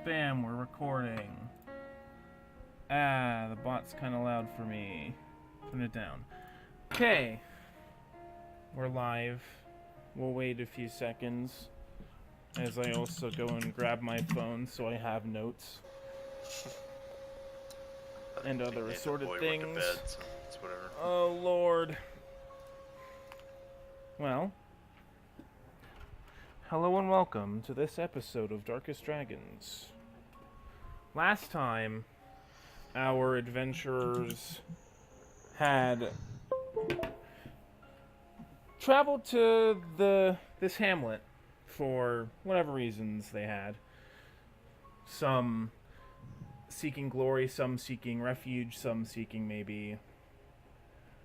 Bam, we're recording. Ah, the bot's kind of loud for me. Turn it down. Okay. We're live. We'll wait a few seconds as I also go and grab my phone so I have notes and other assorted things. Went to bed, so it's whatever. Oh, Lord. Well, hello and welcome to this episode of Darkest Dragons. Last time, our adventurers had traveled to this hamlet for whatever reasons they had. Some seeking glory, some seeking refuge, some seeking maybe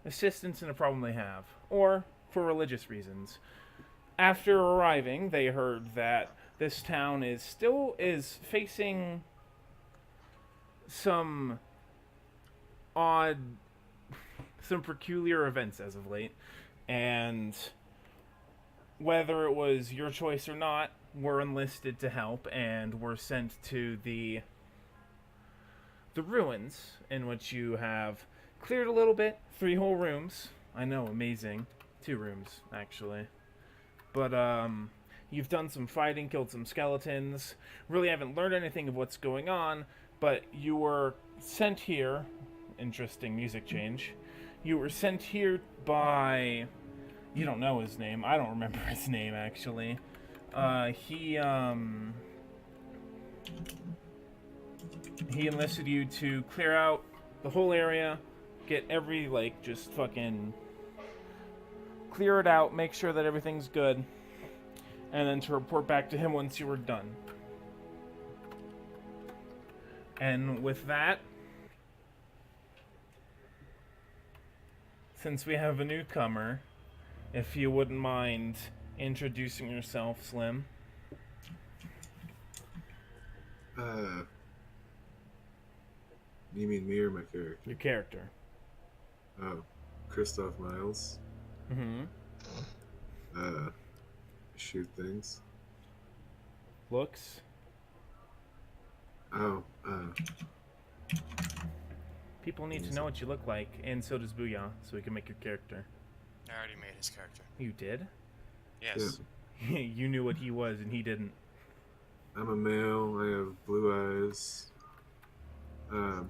assistance in a problem they have, or for religious reasons. After arriving, they heard that this town is facing some peculiar events as of late, and whether it was your choice or not, we're enlisted to help, and we're sent to the ruins, in which you have cleared a little bit. 3 whole rooms. I know, amazing. 2 rooms, actually. But, you've done some fighting, killed some skeletons. Really haven't learned anything of what's going on, but you were sent here. Interesting music change. You were sent here by... You don't know his name. I don't remember his name, actually. He enlisted you to clear out the whole area, get every, just fucking clear it out, make sure that everything's good, and then to report back to him once you were done. And with that, since we have a newcomer, if you wouldn't mind introducing yourself, Slim. You mean me or my character? Your character. Oh, Christoph Miles. Mm-hmm. Shoot things. Looks. Oh, People need to know what you look like, and so does Booyah, so we can make your character. I already made his character. You did? Yes. You knew what he was, and he didn't. I'm a male, I have blue eyes.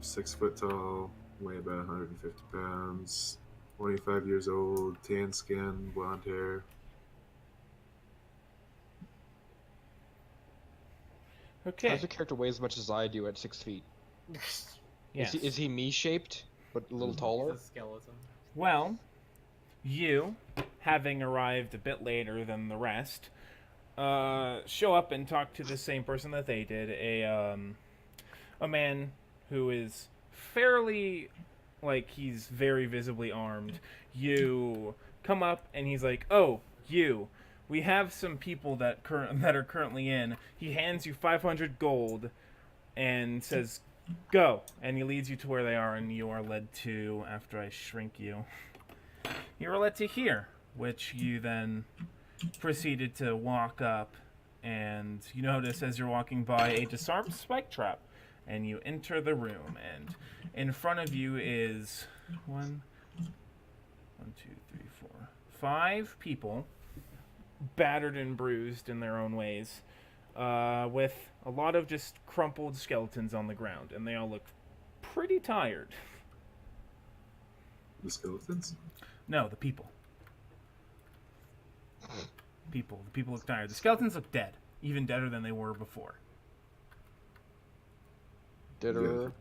6 foot tall, weigh about 150 pounds, 25 years old, tan skin, blonde hair. Okay. How does your character weigh as much as I do at 6 feet? Yes. Is he me-shaped, but a little taller? It's a skeleton. Well, you, having arrived a bit later than the rest, show up and talk to the same person that they did, a man who is fairly, he's very visibly armed. You come up and he's like, "Oh, you. We have some people that are currently in." He hands you 500 gold and says, "Go." And he leads you to where they are, and you are led to, after I shrink you, you are led to here, which you then proceeded to walk up, and you notice as you're walking by a disarmed spike trap, and you enter the room, and in front of you is 5 people, battered and bruised in their own ways, with a lot of just crumpled skeletons on the ground, and they all look pretty tired. The skeletons? No, the people. The people look tired. The skeletons look dead, even deader than they were before. Deader.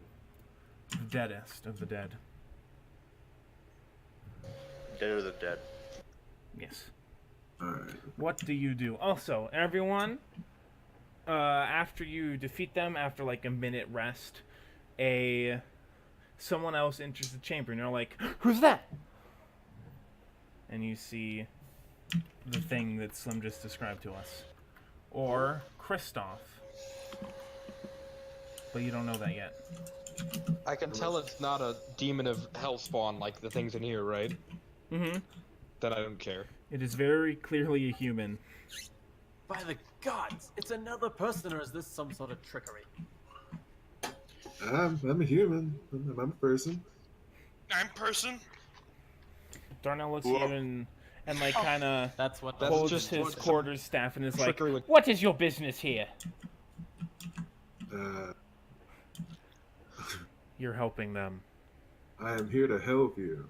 The deadest of the dead. Dead or the dead. Yes. Alright. What do you do? Also, everyone, after you defeat them, after a minute rest, someone else enters the chamber, and they're like, "Who's that?" And you see the thing that Slim just described to us. Or Christoph. But you don't know that yet. I can tell it's not a demon of hellspawn like the things in here, right? Mm-hmm. Then I don't care. It is very clearly a human. By the god! It's another person, or is this some sort of trickery? I'm a human. I'm a person. I'm person. Darnell looks at you and like kind of That's what. That's holds just his quarterstaff and is like, trickery with- "What is your business here?" You're helping them. I am here to help you.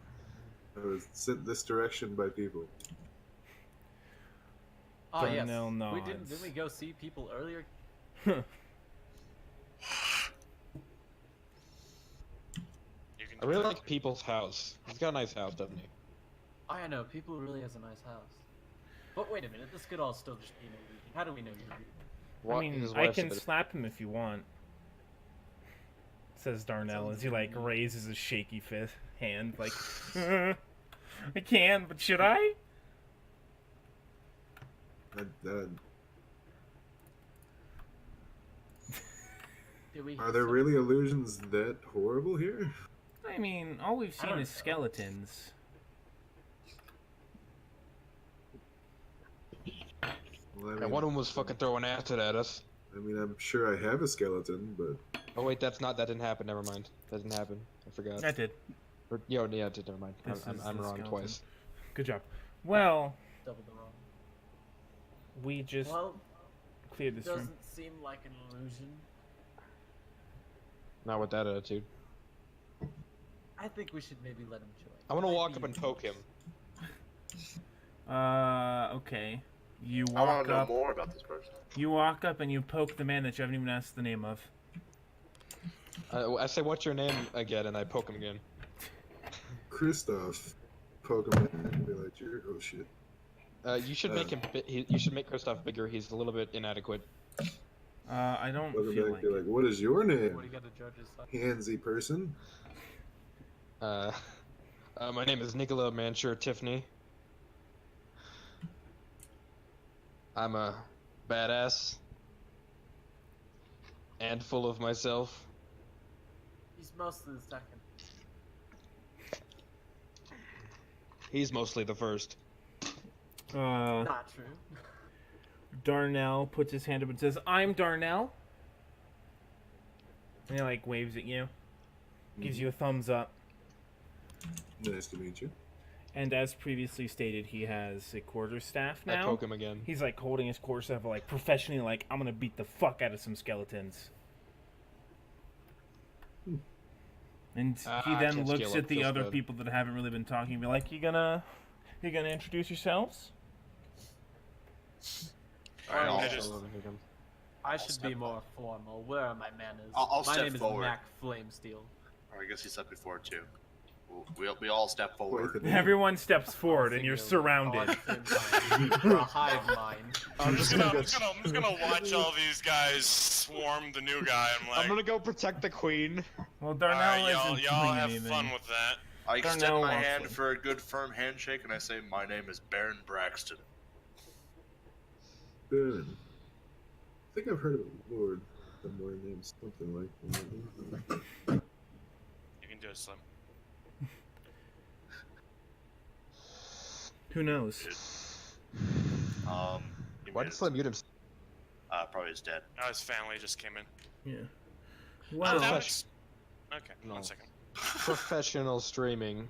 I was sent this direction by people. Oh yes. Darnell We nods. didn't we go see people earlier? You can I really like People's house. He's got a nice house, doesn't he? Oh, I know. People really has a nice house. But wait a minute. This could all still just be an illusion. How do we know you're real? What? I mean, His I wife can said- slap him if you want. Says Darnell as he like raises his shaky fist hand, like, I can, but should I? Did we? Are there really illusions that horrible here? I mean, all we've I seen don't is know. skeletons. Well, And one of them was fucking throwing acid at us. I mean, I'm sure I have a skeleton, but Oh wait, that didn't happen. Never mind. That didn't happen. I forgot. That did. Yeah, it did. Never mind. This is I'm the wrong skeleton. twice. Good job. Well, Double the wrong. we just Well, cleared this room. doesn't seem like an illusion. Not with that attitude. I think we should maybe let him join. I want to Might walk be up and useful. poke him. Okay. You I want walk to know up. more about this person. You walk up and you poke the man that you haven't even asked the name of. I say, "What's your name again?" And I poke him again. Christoph, Pokemon, and be like, oh shit. You should make him. You should make Kristoff bigger. He's a little bit inadequate. I don't Welcome feel back, like be it. like, what is your name? What do you got to judge his son? Handsy person. My name is Nicola Mansure Tiffany. I'm a badass and full of myself. He's mostly the second. He's mostly the first. Not true. Darnell puts his hand up and says, "I'm Darnell." And he like waves at you, gives you a thumbs up. Nice to meet you. And as previously stated, he has a quarterstaff I now. poke him again. He's like holding his quarterstaff, like professionally, like I'm gonna beat the fuck out of some skeletons. And he I then can't looks scale at up, the feels other bad. people that haven't really been talking, and be like, "You gonna introduce yourselves?" Alright, I I'll just. I should be more formal. Where are my manners? I'll my step name is forward. Mac Flamesteel. Or I guess he said before too. We all step forward. Quite the Everyone steps forward, and you're surrounded. For a hive mind. I'm just gonna watch all these guys swarm the new guy. I'm like, I'm gonna go protect the queen. Well, all Darnell right, isn't y'all doing have anything. fun with that. I extend Darnell my wants hand one. for a good firm handshake, and I say, "My name is Baron Braxton." Good. I think I've heard of a lord somewhere named something like that. You can do it, Slim. Who knows? He Why made did it. Slim mute him? Probably his dad. Oh, his family just came in. Yeah. Oh, Well, that was... Okay, No. 1 second. Professional streaming.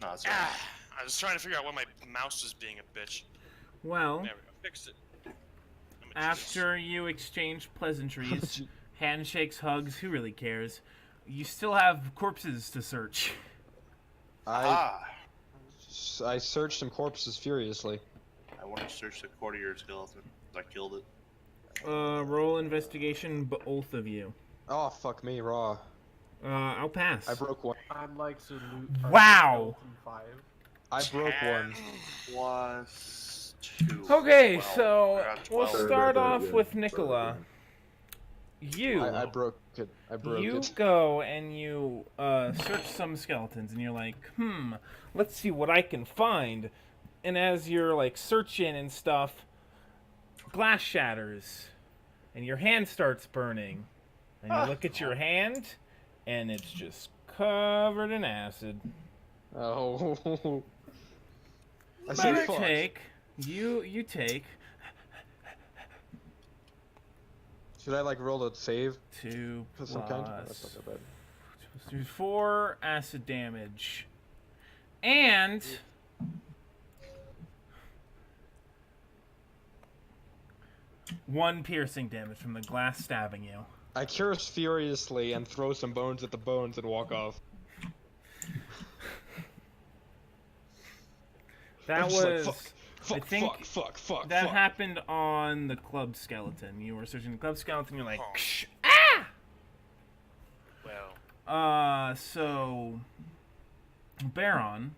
No, it's alright. I was trying to figure out why my mouse was being a bitch. well. There we go. Fixed it. I'm a genius. After you exchange pleasantries, handshakes, hugs, who really cares? You still have corpses to search. Ah! I searched some corpses furiously. I want to search the court of your skeleton. I killed it. Roll investigation, both of you. Oh fuck me, raw. I'll pass. I broke one. I'd like to loot. Wow. Skeleton 5. I broke one. Plus 2. Okay, 12. so I got we'll 12. start Yeah. off with Nicola. You I broke it. I broke you it. go and you search some skeletons, and you're like, let's see what I can find. And as you're like searching and stuff, glass shatters, and your hand starts burning. And you look at your hand, and it's just covered in acid. Oh. I You said fuck. take Should I like roll a save 2 of some kind? plus That's not that bad. 2 plus 3, 4 acid damage. And 1 piercing damage from the glass stabbing you. I curse furiously and throw some bones at the bones and walk off. That I'm just like, was... fuck, I think fuck. that happened on the club skeleton. You were searching the club skeleton, you're like, Oh. "Ksh, ah! Well, So... Baron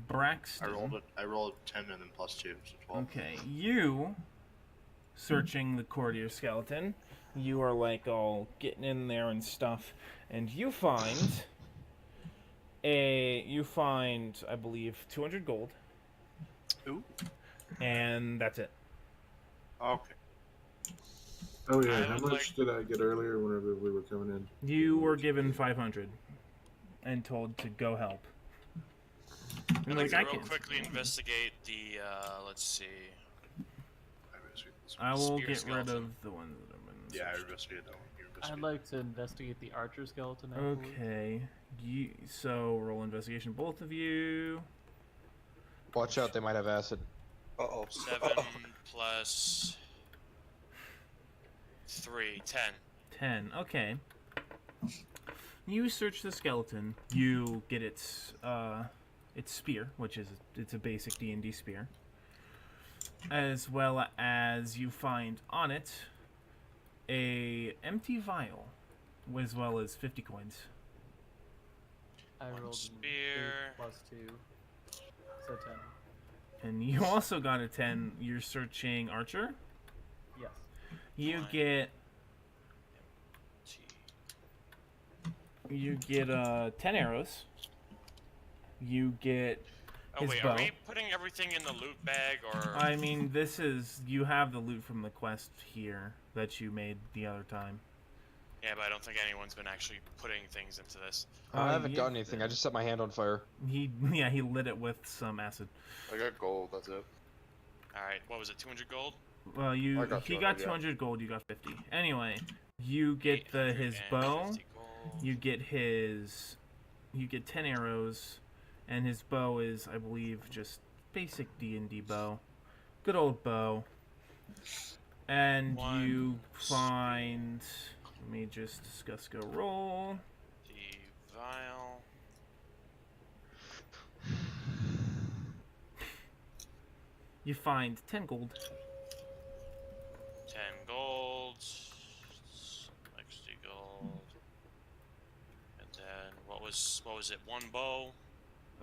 Braxton. I rolled 10 and then plus 2, so 12. Okay, you searching the courtier skeleton. You are like all getting in there and stuff, and you find, I believe, 200 gold, Ooh. and that's it. Okay. Oh yeah, I how would much did I get earlier whenever we were coming in? You were given 500, and told to go help. I'd You're like to I real can't. quickly investigate the, let's see. I will spear get skeleton. rid of the ones that have been. Yeah, I investigated that one. You I'd investigated. like to investigate the archer skeleton. afterwards. Okay, so roll investigation, both of you. Watch out, they might have acid. Uh-oh. 7 plus 3, 10. 10. Okay. You search the skeleton. You get its spear, which is it's a basic D&D spear, as well as you find on it a empty vial, as well as 50 coins. I One rolled spear. 8 plus 2, so 10. And you also got a 10. You're searching archer. Yes. You Fine. get T. 10 arrows. You get Oh his wait, bow. are we putting everything in the loot bag, or? I mean, this is you have the loot from the quest here that you made the other time. Yeah, but I don't think anyone's been actually putting things into this. I haven't yeah. gotten anything. I just set my hand on fire. He lit it with some acid. I got gold, that's it. All right, what was it? 200 gold. Well, I got he 200, got yeah. 200 gold. You got 50. Anyway, you get his bow. 850 gold. You get 10 arrows, and his bow is, I believe, just basic D&D bow. Good old bow. And One you find. Let me just discuss go roll. The vial. You find 10 gold. 10 gold. 60 gold. And then what was it? 1 bow.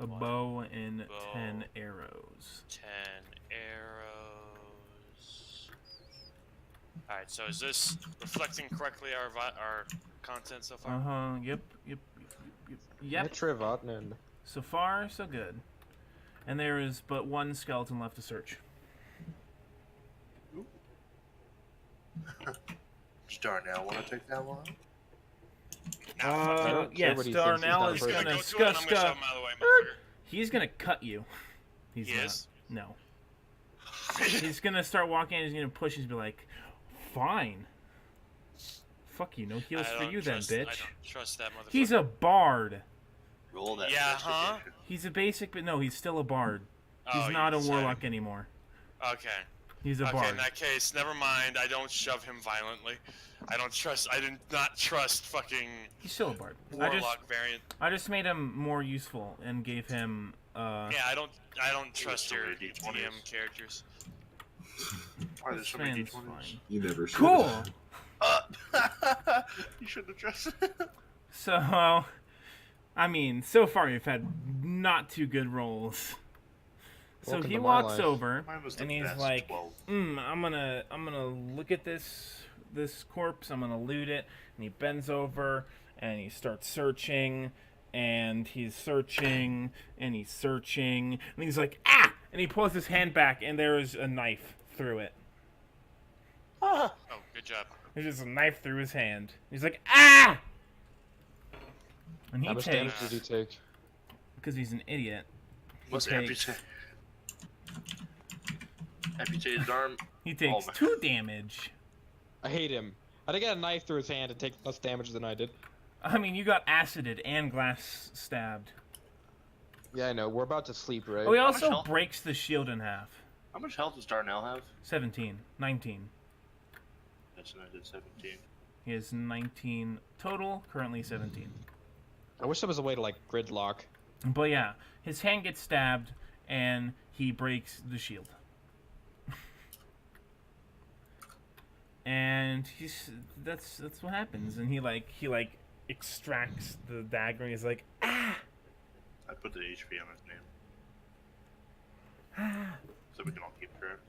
A bow and Bow. 10 arrows. 10 arrows. Alright, so is this reflecting correctly our content so far? Yep. Yep. Metrovatnin. So far, so good. And there is but one skeleton left to search. Does Darnell want to take that one? Nah, fuck I it. don't care Yes, what he thinks, he's Darnell not a is person. gonna Go to it, and I'm gonna shove him out of the way, motherfucker. He's gonna cut you. He's He not. is? No. He's gonna start walking and he's gonna push and he's be like, fine. Fuck you, no heals I for don't you trust- then, I bitch. don't trust that motherfucker. He's a bard. Roll that. Yeah, huh? investigation. He's a basic, but no, he's still a bard. Oh, He's not a you said- warlock anymore. Okay. He's a Okay, bard. in that case, never mind. I don't shove him violently. I do not trust fucking He's still a bard. warlock variant. I just made him more useful and gave him Yeah, I don't trust so your many D20s. DM characters. Why there's so many Man's D20s? fine. You never should. Cool. You shouldn't have trusted it. So, I mean, so far you've had not too good rolls. So Welcome he to my walks life. over Mine was the and he's best, like, 12. I'm gonna look at this corpse. I'm gonna loot it. And he bends over and he starts searching, and he's searching and he's searching, and he's like, ah! And he pulls his hand back, and there is a knife through it. Oh, good job. There's just a knife through his hand. He's like, ah! And How he much damage takes, did he take? because he's an idiot. Let's takes- amputate his arm. He takes my- 2 damage. I hate him. How'd he get a knife through his hand and take less damage than I did? I mean, you got acided and glass stabbed. Yeah, I know. We're about to sleep, right? Oh, he much also health? breaks the shield in half. How much health does Darnell have? 17. 19. Yes, and I did 17. He has 19 total, currently 17. I wish there was a way to, like, gridlock. But yeah, his hand gets stabbed, and he breaks the shield. And that's what happens. And he extracts the dagger, and he's like, ah! I put the HP on his name. So we can all keep track.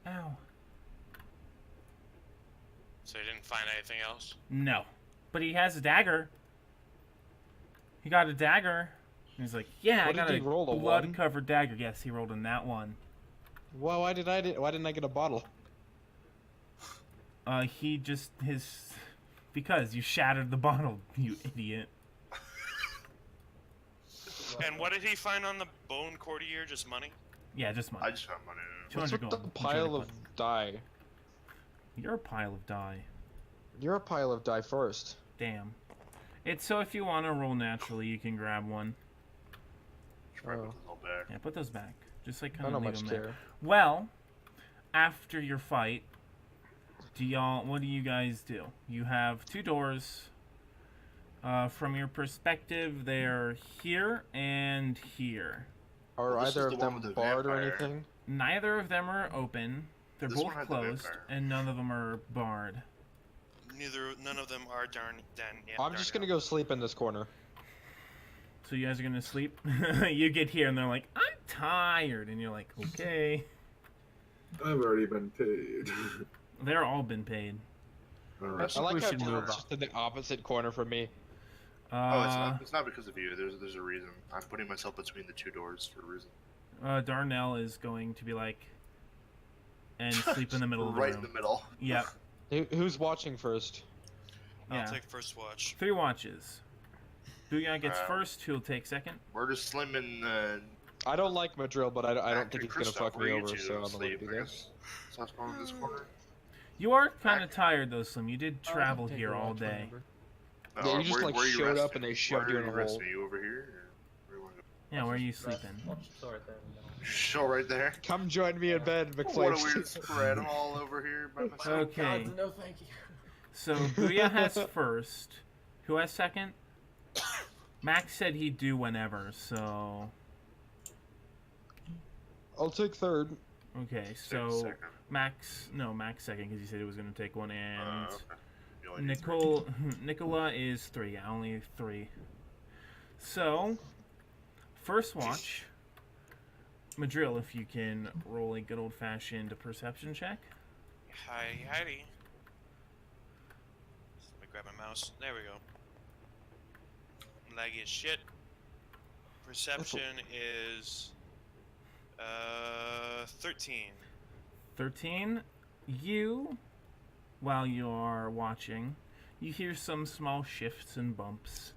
Ow. So you didn't find anything else? No. But he has a dagger. He got a dagger. And he's like, yeah, What I did got he roll, a one? blood-covered dagger. Yes, he rolled in that one. Well, why didn't I get a bottle? Because you shattered the bottle, you idiot. And what did he find on the bone courtier? Just money? Yeah, just I money. just found money in it. 200 What's with gold. the pile of dye? You're a pile of dye. You're a pile of dye first. Damn. It's so if you want to roll naturally, you can grab one. Should probably put this all back. Yeah, put those back. Just like I kind don't of leave much them there. care. Well, after your fight, what do you guys do? You have two doors. From your perspective, they're here and here. Are Well, this either is of the one them with the barred or vampire. anything? Neither of them are open. They're This one both had the closed, vampire. and none of them are barred. None of them are I'm just gonna go sleep in this corner. So you guys are gonna sleep? You get here and they're like, I'm tired, and you're like, okay. I've already been paid. They're all been paid. Alright. I like we how should move it's on. just in the opposite corner from me. Oh, it's not because of you. There's a reason. I'm putting myself between the two doors for a reason. Darnell is going to be like, and sleep in the middle of the Right room. in the middle. Yep. Who's watching first? I'll Yeah. take first watch. 3 watches. Booyah gets Wow. first, who'll take second. We're just slimming. I don't like Madrill, but I don't think he's gonna Christoph, fuck me where you over, two so I'm gonna sleep, do I this. guess. So I spawned in this corner. You are kind of tired though, Slim. You did Oh, I travel can take here the all watch day. whenever. Yeah, you just, like, where you showed up resting? and they shoved you in a Where are hole. resting? You over here? Or where you wanna go? Yeah, where are you Rest. sleeping? Watch the store right there. Show right there. Come join me in bed, What a McFlame. weird spread. I'm all over here by myself. Okay. God, no thank you. So Booyah has first. Who has second? Max said he'd do whenever, so... I'll take third. Okay, Take so second. Max second because he said he was going to take one, and Okay. You only need three. Nicola is 3, yeah, only 3. So, first watch, Madrill, if you can roll a good old-fashioned perception check. Heidi. Let me grab my mouse. There we go. Laggy as shit. Perception is 13. 13. You, while you are watching, you hear some small shifts and bumps.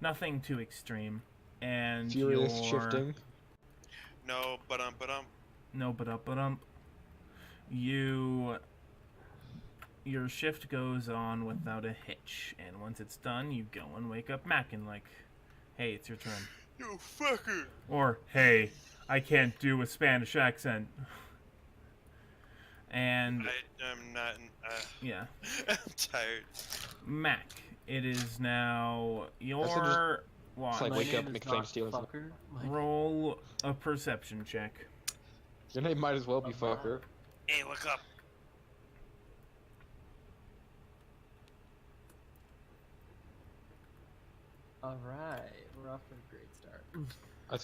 Nothing too extreme. And Furious your... shifting. No, but No, but your shift goes on without a hitch, and once it's done, you go and wake up Mac and like, hey, it's your turn. You fucker! Or, hey, I can't do a Spanish accent. And, I'm not. yeah, I'm tired. Mac, it is now your It's like My wake name up, is McFlame not steals it. fucker. My roll a perception check. Your name might as well be fucker. Hey, look up. Alright, we're off to a great start. I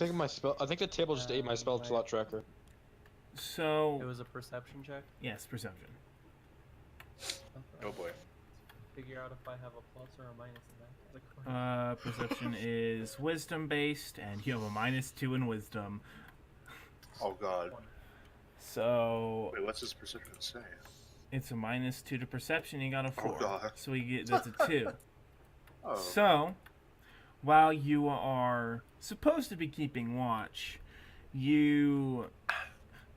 think the table just ate my spell Wait. slot tracker. So, It was a perception check. yes, perception. Oh boy. Figure out if I have a plus or a minus in that. Perception is wisdom based, and you have a -2 in wisdom. Oh god. So Wait, what's this perception say? it's a -2 to perception. You got a 4, God. so that's a 2. Oh. So while you are supposed to be keeping watch, you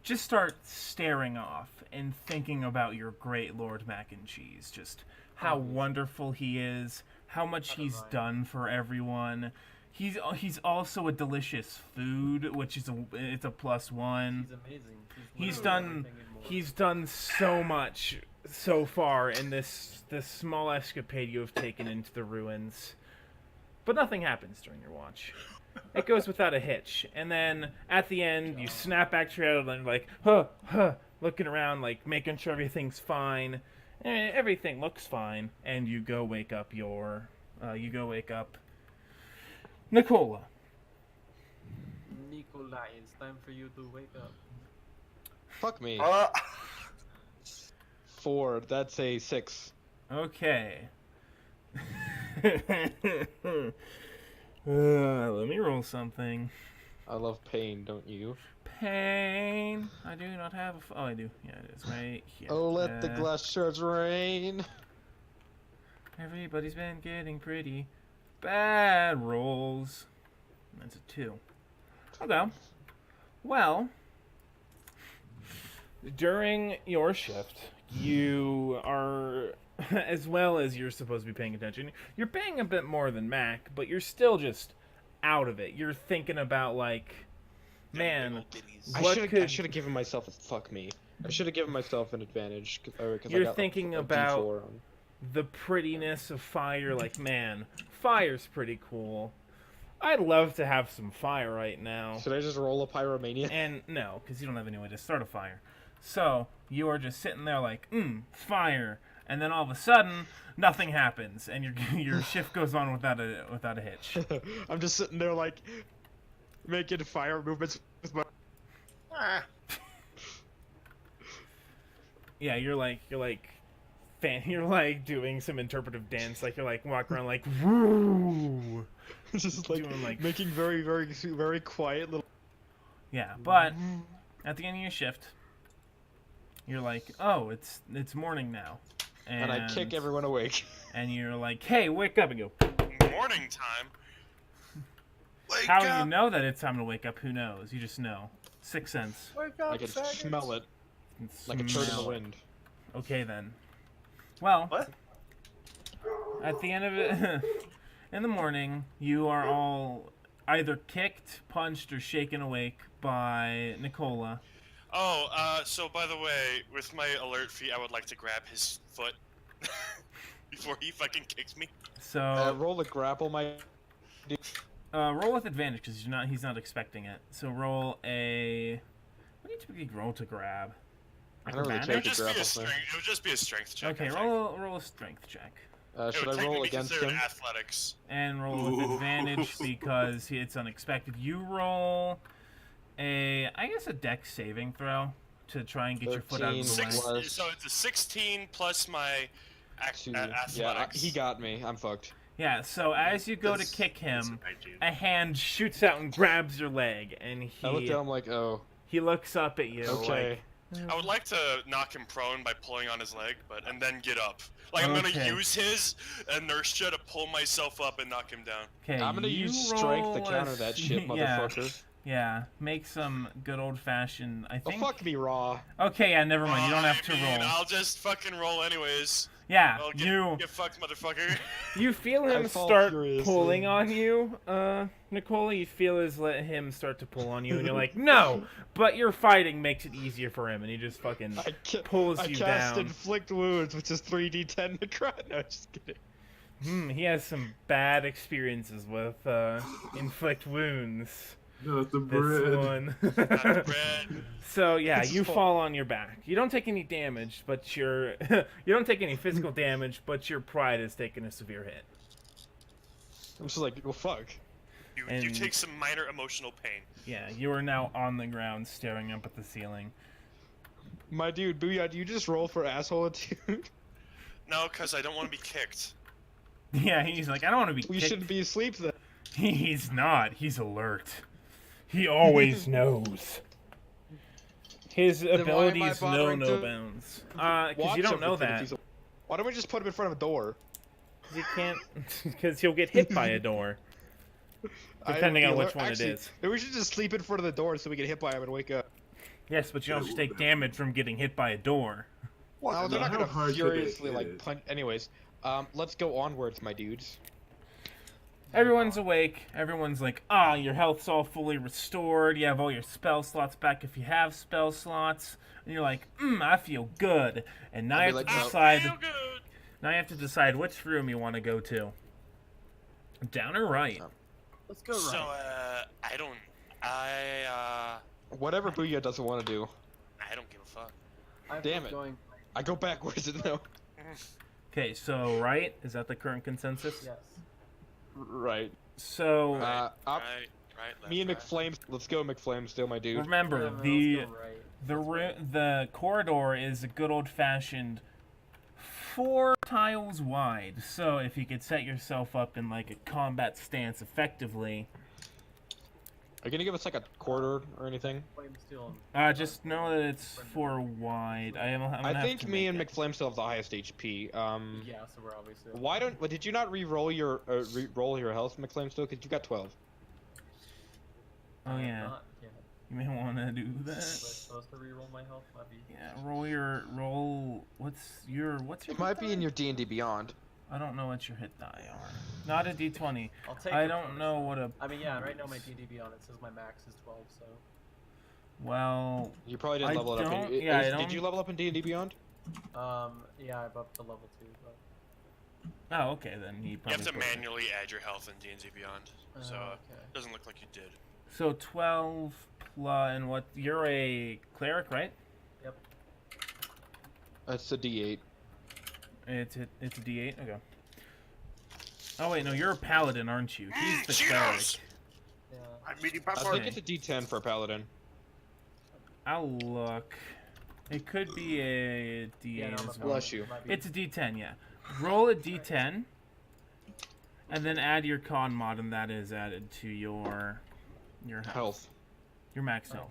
just start staring off and thinking about your great Lord Mac and Cheese. Just how wonderful he is, how much he's done for everyone. He's also a delicious food, which is it's a plus one. He's amazing. He's done so much so far in this small escapade you have taken into the ruins. But nothing happens during your watch. It goes without a hitch. And then at the end, you snap back to reality and like, looking around, like making sure everything's fine. And everything looks fine. And you go wake up Nicola. Nikolai, it's time for you to wake up. Fuck me. 4. That's a 6. Okay. Let me roll something. I love pain, don't you? Pain. I do not have a. Oh, I do. Yeah, it is right here. Oh, let the glass shards rain. Everybody's been getting pretty bad rolls. That's a 2. Okay. Well, during your shift, you are, as well as you're supposed to be paying attention, you're paying a bit more than Mac, but you're still just out of it. You're thinking about, like, man, I should have given myself a fuck me. I should have given myself an advantage. You're thinking about D4 on. the prettiness of fire. Like, man, fire's pretty cool. I'd love to have some fire right now. Should I just roll a pyromania? And no, because you don't have any way to start a fire. So you are just sitting there like, fire. And then all of a sudden, nothing happens, and your shift goes on without a hitch. I'm just sitting there like making fire movements with my. Yeah, you're like doing some interpretive dance, like you're like walking around like woo. Just like, doing, like making very, very, very quiet little. Yeah, but at the end of your shift, you're like, oh, it's morning now, and I kick everyone awake. And you're like, hey, wake up, and go. Morning time. Wake How up. you know that it's time to wake up? Who knows? You just know. Sixth sense. Wake up, I can faggots. smell it like a turd in the wind. Okay then. Well, What? at the end of it, in the morning, you are all either kicked, punched, or shaken awake by Nicola. Oh, so by the way, with my alert feat, I would like to grab his foot before he fucking kicks me. So Roll a grapple, my. roll with advantage because he's not expecting it. So roll a. What do you typically roll to grab? I don't really Acrobatics? take It a would just be a grapple thing. strength. It would just be a strength check. Okay, I think. roll a strength check. It Should would I roll technically be against considered him? athletics. And roll with advantage because it's unexpected. You roll a dex saving throw to try and get your foot out of the 13 way. plus- So it's a 16 plus my Two. athletics. Yeah, he got me. I'm fucked. Yeah, so as you go to That's- kick him, I do. a hand shoots out and grabs your leg, and I look down like, oh, he looks up at you okay. I would like to knock him prone by pulling on his leg, and then get up. Like I'm Okay. gonna use his inertia to pull myself up and knock him down. like, okay, I'm gonna you use strength to roll a counter that shit, yeah, motherfucker. yeah, make some good old-fashioned, I Oh, think. fuck me, Raw. Okay, yeah, never mind, you don't have to I mean, roll. I'll just fucking roll anyways. Yeah, I'll get fucked, motherfucker. You feel I him fall start furiously. pulling on you, Nicola. You feel him start to pull on you, and you're like, no! But your fighting makes it easier for him, and he just fucking pulls I you cast down. Inflict Wounds, which is 3d10 necrot. No, just kidding. He has some bad experiences with inflict wounds. Not the This bread. one. Not bread. So yeah, This you is fun. fall on your back. You don't take any damage, but you don't take any physical damage, but your pride has taken a severe hit. I'm just like, well, fuck. You And- take some minor emotional pain. Yeah, you are now on the ground, staring up at the ceiling. My dude, Booyah, do you just roll for asshole, dude? No, because I don't want to be kicked. Yeah, he's like, I don't want to be. We kicked. shouldn't be asleep then. He's not. He's alert. He always knows. His why am I abilities know bothering no to bounds. Because Watch you don't know everything if that. he's a- Why don't we just put him in front of a door? You can't. Because he'll get hit by a door. Depending on which one it is. Maybe we should just sleep in front of the door so we get hit by him and wake up. Yes, but you also take damage from getting hit by a door. No, they're not How gonna hard could they furiously like hit? punch. Anyways, let's go onwards, my dudes. Everyone's awake. Everyone's like, your health's all fully restored. You have all your spell slots back if you have spell slots. And you're like, I feel good. And now I'd you be have like, to no. decide. Feel good. Now you have to decide which room you want to go to. Down or right? Let's go So, right. Whatever Booyah doesn't want to do. I don't give a fuck. I'm damn it. Going I go backwards though. Okay, so right? Is that the current consensus? yes. Right. So Up. Right, left, Me and right. McFlame. Let's go, McFlame. Still my dude. remember, Whatever, the let's go right. the corridor is a good old-fashioned 4 tiles wide. So if you could set yourself up in like a combat stance effectively, Are you gonna give us like a quarter or anything? Flame steel. just know that it's 4 wide. I'm gonna I have think to me make and it. McFlame still have the highest HP. Yeah, so we're obviously. Why don't? Did you not re-roll your roll your health, McFlame? Still, because you got 12. Oh I'm yeah, not, yeah. you may want to do Was I that. supposed to reroll my health? Might be. Yeah, roll. What's your It hit might be die? in your D&D Beyond. I don't know what your hit die are. Not a D20. I'll take. I the don't bonus. know what a. I mean, yeah. Right now my DDB on it says my max is 12. So. Well, You probably didn't I level it up. don't- In, yeah, I Did don't- you level up in D&D Beyond? Yeah, I'm up to level 2, but. oh okay then he You probably. have to put it. manually add your health in D&D Beyond, so Okay. it doesn't look like you did. So 12 plus and what? You're a cleric, right? Yep. That's a D8. It's a D8. Okay. Oh wait, no, you're a paladin, aren't you? He's the cleric. Cheetos! Yeah. I'm meeting I popcorn. think it's a D10 for a paladin. I'll look. It could be a D8 Yeah, no, I'm a as well. Bless you. Might be- It's a D10, yeah. Roll a D10, and then add your con mod, and that is added to your health. Health. Your max health.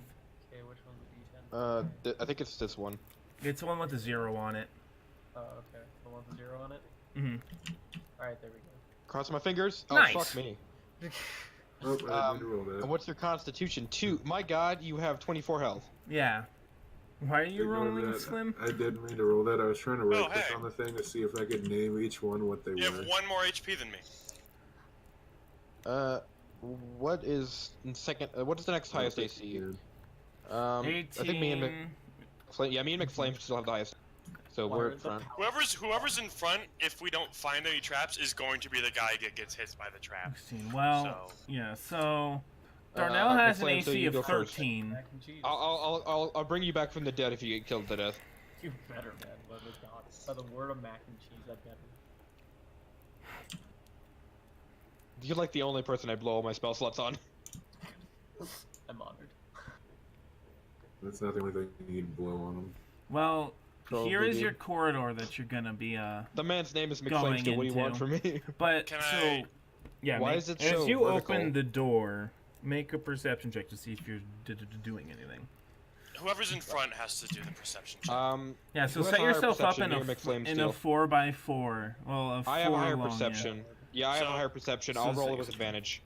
Okay, which one's the D10? I think it's this one. It's the one with the 0 on it. Oh, okay. The one with 0 on it. Mm-hmm. All right, there we go. Cross my fingers. Oh, Nice. fuck me. Oh, I didn't mean to roll that. And what's your constitution? 2. My god, you have 24 health. Yeah. Why are you Ignore rolling, that. Slim? I didn't mean to roll that. I was trying to right Oh, click hey. on the thing to see if I could name each one what they You were. have 1 more HP than me. What is in second? What is the next highest AC? 18. I think me and 18. me and McFlame still have the highest. So Why we're are in the front. Whoever's in front, if we don't find any traps, is going to be the guy that gets hit by the trap. 16. Well, So- yeah, so... Darnell has an McFlame, so AC you of go first. 13. Mac and cheese. I'll bring you back from the dead if you get killed to death. You better, man. By the god. By the word of mac and cheese, I better. You're like the only person I blow all my spell slots on. I'm honored. That's not the only thing you need to blow on them. Well, Probably here is do. your corridor that you're gonna be, The man's name is Going McFlame. Still, what do you want into- from me? But, Can so... I- Yeah, Why make- is it as so you vertical? open the door, make a perception check to see if you're doing anything. Whoever's in front has to do the perception check. Yeah, so Who has set a higher yourself up perception? in Me or McFlame a still? 4x4. Well, a 4 I have a higher long, perception. Yeah, I have a So- higher perception. so I'll roll say- it with advantage.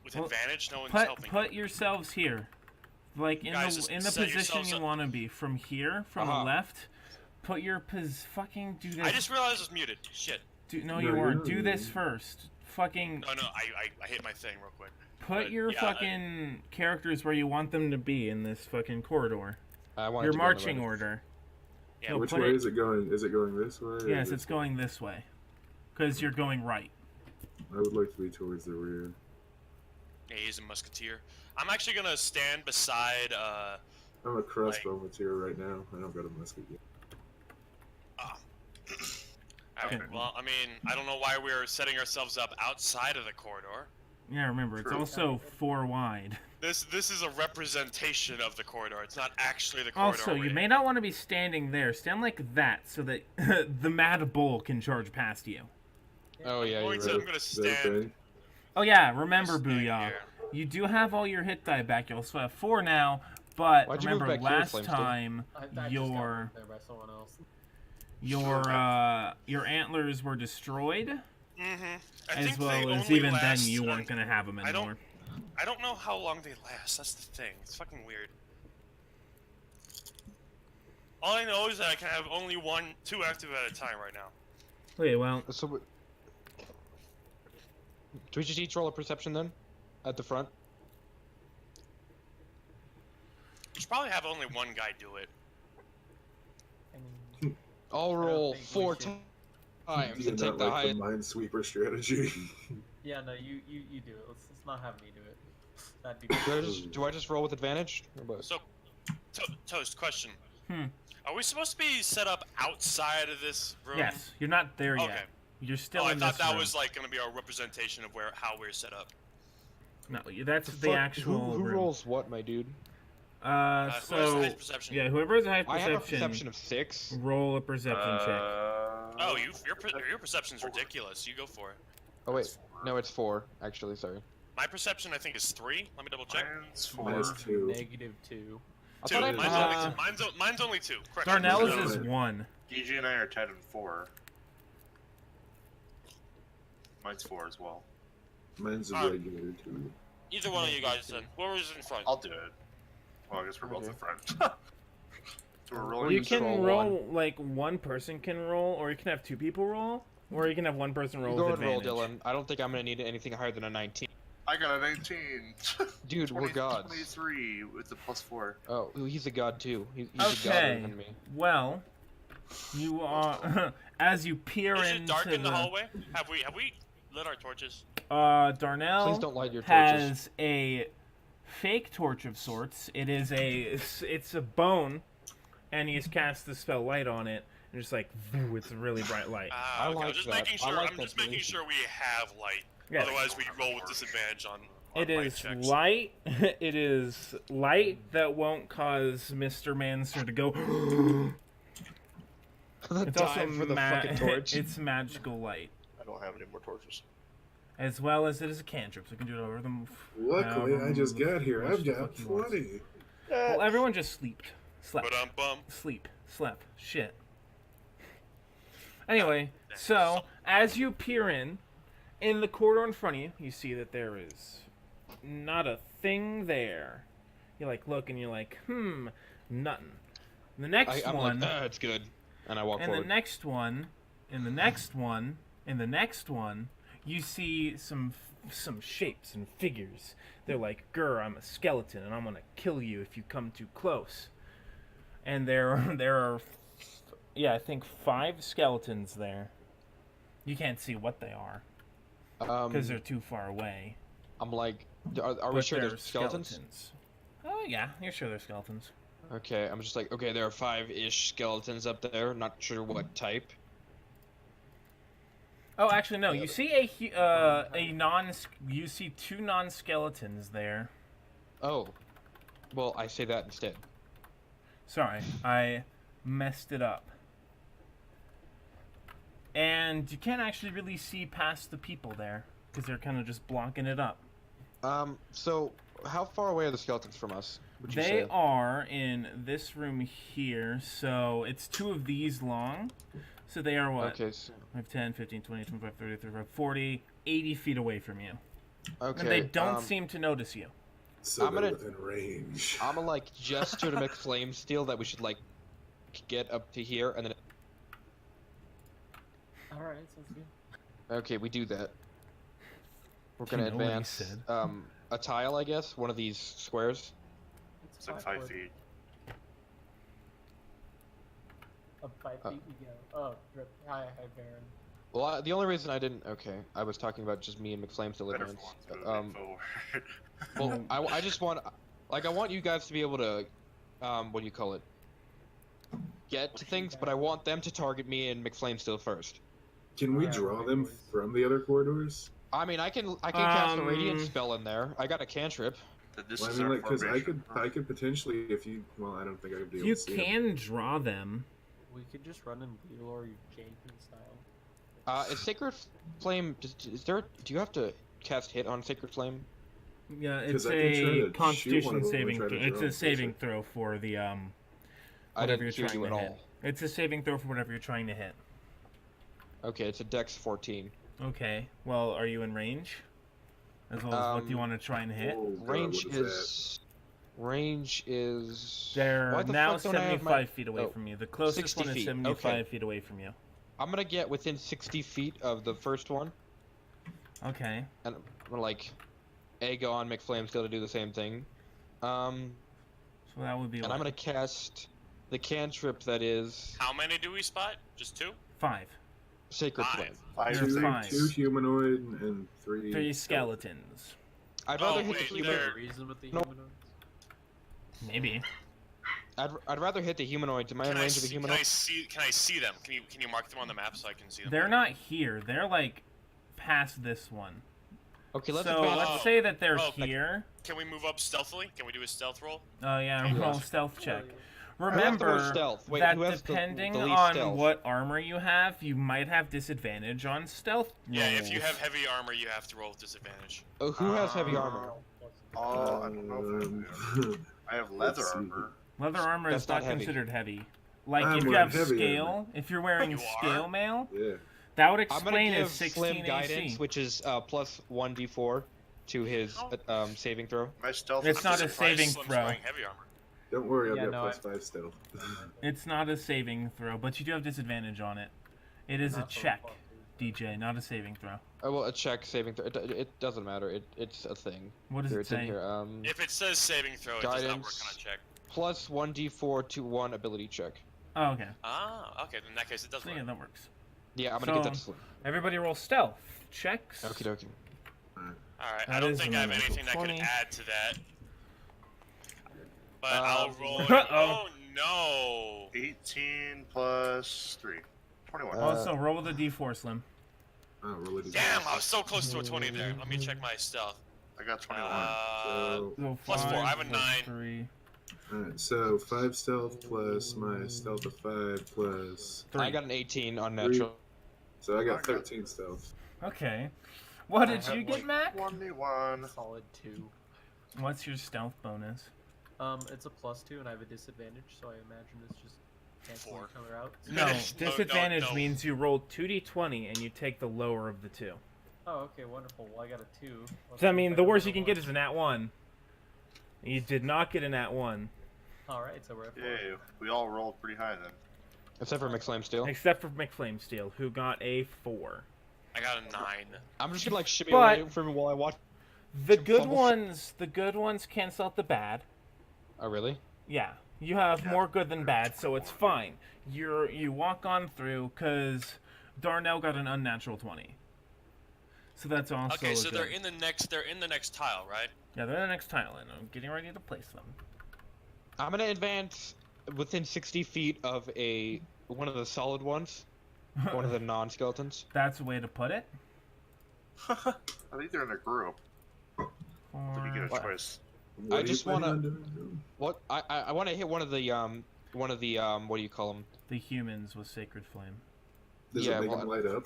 With well, advantage, no one's Yeah. helping. Put yourselves here, like in Guys, the just in the set position yourselves you up. want to be. From here, from Uh-huh. the left, put your fucking do this. I just realized I was muted. Shit. No, No, you you're weren't. not Do this muted. first. Fucking No, I hit my thing real quick. put but your yeah, fucking characters where you want them to be in this fucking corridor. I want it Your to go on the marching right. order. Yeah, No, Which put way it- is it going? Is it going this way? or Yes, this it's going this way, because you're going right. I would like to be towards the rear. Yeah, he's a musketeer. I'm actually gonna stand beside. I'm a crossbow material right now. I don't got a musket yet. Okay. Okay. Well, I mean, I don't know why we're setting ourselves up outside of the corridor. Yeah, remember it's True. also 4 wide. This is a representation of the corridor. It's not actually the corridor. Also, we're you in. may not want to be standing there. Stand like that so that the Mad Bull can charge past you. Oh yeah, I'm you're going to- right. I'm gonna Is that stand. okay? Oh yeah, remember Stand Booyah. here. You do have all your hit die back. You also have 4 now, but Why'd you move remember back here, last Flamestone? time I just got your moved there by someone else. your antlers were destroyed, Mm-hmm. I as think they well as only even then last, you weren't gonna have them I don't- anymore. I don't know how long they last. That's the thing. It's fucking weird. All I know is that I can have only two active at a time right now. Okay, well, So, do we just each roll a perception then? At the front? You should probably have only one guy do it. I mean, I'll don't roll think we 4 should. times Do you and not take the like highest. the Minesweeper strategy? yeah, no, you do it. Let's not have me do it. That'd be Do I just roll with advantage? Or what? So, Toast, question. Hmm. Are we supposed to be set up outside of this room? yes, you're not there Okay. yet. You're still Oh, I in thought this that room. was like gonna be a representation of how we're set up. No, that's the Fuck, actual Who room. rolls what, my dude? Who has the So highest perception? yeah, whoever has a high I have a perception, perception of 6. roll a perception check. Oh, your perception's ridiculous. You go for it. Oh wait, no, it's 4. Actually, sorry. My perception, I think, is 3. Let me double check. Mine's Mine's 4. 2. -2. I Two. thought I Mine's only 2. Correct. Darnell's No. is 1. DJ and I are 10 and 4. Mine's 4 as well. Mine's a Alright. regular too. Either one of you guys then. Whoever's in front. I'll do it. Well, I guess we're both Okay. in front. So we're rolling. You just can roll roll like one person can roll, or you can have 2 people roll, or you can have 1 person roll Go with ahead and roll, advantage. Dylan. I don't think I'm gonna need anything higher than a 19. I got a 19. Dude, we're gods. 23 with the +4. Oh, he's a god too. He's a god Okay. than me. Well, you are as you peer Is into it dark in the hallway? Have we lit our torches? Darnell Please don't light your torches. has a fake torch of sorts. It's a bone, and he's cast the spell light on it, and just like woo, it's a really bright light. I Okay, like I'm just that. making I sure. like I'm that just making belief. sure we have light. Yes. Otherwise, we roll with disadvantage on It light is checks. light. It is light that won't cause Mr. Manser to go. It's also Dive for the fucking torch. it's magical light, I don't have any more torches. as well as it is a cantrip, so you can do it over them. Luckily, I just got here. I've got fucking wants. plenty. Well, everyone just slept, But bum. slept, shit. Anyway, so as you peer in the corridor in front of you, you see that there is not a thing there. You like look and you're like, nothing. The next I'm one, like, it's good, and I walk and the forward. next one, and the next one, and the next one, you see some shapes and figures. They're like, "Grr, I'm a skeleton, and I'm gonna kill you if you come too close." And there are, I think 5 skeletons there. You can't see what they are because they're too far away. I'm like, are we But sure they're there's skeletons? Oh yeah, you're sure they're skeletons. Okay, I'm just like, okay, there are 5-ish skeletons up there. Not sure what type. Oh, actually, no. You see you see 2 non-skeletons there. Oh, well, I say that instead. Sorry, I messed it up. And you can't actually really see past the people there because they're kind of just blocking it up. So how far away are the skeletons from us? Would you They say? are in this room here, so it's 2 of these long. So they are what? Okay, so, 5, 10, 15, 20, 25, 30, 35, 40, 80 feet away from you. okay. And they don't seem to notice you. So I'm they're gonna- within range. I'm gonna like gesture to McFlame Steel that we should like get up to here, and then Alright, sounds good. okay, we do that. We're You gonna know what he advance said. a tile, I guess, one of these squares. It's like 5 feet. Up 5 feet we go. Oh, rip. Hi, Baron. Well, the only reason I didn't. Okay, I was talking about just me and McFlame Steel Better advance. for moving forward. Well, I just want, like, I want you guys to be able to, what do you call it? Get to things, but I want them to target me and McFlame Steel first. Can we Yeah, draw right, them boys. from the other corridors? I mean, I can cast a radiant Um, spell in there. I got a cantrip. This Well, I is mean, our like, because formation. I could potentially, if you, well, I don't think I would be able You to see 'em. can draw them. We could just run in Blue or Jason style. Is Sacred Flame? Is there? Do you have to cast hit on Sacred Flame? Yeah, it's 'Cause I can try to a shoot Constitution one of them and saving. try to It's draw a it, saving does throw for the I whatever didn't you're hear trying you to at hit. all. It's a saving throw for whatever you're trying to hit. Okay, it's a Dex 14. Okay. Well, are you in range? As well as what do you want to try and hit? Oh, God, Range what is is Range is. They're Why the now fuck don't I have 75 my- feet away oh, from you. The closest 60 one is feet, 75 okay. feet away from you. I'm gonna get within 60 feet of the first one, Okay. and I'm gonna like egg on McFlamesteel to do the same thing. So that would be And what? I'm gonna cast the cantrip that is How many do we spot? Just 2? 5. Sacred Five. Flame. Five There's Two, things. five. two humanoid and 3. 3 skeletons. I'd Oh, rather hit wait, the Is human. there they're- a reason with the Nope. humanoids? Maybe. I'd rather hit the humanoid. Am I in Can I, range of the see, can humanoid? I see? Can I see them? Can you mark them on the map so I can see them? They're not here. They're like past this one. Okay, let's So advance. let's say that they're Oh, here. Can we move up stealthily? Can we do a stealth roll? Oh yeah, Yes. roll stealth check. Who has the most Remember stealth? Wait, that who has the depending least on stealth? what armor you have, you might have disadvantage on stealth Yeah, if you rolls. have heavy armor, you have to roll with disadvantage. Who has heavy armor? Oh, I don't know if I have heavy armor. I have leather Let's see. armor. Leather armor That's is not not heavy. considered heavy. Like I'm if you wearing have heavy scale, armor. if you're wearing You are? scale mail, Yeah. that would I'm gonna explain give his 16 Slim guidance, AC. which is plus 1d4 to his saving throw. My stealth. It's is not a surprised saving Slim's throw. wearing heavy armor. Don't worry, I'll Yeah, get no, plus 5 stealth. It's not a saving throw, but you do have disadvantage on it. It is a Not so check, far, DJ, not a saving throw. Oh well, a check saving throw. It doesn't matter. It's a thing. What does Here, it it's in say? here. If it says saving throw, it does not work Guidance. on a check. Plus 1d4 to 1 ability check. Oh, okay. Ah, okay. In that case, it does So work. yeah, that works. Yeah, I'm gonna give that to So- Slim. Everybody roll stealth checks. Okie dokie. All right. I That don't is think a I have natural anything that 20. can add to that. But Um, I'll roll. Uh-oh. Oh no! 18 plus 3. 21. Also, roll with a d4, Slim. Oh, roll it Damn, I was so close to a 20 there. Let me check my stealth. I got 21. So, So Plus 4, I have a 5 plus 9. 3. alright, so 5 stealth plus my stealth of 5 plus. 3. I got an 18 on natural. So I got 13 stealth. Okay. What I did have, you get, like, Mac? 21. Solid 2. What's your stealth bonus? It's a +2 and I have a disadvantage, so I imagine it's just canceling 4. each other out. No, No, disadvantage no. means you roll 2d20 and you take the lower of the two. Oh, okay, wonderful. Well, I got a 2. So I mean, the worst you can get is a nat 1. You did not get a nat 1, Alright, so we're at 4. Yay, we all rolled pretty high then. Except for McFlame Steel. except for McFlamesteel, who got a 4. I got a 9. I'm just gonna like shimmy But- away from him while I watch. The Some good fumbles. ones cancel out the bad. Oh really? Yeah, you have more good than bad, so it's fine. You walk on through because Darnell got an unnatural 20. So that's also Okay, so good. they're in the next tile, right? Yeah, they're in the next tile, and I'm getting ready to place them. I'm gonna advance within 60 feet of one of the solid ones, one of the non-skeletons. That's a way to put it. I think they're in a group. Did you get a What? choice? What I are you just planning wanna- on doing? What? I want to hit one of the what do you call them? The humans with Sacred Flame. Does Yeah, it make well, them light up?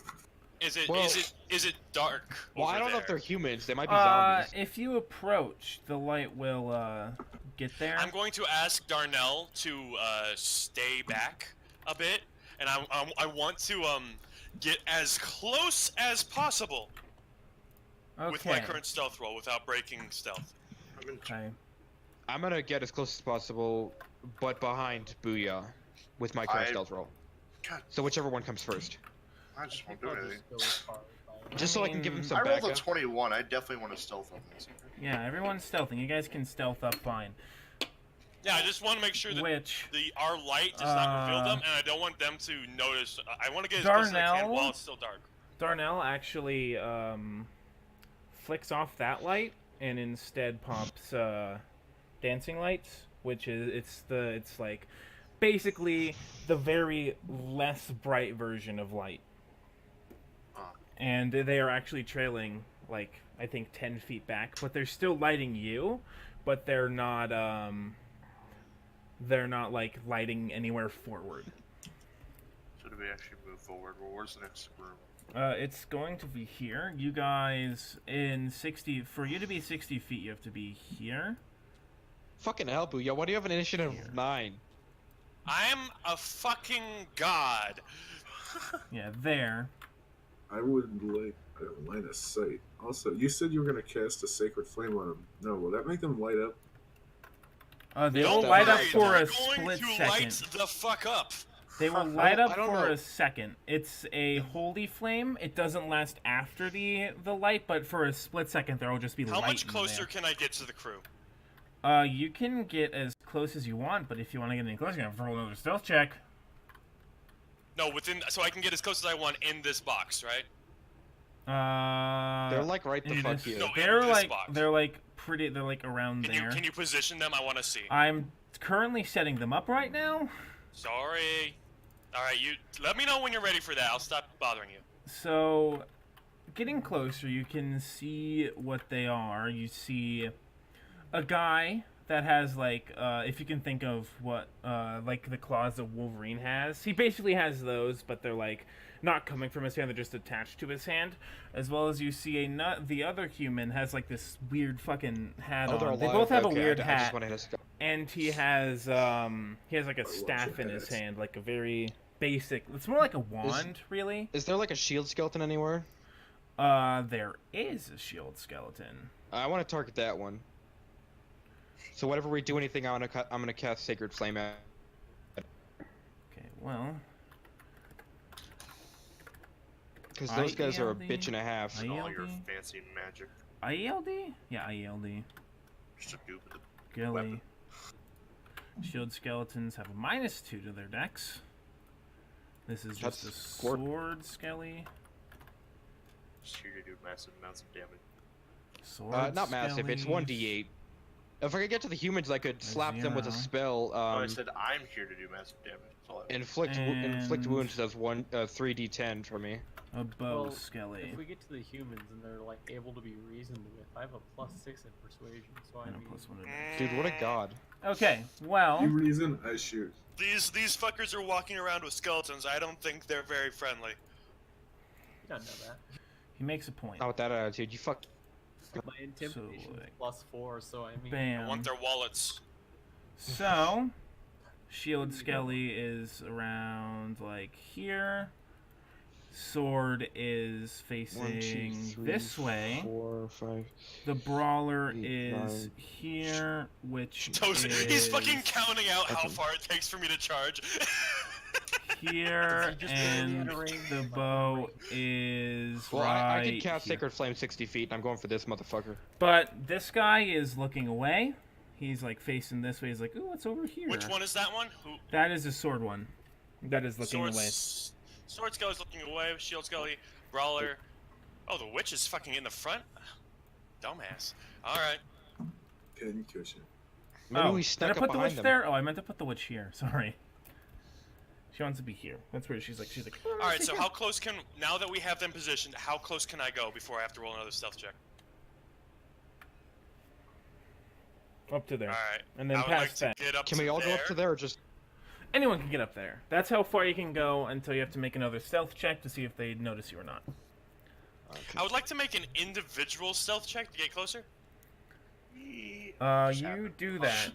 Is it Well- is it dark? Well, I over don't know if there? they're humans. They might be zombies. If you approach, the light will get there. I'm going to ask Darnell to stay back a bit, and I want to get as close as possible with my Okay. current stealth roll without breaking stealth. I'm in Okay. I'm gonna get as close as possible, but behind Booyah, with my current I- stealth roll. God, So whichever one comes first, I just won't I'll do anything. just go as far as I just so I can give him some I rolled a backup. 21. I definitely want to stealth on this. Yeah, everyone's stealthing. You guys can stealth up fine. Yeah, I just want to make sure that Which our light does not reveal them, and I don't want them to notice. I want to get as close as I can Darnell? while it's still dark. Darnell actually flicks off that light and instead pops dancing lights, which is it's like basically the very less bright version of light. Ah. And they are actually trailing like I think 10 feet back, but they're still lighting you, but they're not like lighting anywhere forward. So do we actually move forward? Well, where's the next room? It's going to be here. You guys in 60. For you to be 60 feet, you have to be here. Fucking hell, Booyah! Why do you have an initiative of 9? I'm a fucking god. Yeah, there. I would like a line of sight. Also, you said you were gonna cast a sacred flame on them. No, will that make them light up? They Don't will light up worry, for they're a going split to second. light the fuck up. They will light up I don't for know. a second. It's a holy flame. It doesn't last after the light, but for a split second there will just be How light much in closer there. can I get to the crew? You can get as close as you want, but if you want to get any closer, you have to roll another stealth check. No, so I can get as close as I want in this box, right? They're like right the in fuck this- here. No, They're in this like box. they're like pretty. They're like around there. Can you position them? I want to see. I'm currently setting them up right now. Sorry. All right, you let me know when you're ready for that. I'll stop bothering you. So, getting closer, you can see what they are. You see a guy that has like, if you can think of what, like the claws that Wolverine has. He basically has those, but they're like not coming from his hand; they're just attached to his hand. As well as you see the other human has like this weird fucking hat Oh, they're on. They alive? both have Okay, a weird I hat. just wanted to sc- And he has like a staff in his hand, like a very basic. It's more like a wand, really. Is there like a shield skeleton anywhere? There is a shield skeleton. I want to target that one. So whenever we do anything, I'm gonna cast Sacred Flame at. Okay, well, Because those guys are a IELD? bitch and a half. IELD? All your fancy magic. IELD? Yeah, IELD. Just a dupe with Gilly. Weapon. Shield skeletons have a -2 to their dex. This is just a That's squirt. sword skelly. just here to do massive amounts of damage. Sword Not massive. It's skellies. 1d8. If I could get to the humans, I could slap them with a 0. spell. I said I'm here to do massive damage. That's all I Inflict And- wounds does 3d10 for me. A bow Well, skelly. If we get to the humans and they're like able to be reasoned with, I have a +6 in persuasion, so I And a mean, +1 to Mm. dex. Dude, what a god. Okay, well, You reason, I shoot. These fuckers are walking around with skeletons. I don't think they're very friendly. you don't know that. he makes a point. Not with that attitude, you fuck. My intimidation is like, +4, so I mean, I Bam. want their wallets. So, shield skelly is around like here. Sword is facing 1, 2, 3, this way. 4, 5. The brawler 8, is 9. here, which Toast, is he's fucking counting out how Okay. far it takes for me to charge. here, Is he just barely and out of range? the bow is Well, right I can cast here. Sacred Flame 60 feet, and I'm going for this motherfucker. But this guy is looking away. He's like facing this way. He's like, ooh, what's over here? Which one is that one? Who? That is a sword one. That is looking away. Sword Skelly's looking away. Shield Skelly, Brawler. Oh, the witch is fucking in the front. Dumbass. All right. Pincushion. Maybe Oh, we did I snuck put up the behind witch them. there? Oh, I meant to put the witch here. Sorry. She wants to be here. That's where she's like. All right. So how close can now that we have them positioned? How close can I go before I have to roll another stealth check? Up to there. All right. And then I would like past to that. get up. Can to we all there. go up to there, or just... Anyone can get up there. That's how far you can go until you have to make another stealth check to see if they notice you or not. I would like to make an individual stealth check to get closer. You do that.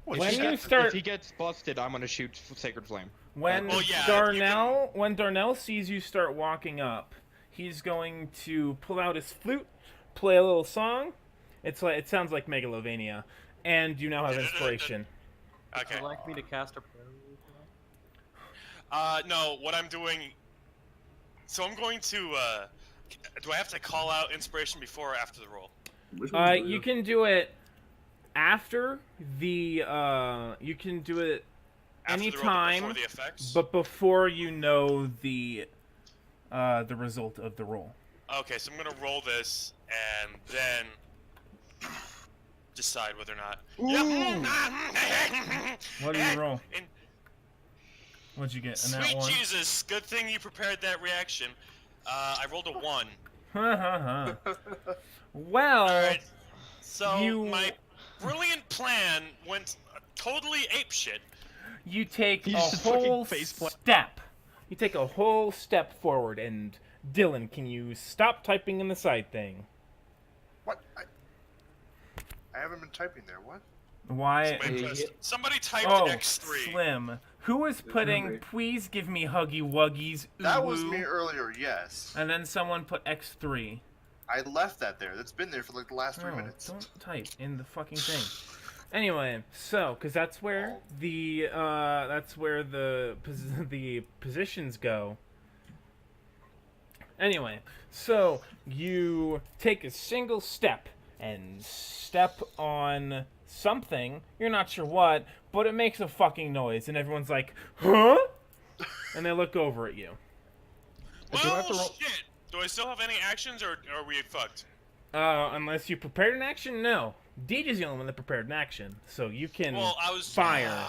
What, When is you that? If start, he gets busted, I'm gonna shoot Sacred Flame. when Well, yeah, when Darnell sees you start walking up, he's going to pull out his flute, play a little song. It sounds like Megalovania, and you now have inspiration. would Okay. you like me to cast a prayer? No. What I'm doing. So I'm going to. Do I have to call out inspiration before or after the roll? Which one's You blue? can do it after the. You can do it After the roll, but anytime, before the effects. but before you know the result of the roll. Okay, so I'm gonna roll this and then decide whether or not. What did you roll? And What'd you get? A nat sweet one? Jesus, good thing you prepared that reaction. I rolled a 1. Ha ha ha. Well, Alright, so you- my brilliant plan went totally apeshit. you take You a just fucking whole faceplant. step. You take a whole step forward, and Dylan, can you stop typing in the side thing? What? I haven't been typing there. What? Why? Somebody typed Oh, X3. Slim. Who was putting, me. please give me huggy wuggies, That was ooh, me earlier. Yes. and then someone put X3. I left that there. That's been there for like the last 3 Oh, minutes. don't type in the fucking thing. Anyway, so because that's where the the positions go. Anyway, so you take a single step and step on something. You're not sure what, but it makes a fucking noise, and everyone's like, "Huh?" And they look over at you. Do I have to Well, roll- shit. Do I still have any actions, or are we fucked? Unless you prepared an action, no. Deej is the only one that prepared an action, so you can Well, I was fire.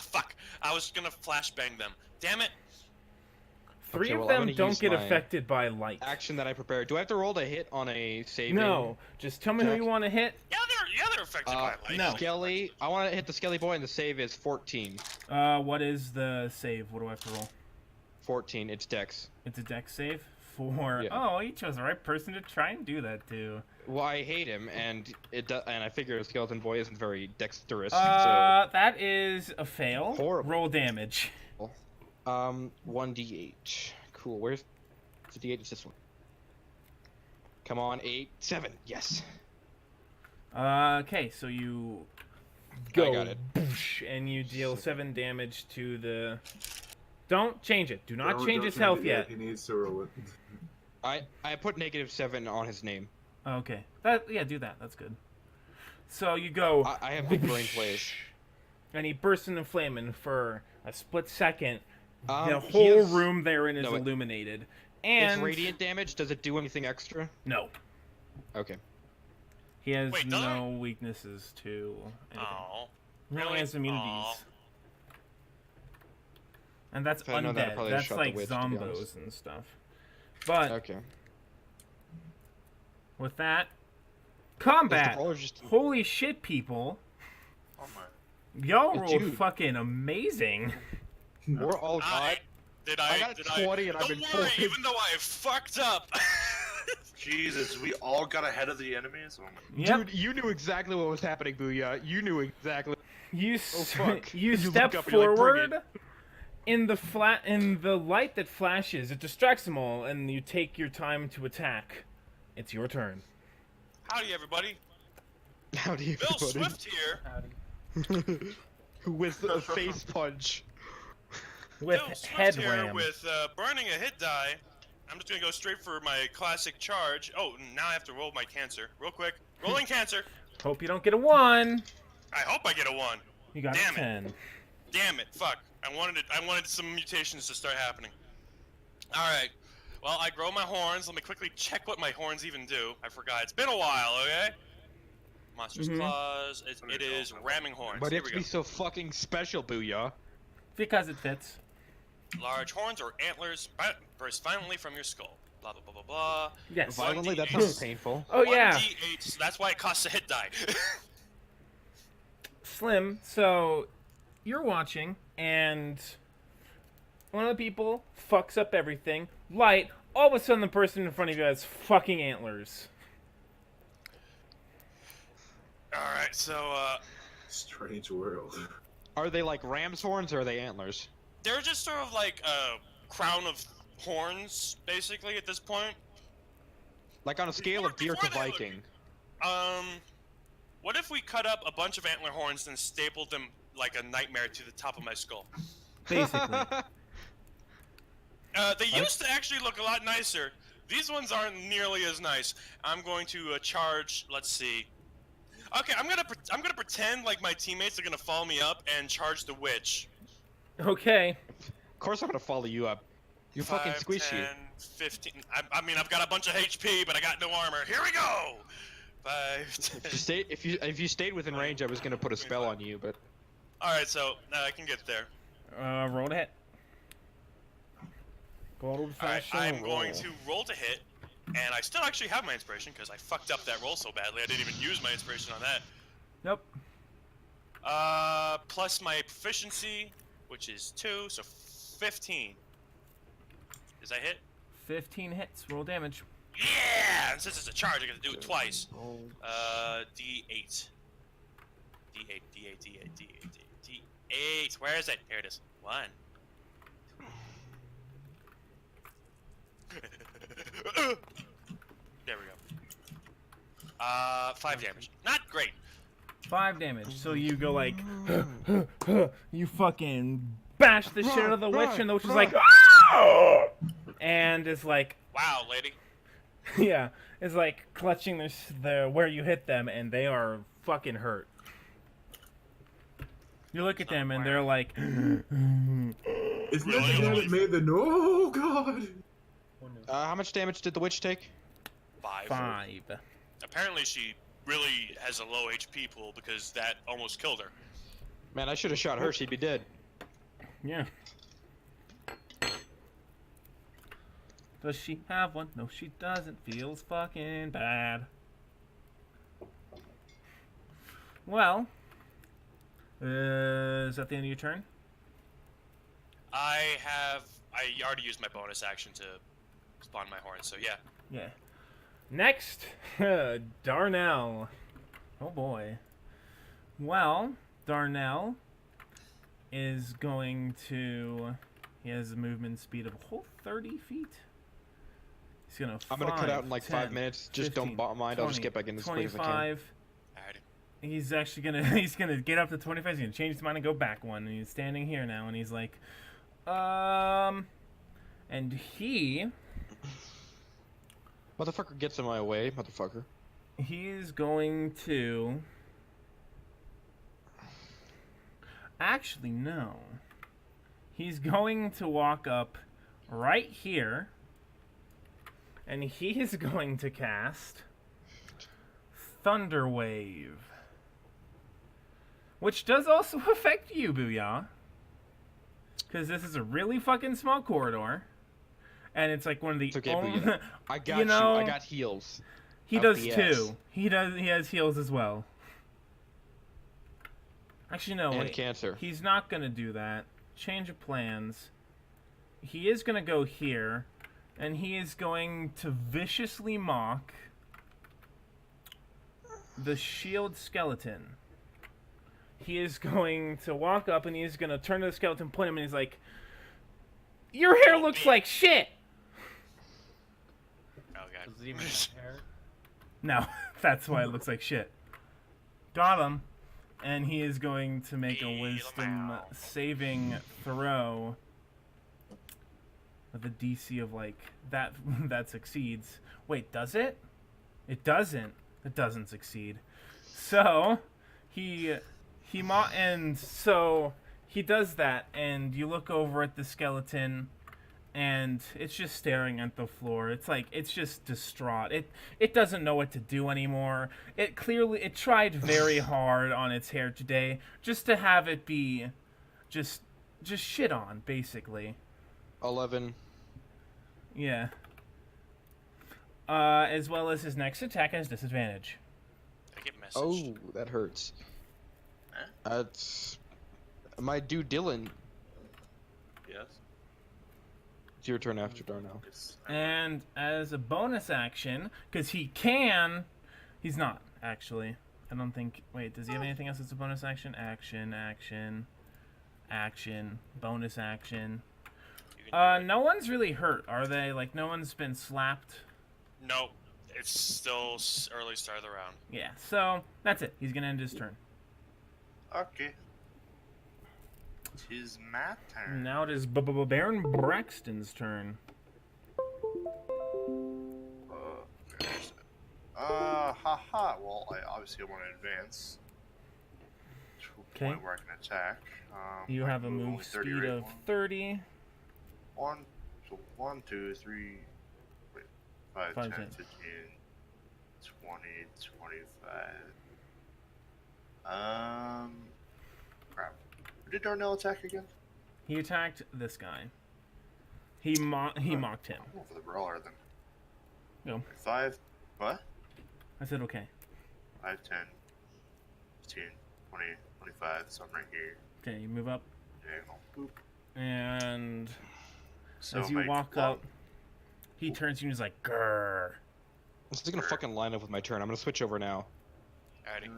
Fuck. I was gonna flashbang them. Damn it. Three Okay, of well, I'm them gonna don't use get my affected by light. Action that I prepared. Do I have to roll to hit on a saving? No, just tell me who Jack? you want to hit. Yeah, they're affected by light. no. Skelly. I want to hit the Skelly boy, and the save is 14. What is the save? What do I have to roll? 14. It's Dex. It's a dex save for. Yeah. Oh, you chose the right person to try and do that to. Well, I hate him, and and I figure a skeleton boy isn't very dexterous. That is a fail. Horrible. Roll damage. So, 1d8. Cool. Where's the d8? It's this one. Come on, 8, 7. Yes. Okay, so you go. got it. Boosh, and you deal 7 damage to the. Don't change it. Do not Don't- change don't his change health it yet. He needs to roll it. I put -7 on his name. Okay. Yeah, do that. That's good. So you go. I have big brain plays. And he bursts into flame, and for a split second, the He whole has- room therein is no, it- illuminated. It's And radiant damage. Does it do anything extra? no, Okay. he has Wait, doesn't no weaknesses to anything. Oh. He only really? has immunities. Aw. And that's If I'd known that, I'd undead. probably That's shot the like witch, to be honest. zombos and stuff. But Okay. with that, Is combat. the roller just Holy shit, people! Oh my. Y'all rolled Dude. fucking amazing. We're all I, god. I got a did 20 and I've Don't been worry, pulling. even though I fucked up. Jesus, we all got ahead of the enemies. Oh my. Yep. Dude, you knew exactly what was happening, Booyah. You knew exactly. You fuck. you You step look up and you're like, "Bring forward in the light that flashes. It distracts them all, and you take your time to attack. It's your turn. Howdy, everybody. Howdy, Bill everybody. Swift here. Howdy. With a face punch. With Bill Swift head here ram. with burning a hit die. I'm just gonna go straight for my classic charge. Oh, now I have to roll my cancer real quick. Rolling cancer. Hope you don't get a 1. I hope I get a 1. You got Damn a 10. Damn it! Fuck! I wanted some mutations to start happening. All right. Well, I grow my horns. Let me quickly check what my horns even do. I forgot. It's been a while. Okay. Monstrous Mhm. claws. It is ramming horns. But Here it we to go. be so fucking special, Booyah. Because it fits. Large horns or antlers burst violently from your skull. Blah blah blah blah blah. Yes. Violently, that 1d8. sounds painful. Oh yeah. 1d8. So that's why it costs a hit die. Slim, so you're watching, and one of the people fucks up everything. Light, all of a sudden the person in front of you has fucking antlers. All right. So Strange world. Are they like ram's horns or are they antlers? they're just sort of like a crown of horns, basically, at this point. Like on a scale of deer to Before they look- Viking. What if we cut up a bunch of antler horns and stapled them like a nightmare to the top of my skull? Basically. They used to actually look a lot nicer. These ones aren't nearly as nice. I'm going to charge. Let's see. Okay, I'm gonna pretend like my teammates are gonna follow me up and charge the witch. Okay. Of course I'm gonna follow you up. You're fucking 5, squishy. 10, 15. I mean, I've got a bunch of HP, but I got no armor. Here we go. 5, 10. If you stayed within range, I was gonna put a spell on you, but All right, so I can get there. Roll to hit. Go old All right, fashioned. I'm going to roll to hit, and I still actually have my inspiration because I fucked up that roll so badly. I didn't even use my inspiration on that. Nope. Plus my proficiency, which is 2, so 15. Does that hit? 15 hits. Roll damage. Yeah! And since it's a charge, I get to do it twice. D8. D8, D8, D8, D8, D8. Where is it? Here it is. 1. There we go. 5 damage. Not great. 5 damage. So you go like, you fucking bash the shit out of the witch, and the witch is like, "Ah!" And it's like, Wow, lady. yeah, it's like clutching their where you hit them, and they are fucking hurt. You look at them, and they're like, Is that Really? the guy that made the no? Oh god! How much damage did the witch take? 5. 5. Apparently, she really has a low HP pool because that almost killed her. Man, I should have shot her. She'd be dead. Yeah. Does she have one? No, she doesn't. Feels fucking bad. Well, is that the end of your turn? I already used my bonus action to spawn my horn, so yeah. Yeah. Next, Darnell. Oh boy. Well, Darnell is going to. He has a movement speed of a whole 30 feet. He's gonna. I'm gonna cut out in like 5 10, minutes. Just 15, don't mind. I'll just 20, get back in as quick as I can. 25. Alrighty. He's actually gonna. He's gonna get up to 25. He's gonna change his mind and go back one. And he's standing here now, and he's like, and he. Motherfucker gets in my way, motherfucker. He's going to. Actually, no. He's going to walk up right here. And he is going to cast Thunder Wave. Which does also affect you, Booyah. Because this is a really fucking small corridor. And it's like one of the It's okay, only... Booyah. I got You know, I got heals. He Up does the too. ass. He has heals as well. Actually, no. And Wait. cancer. He's not gonna do that. Change of plans. He is gonna go here, and he is going to viciously mock the shield skeleton. He is going to walk up, and he's gonna turn to the skeleton, point him, and he's like, "Your hair looks like shit." Oh god. Does it even have hair? No, that's why it looks like shit. Got him. And he is going to make a Feel 'em wisdom out. saving throw with a DC of like that that succeeds. Wait, does it? It doesn't. It doesn't succeed. So he does that, and you look over at the skeleton, and it's just staring at the floor. It's like it's just distraught. It doesn't know what to do anymore. It tried very hard on its hair today just to have it be just shit on, basically. 11. Yeah. As well as his next attack has disadvantage. I get message. Oh, that hurts. It's my dude Dylan. Yes. It's your turn after Darnell. Yes. And as a bonus action, because he's not actually. I don't think. Wait, does he have anything else that's a bonus action? Action, bonus action. You can do it. No one's really hurt, are they? Like, no one's been slapped. Nope. It's still early start of the round. Yeah, so that's it. He's gonna end his turn. Okay. Tis my turn. Now it is Baron Braxton's turn. Haha. Well, I obviously want to advance to a Okay. point where I can attack. You I have a can only move 30, speed right? of 30. So 1, 2, 3, wait, 5, 5, 10, 10. 15, 20, 25. Crap. Who did Darnell attack again? He attacked this guy. He mocked him. I'm going for the brawler then. Go. 5, what? I said okay. 5, 10, 15, 20, 25, so I'm right here. Okay, you move up, Diagonal. Boop. and So as you my walk long- up, he turns to you and he's like, "Grrr." This is gonna fucking line up with my turn. I'm gonna switch over now. Alrighty.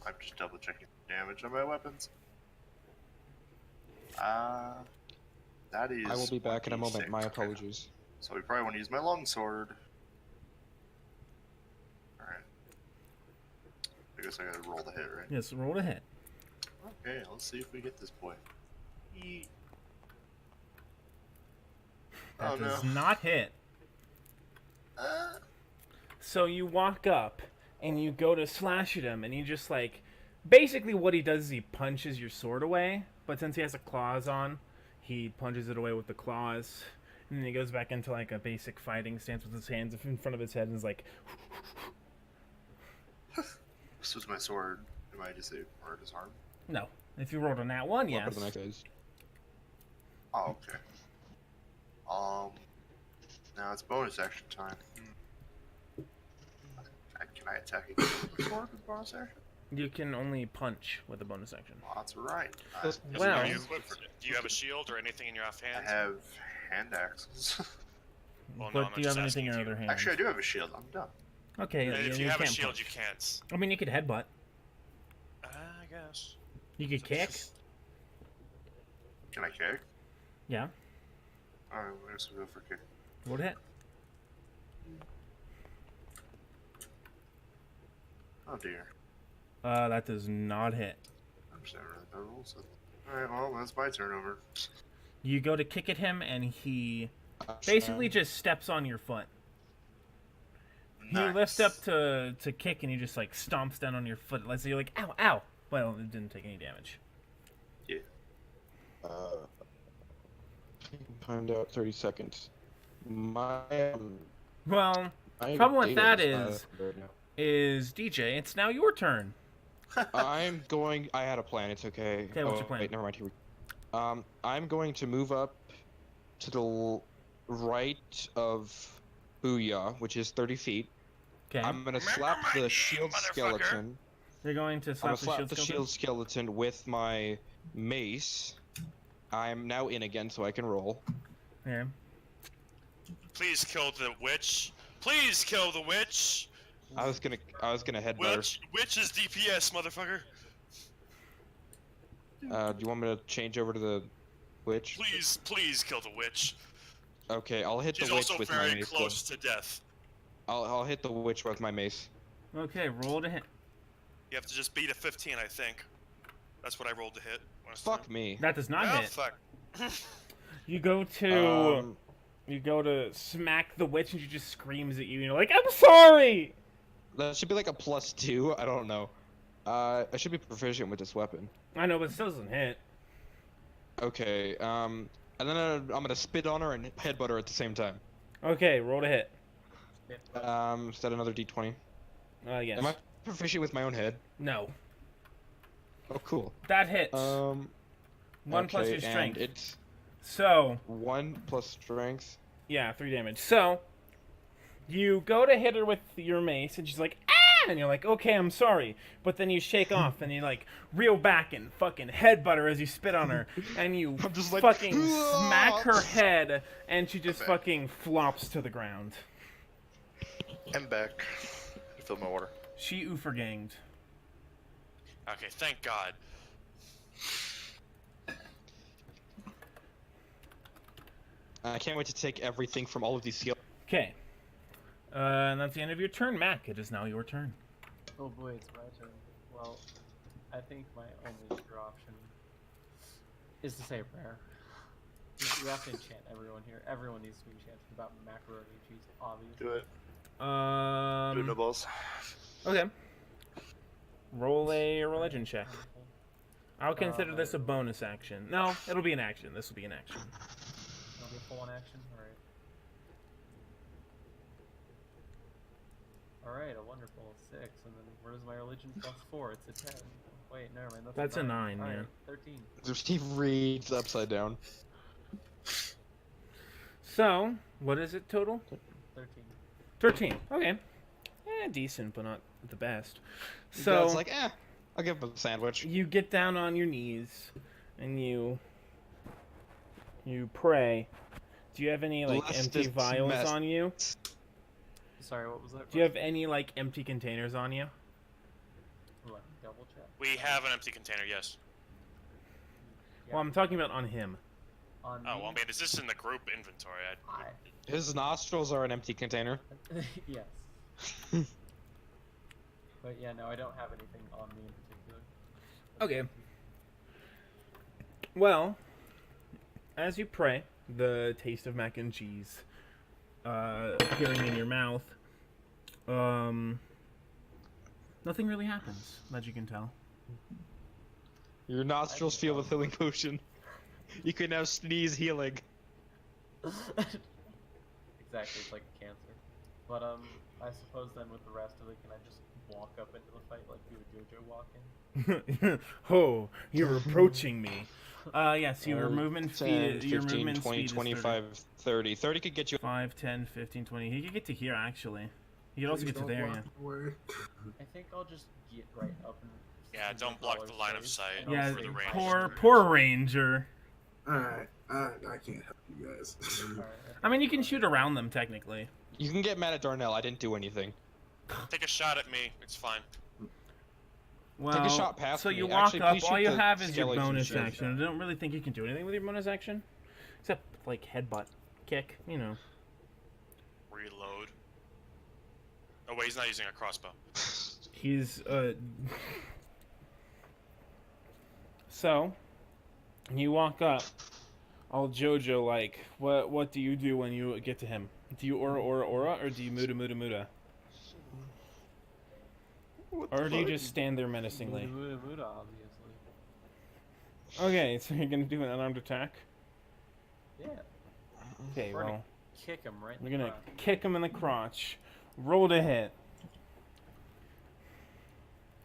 I'm just double checking damage on my weapons. That is. I will be back in a moment. 1d6. My apologies. So we probably want to use my longsword. Alright. I guess I gotta roll the hit, right? Yes, roll to hit. Okay, let's see if we get this boy. That Oh does no. not hit. So you walk up and you go to slash at him, and he just like, basically what he does is he punches your sword away. But since he has the claws on, he punches it away with the claws, and then he goes back into like a basic fighting stance with his hands in front of his head and is like, This was my sword. Am I disarmed or disarmed? no. If you rolled on that one, What yes. for the next phase? Oh, okay. Now it's bonus action time. Can I attack again with the sword with bonus action? You can only punch with a bonus action. Well, that's right. Yes, Well- Are you equipped for it? Do you have a shield or anything in your I offhand? have hand axes. Well, no, But I'm do you have just anything in asking your if other you- hand? Actually, I do have a shield. I'm done. Okay, And then if you have a can't shield, punch. you can't. I mean, you could headbutt. I guess. You could kick. Can I kick? Yeah. Alright, I guess we'll go for kick. Roll to hit. Oh dear. That does not hit. I'm just never really bad rules. Alright, well, that's my turn over. You go to kick at him, and he basically just steps on your foot. You lift up to kick, and he just like stomps down on your foot. Let's say you're like, ow, ow. Well, it didn't take any damage. Find out 30 seconds. My Well, my problem with data that is not is- right now. is DJ. It's now your turn. I'm going. I had a plan. It's okay. Okay, what's your plan? Wait, never mind. Here we. I'm going to move up to the right of Booyah, which is 30 feet. Okay. I'm gonna Remember slap my the name, shield motherfucker. skeleton. You're going to I'm slap gonna the slap shield the skeleton? shield skeleton with my mace. I'm now in again, so I can roll. Yeah. Please kill the witch. Please kill the witch. I was gonna headbutt her. Witch is DPS, motherfucker. Do you want me to change over to the witch? Please kill the witch. Okay, I'll hit She's the witch also with my very mace. though. close to death. I'll hit the witch with my mace. Okay, roll to hit. You have to just beat a 15, I think. That's what I rolled to hit. last Fuck time. me. That does not Oh, hit. fuck. You go to smack the witch, and she just screams at you. And you're like, "I'm sorry." That should be like a +2. I don't know. I should be proficient with this weapon. I know, but it still doesn't hit. Okay. And then I'm gonna spit on her and headbutt her at the same time. Okay, roll to hit. Is that another D20? Yes. Am I proficient with my own head? No. Oh, cool. That hits. 1 1 plus your strength. And it's So 1 plus strength. yeah, 3 damage. So you go to hit her with your mace, and she's like, "Ah!" And you're like, "Okay, I'm sorry." But then you shake off, and you like reel back and fucking headbutt her as you spit on her, and you I'm just like, fucking "Ah!" smack her head, and she just fucking flops to the ground. I'm back. Fill my water. She ooferganged. Okay, thank God. I can't wait to take everything from all of these skills. Okay. And that's the end of your turn, Mac. It is now your turn. Oh boy, it's my turn. Well, I think my only other option is to say a prayer. You have to enchant everyone here. Everyone needs to be enchanted about macaroni and cheese, obviously. Do it. Do it, no balls. Okay. Roll a religion check. I'll consider this a bonus action. No, it'll be an action. This will be an action. It'll be a full-on action? Alright, a wonderful 6, and then where's my religion +4? It's a 10. Wait, never mind, That's a 9, Alright, yeah. 13. So Steve reads upside down. So, what is it total? 13. 13. Okay. Decent, but not the best. So So, it's like, I'll give him a sandwich. you get down on your knees, and you pray. Do you have any, like, Bless empty this vials mess. on you? Sorry, what was that? Do you have any, like, empty containers on you? What, double check? We have an empty container, yes. Yeah. Well, I'm talking about on him. On Oh, me? well, I mean, is this in the group inventory? His nostrils are an empty container. yes. But yeah, no, I don't have anything on me in particular. Okay. Well, as you pray, the taste of mac and cheese appearing in your mouth, nothing really happens, that you can tell. Your nostrils feel the healing potion. You can now sneeze healing. Exactly, it's like cancer. But I suppose then with the rest of it, can I just walk up into the fight like do a JoJo walk in? Oh, you're approaching me. Yes, your movement 10, speed, your 15, movement 20, speed 25, 30. 30 could get you. 5, 10, 15, 20. He could get to here, actually. He could also get to Don't there, block yeah. the way. I think I'll just get right up and. Yeah, don't block the line of sight Yeah, for the range. poor ranger. Alright, I can't help you guys. I mean, you can shoot around them, technically. You can get mad at Darnell. I didn't do anything. Take a shot at me. It's fine. Well, shot past so me. you walk Actually, up, please all shoot you the have is your skeleton bonus shit. action. I don't really think you can do anything with your bonus action. Except, like, headbutt, kick, you know. Reload. Oh wait, he's not using a crossbow. He's, So, you walk up, all Jojo like, what do you do when you get to him? Do you aura, or do you muda? Or do you just stand there menacingly? Muda, obviously. Okay, so you're gonna do an unarmed attack? Yeah. Okay, We're gonna well, kick him right in you're the gonna crotch. kick him in the crotch. Roll to hit.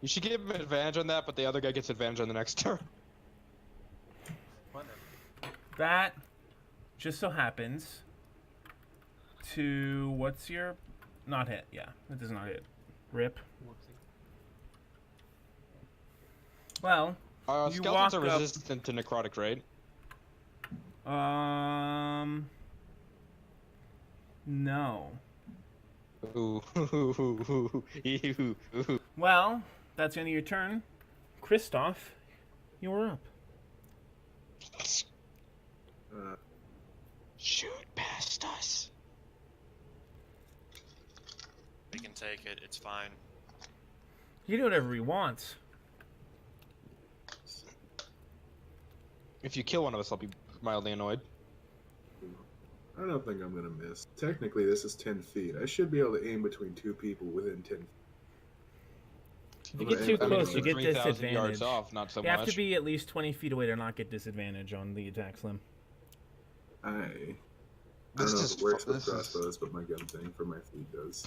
You should give him advantage on that, but the other guy gets advantage on the next turn. Whatever. That just so happens to what's your not hit? Yeah, that does not hit. Rip. Whoopsie. Well, you Skeletons are walk up- resistant to necrotic, right? No. Ooh. Well, that's the end of your turn. Kristoff, you're up. Shoot past us. We can take it. It's fine. He can do whatever he wants. If you kill one of us, I'll be mildly annoyed. I don't think I'm gonna miss. Technically, this is 10 feet. I should be able to aim between two people within 10 feet. If you get too I mean, close, you get 3,000 disadvantage. yards off, not so You have much. to be at least 20 feet away to not get disadvantage on the attack, Slim. I don't This know is if it works fu- with this is- crossbows, but my gun thing for my feet does.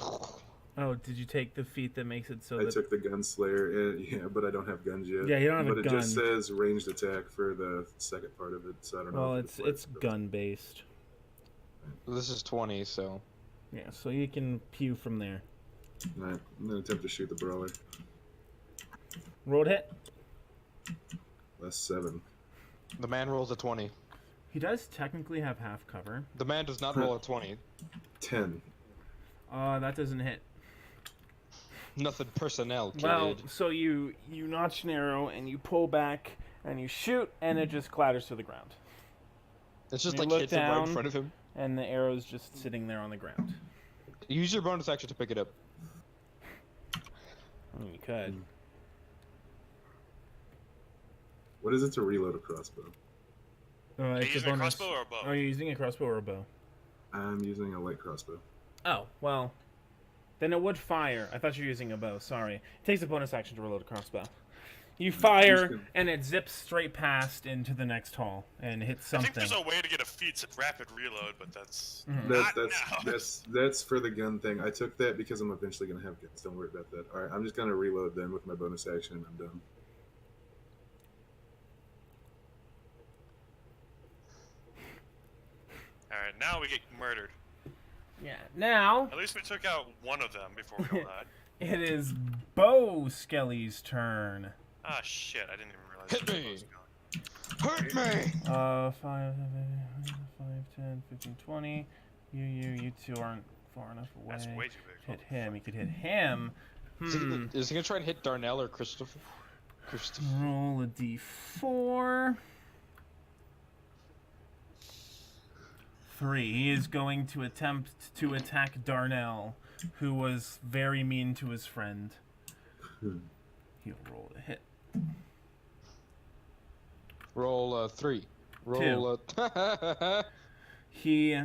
Oh, did you take the feat that makes it so I that... took the Gunsslayer, and, yeah, but I don't have guns yet. Yeah, you don't have a but gun. it just says ranged attack for the second part of it, so I don't know. Well, if it's it works. gun-based. This is 20, so. Yeah, so you can pew from there. Alright, I'm gonna attempt to shoot the brawler. Roll to hit. That's 7. The man rolls a 20. He does technically have half cover. The man does not roll a 20. 10. That doesn't hit. Nothing personnel, kid. Well, so you notch an arrow and you pull back and you shoot and it just clatters to the ground. It's just you like look hits him right down. in front of him. And the arrow's just sitting there on the ground. Use your bonus action to pick it up. I mean, you could. What is it to reload a crossbow? Are you It's a using a bonus. crossbow or a bow? Are you using a crossbow or a bow? I'm using a light crossbow. Oh, well. Then it would fire. I thought you were using a bow. Sorry. It takes a bonus action to reload a crossbow. You fire, and it zips straight past into the next hall and hits I think something. there's a way to get a feat rapid reload, but that's Mhm. not now. That's for the gun thing. I took that because I'm eventually gonna have guns. Don't worry about that. All right, I'm just gonna reload then with my bonus action, and I'm done. All right, now we get murdered. Yeah. Now, At least we took out one of them before we all died. it is Bo Skelly's turn. Ah, shit! I didn't even realize. Hit that me. was going. Hurt me! 5, 10, 15, 20. You two aren't far enough away. That's way too big. Hit him. You could hit him. Is he gonna try and hit Darnell or Christopher? Christopher. Roll a d4. 3. He is going to attempt to attack Darnell, who was very mean to his friend. He'll roll a hit. Roll 3. Roll He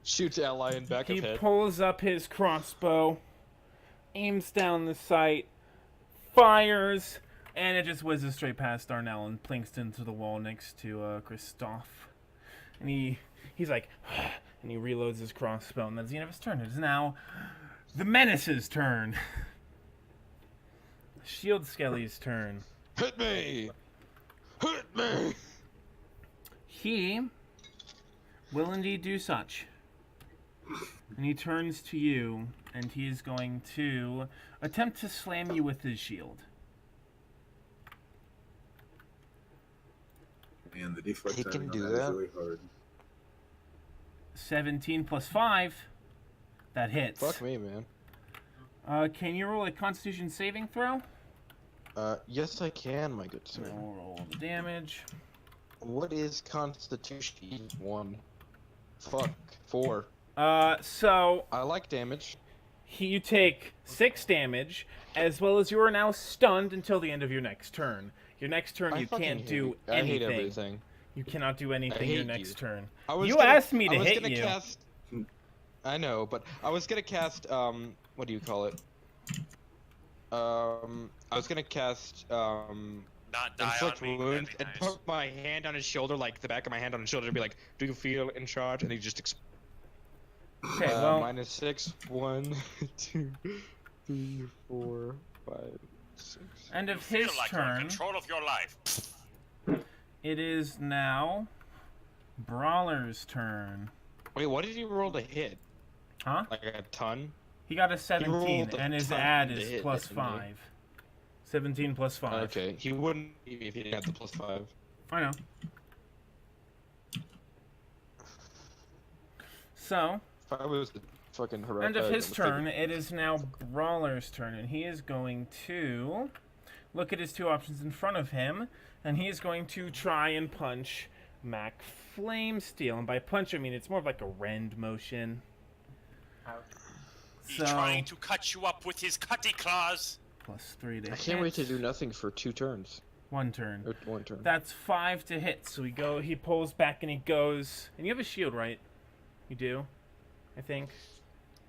shoots ally in back he of head. pulls up his crossbow, aims down the sight, fires, and it just whizzes straight past Darnell and plinks into the wall next to Christoph. And he's like, and he reloads his crossbow, and that's the end of his turn. It is now the Menace's turn. Shield Skelly's turn. Hit me! Hit me! He will indeed do such. And he turns to you, and he is going to attempt to slam you with his shield. And the deflect He timing can on do that that? is really hard. 17 plus 5. That hits. Fuck me, man. Can you roll a Constitution saving throw? Yes I can, my good sir. I'll roll the damage. What is Constitution 1? Fuck. 4. So I like damage. you take 6 damage, as well as you are now stunned until the end of your next turn. Your next turn, I you fucking can't hate do you. I anything. hate everything. You cannot do anything your hate next you. turn. I was You gonna- asked me to I was hit gonna you. Cast... I know, but I was gonna cast, what do you call it? I was gonna cast, Not die on inflict me. wounds That'd and be nice. put my hand on his shoulder, like the back of my hand on his shoulder, and be like, "Do you feel in charge?" And he just Okay, well, minus 6, 1, 2, 3, 4, 5, 6. end of Feel his like you're in turn. control of your life. It is now Brawler's turn. Wait, what did you roll to hit? Huh? Like a ton? He got a 17, rolled a and his ton add to is hit, plus didn't he? 5. 17 plus 5. Okay, he wouldn't if he didn't have the plus 5. I know. So, If I was the fucking heroic. end of his turn, it is now Brawler's turn, and he is going to look at his 2 options in front of him, and he is going to try and punch Mac Flamesteel. And by punch, I mean it's more of like a rend motion. Ouch. He's So, trying to cut you up with his cutty claws. plus 3 to I hit. can't wait to do nothing for 2 turns. 1 turn. Or 1 turn. That's 5 to hit. So he pulls back and he goes. And you have a shield, right? You do, I think.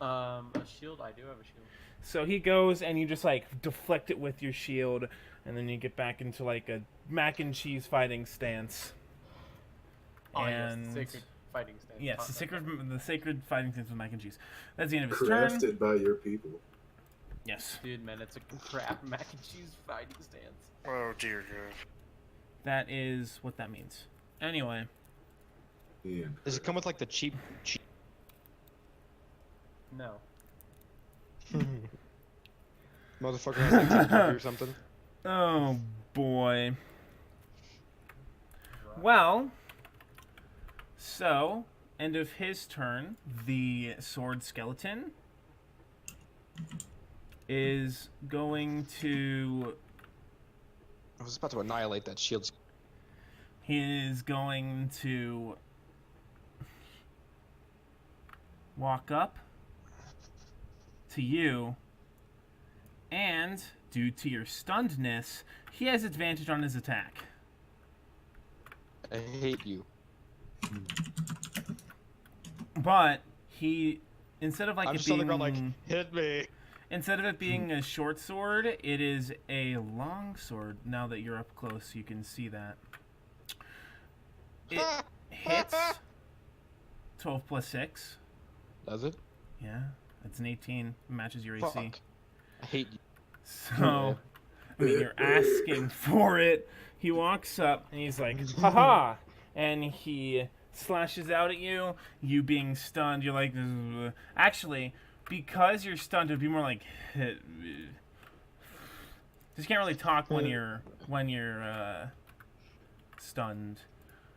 A shield? I do have a shield. So he goes and you just like deflect it with your shield, and then you get back into like a mac and cheese fighting stance. Oh, And yes, sacred fighting stance. yes, Concept. the sacred fighting stance with mac and cheese. That's the end of his Crafted turn. by your people. Yes, Dude, man, it's a crap mac and cheese fighting stance. Oh dear God. that is what that means. Anyway, Yeah. Does it come with like the cheap? No. Motherfucker has like TikTok or something? oh boy. Well, so end of his turn, the sword skeleton is going to. I was about to annihilate that shield. He is going to walk up to you, and due to your stunnedness, he has advantage on his attack. I hate you. But he, instead of like I'm it just on the being, ground like, hit me. instead of it being a short sword, it is a long sword. Now that you're up close, you can see that. It hits 12 plus 6. Does it? Yeah, it's an 18. Matches your AC. Fuck. I hate you. So, I mean, you're asking for it. He walks up and he's like, haha! And he slashes out at you. You being stunned, you're like, "Ugh." Actually, because you're stunned, it'd be more like, just can't really talk when you're stunned.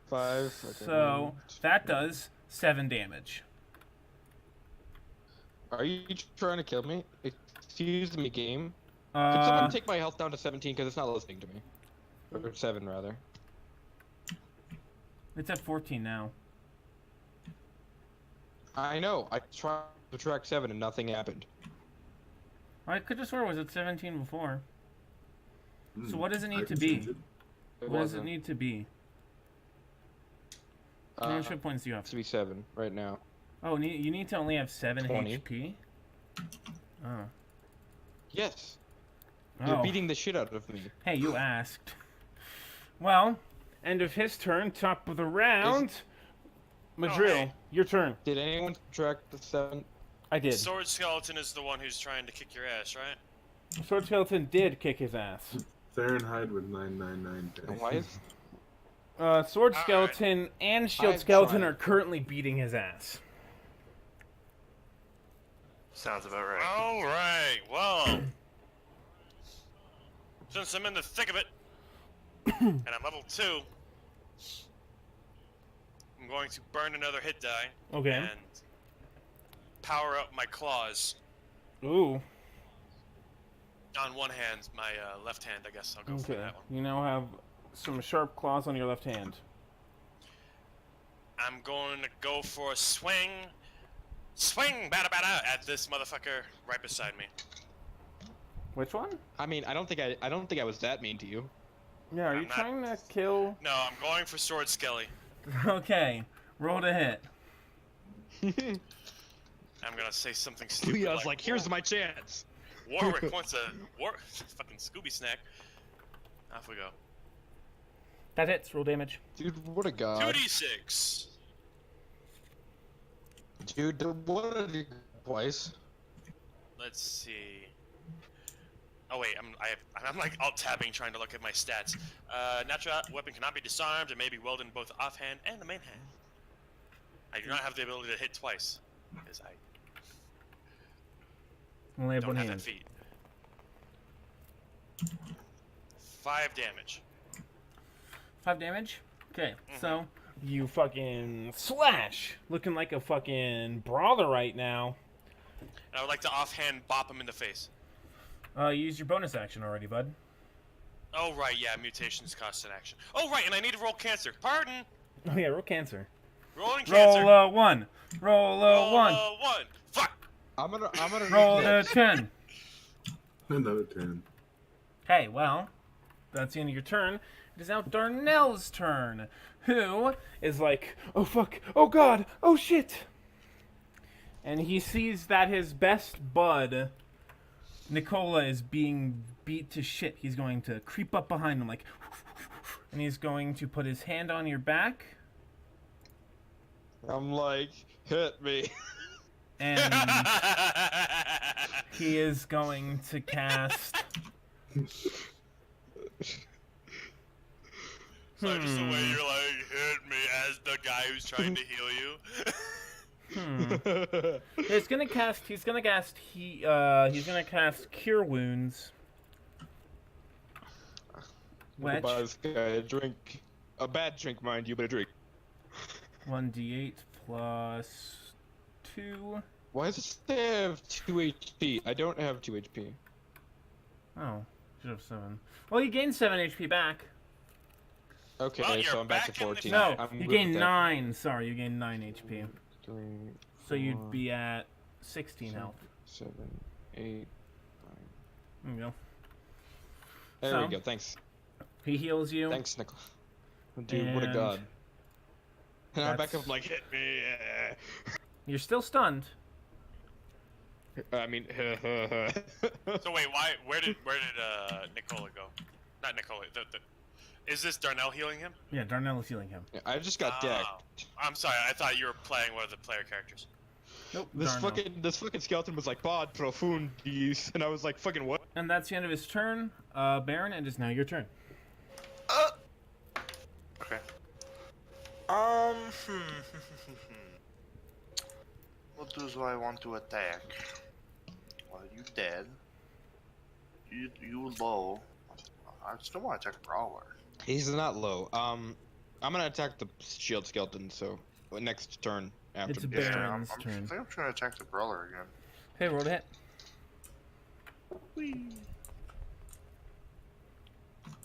5. So that does 7 damage. Are you trying to kill me? Excuse me, game. Could someone Uh, take my health down to 17 because it's not listening to me? Or 7 rather. it's at 14 now. I know. I tried to track 7 and nothing happened. I could have sworn it was at 17 before. So what does it I need to can be? change it. It What does it wasn't. need to be? How many hit points do you have? to be 7 right now. Oh, you need to only have 7 20. HP? Oh. Yes. Oh. You're beating the shit out of me. Hey, you asked. Well, end of his turn, top of the round. Madrill, hey. your turn. Did anyone subtract the 7? I did. Sword Skeleton is the one who's trying to kick your ass, right? Sword Skeleton did kick his ass. Fahrenheit with 999. And why is... Sword Alright. Skeleton and Shield I've Skeleton tried. are currently beating his ass. Sounds about right. All right. Well, since I'm in the thick of it, and I'm level 2, I'm going to burn another hit die Okay. and power up my claws. Ooh. On one hand, my left hand, I guess I'll go for Okay. that one. You now have some sharp claws on your left hand. I'm going to go for a swing, bada bada, at this motherfucker right beside me. Which one? I mean, I don't think I was that mean to you. Yeah, are I'm you not- trying to kill? No, I'm going for Sword Skelly. Okay. Roll to hit. I'm gonna say something stupid. I was like, here's my chance. Warwick wants a fucking Scooby snack. Off we go. That hits. Roll damage. Dude, what a god. 2d6. Dude, what a twice. Let's see. Oh wait, I'm like alt tabbing trying to look at my stats. Natural weapon cannot be disarmed and may be wielded in both offhand and the main hand. I do not have the ability to hit twice because I Only have don't one have hand. that feat. 5 damage. 5 damage? Okay, so you fucking slash. Looking like a fucking brawler right now. And I would like to offhand bop him in the face. Use your bonus action already, bud. Oh right, yeah, mutations cost an action. Oh right, and I need to roll cancer. Pardon. Oh yeah, roll cancer. Rolling cancer. Roll 1. Roll 1. 1. Fuck. I'm gonna Roll read the 10. Another 10. Okay, well, that's the end of your turn. It is now Darnell's turn, who is like, oh fuck, oh god, oh shit. And he sees that his best bud, Nicola, is being beat to shit. He's going to creep up behind him like, and he's going to put his hand on your back, I'm like, hit me. and he is going to cast... So just the way you're like, hit me as the guy who's trying to heal you. He's gonna cast Cure Wounds. Which Buy this guy a drink. A bad drink, mind you, but a drink. 1d8 plus 2. Why does it say I have 2 HP? I don't have 2 HP. Oh, should have 7. Well, you gain 7 HP back. Okay, Well, you're so I'm back to back in the 14. No, I'm you good gain with that. 9. Sorry, you gain 9 HP. 3, So you'd 4, be at 16 health. 7, 8. There you go. There So? we go. Thanks. He heals you. Thanks, Nickel. Dude, what a And god. And I'm back that's- up like, hit me. You're still stunned. I mean, So wait, why? Where did Nicola go? Not Nicola. Is this Darnell healing him? Yeah, Darnell is healing him. I just got decked. Oh, I'm sorry. I thought you were playing one of the player characters. Nope. This Darnell. fucking skeleton was like pod profundis, and I was like, fucking what? And that's the end of his turn, Baron. And it's now your turn. Okay. What do I want to attack? Well, you dead. You low. I still want to attack Brawler. He's not low. I'm gonna attack the shield skeleton. So next turn after. It's a this bear. turn. Baron's I turn. think I'm trying to attack the Brawler again. Hey, roll to hit. Oh,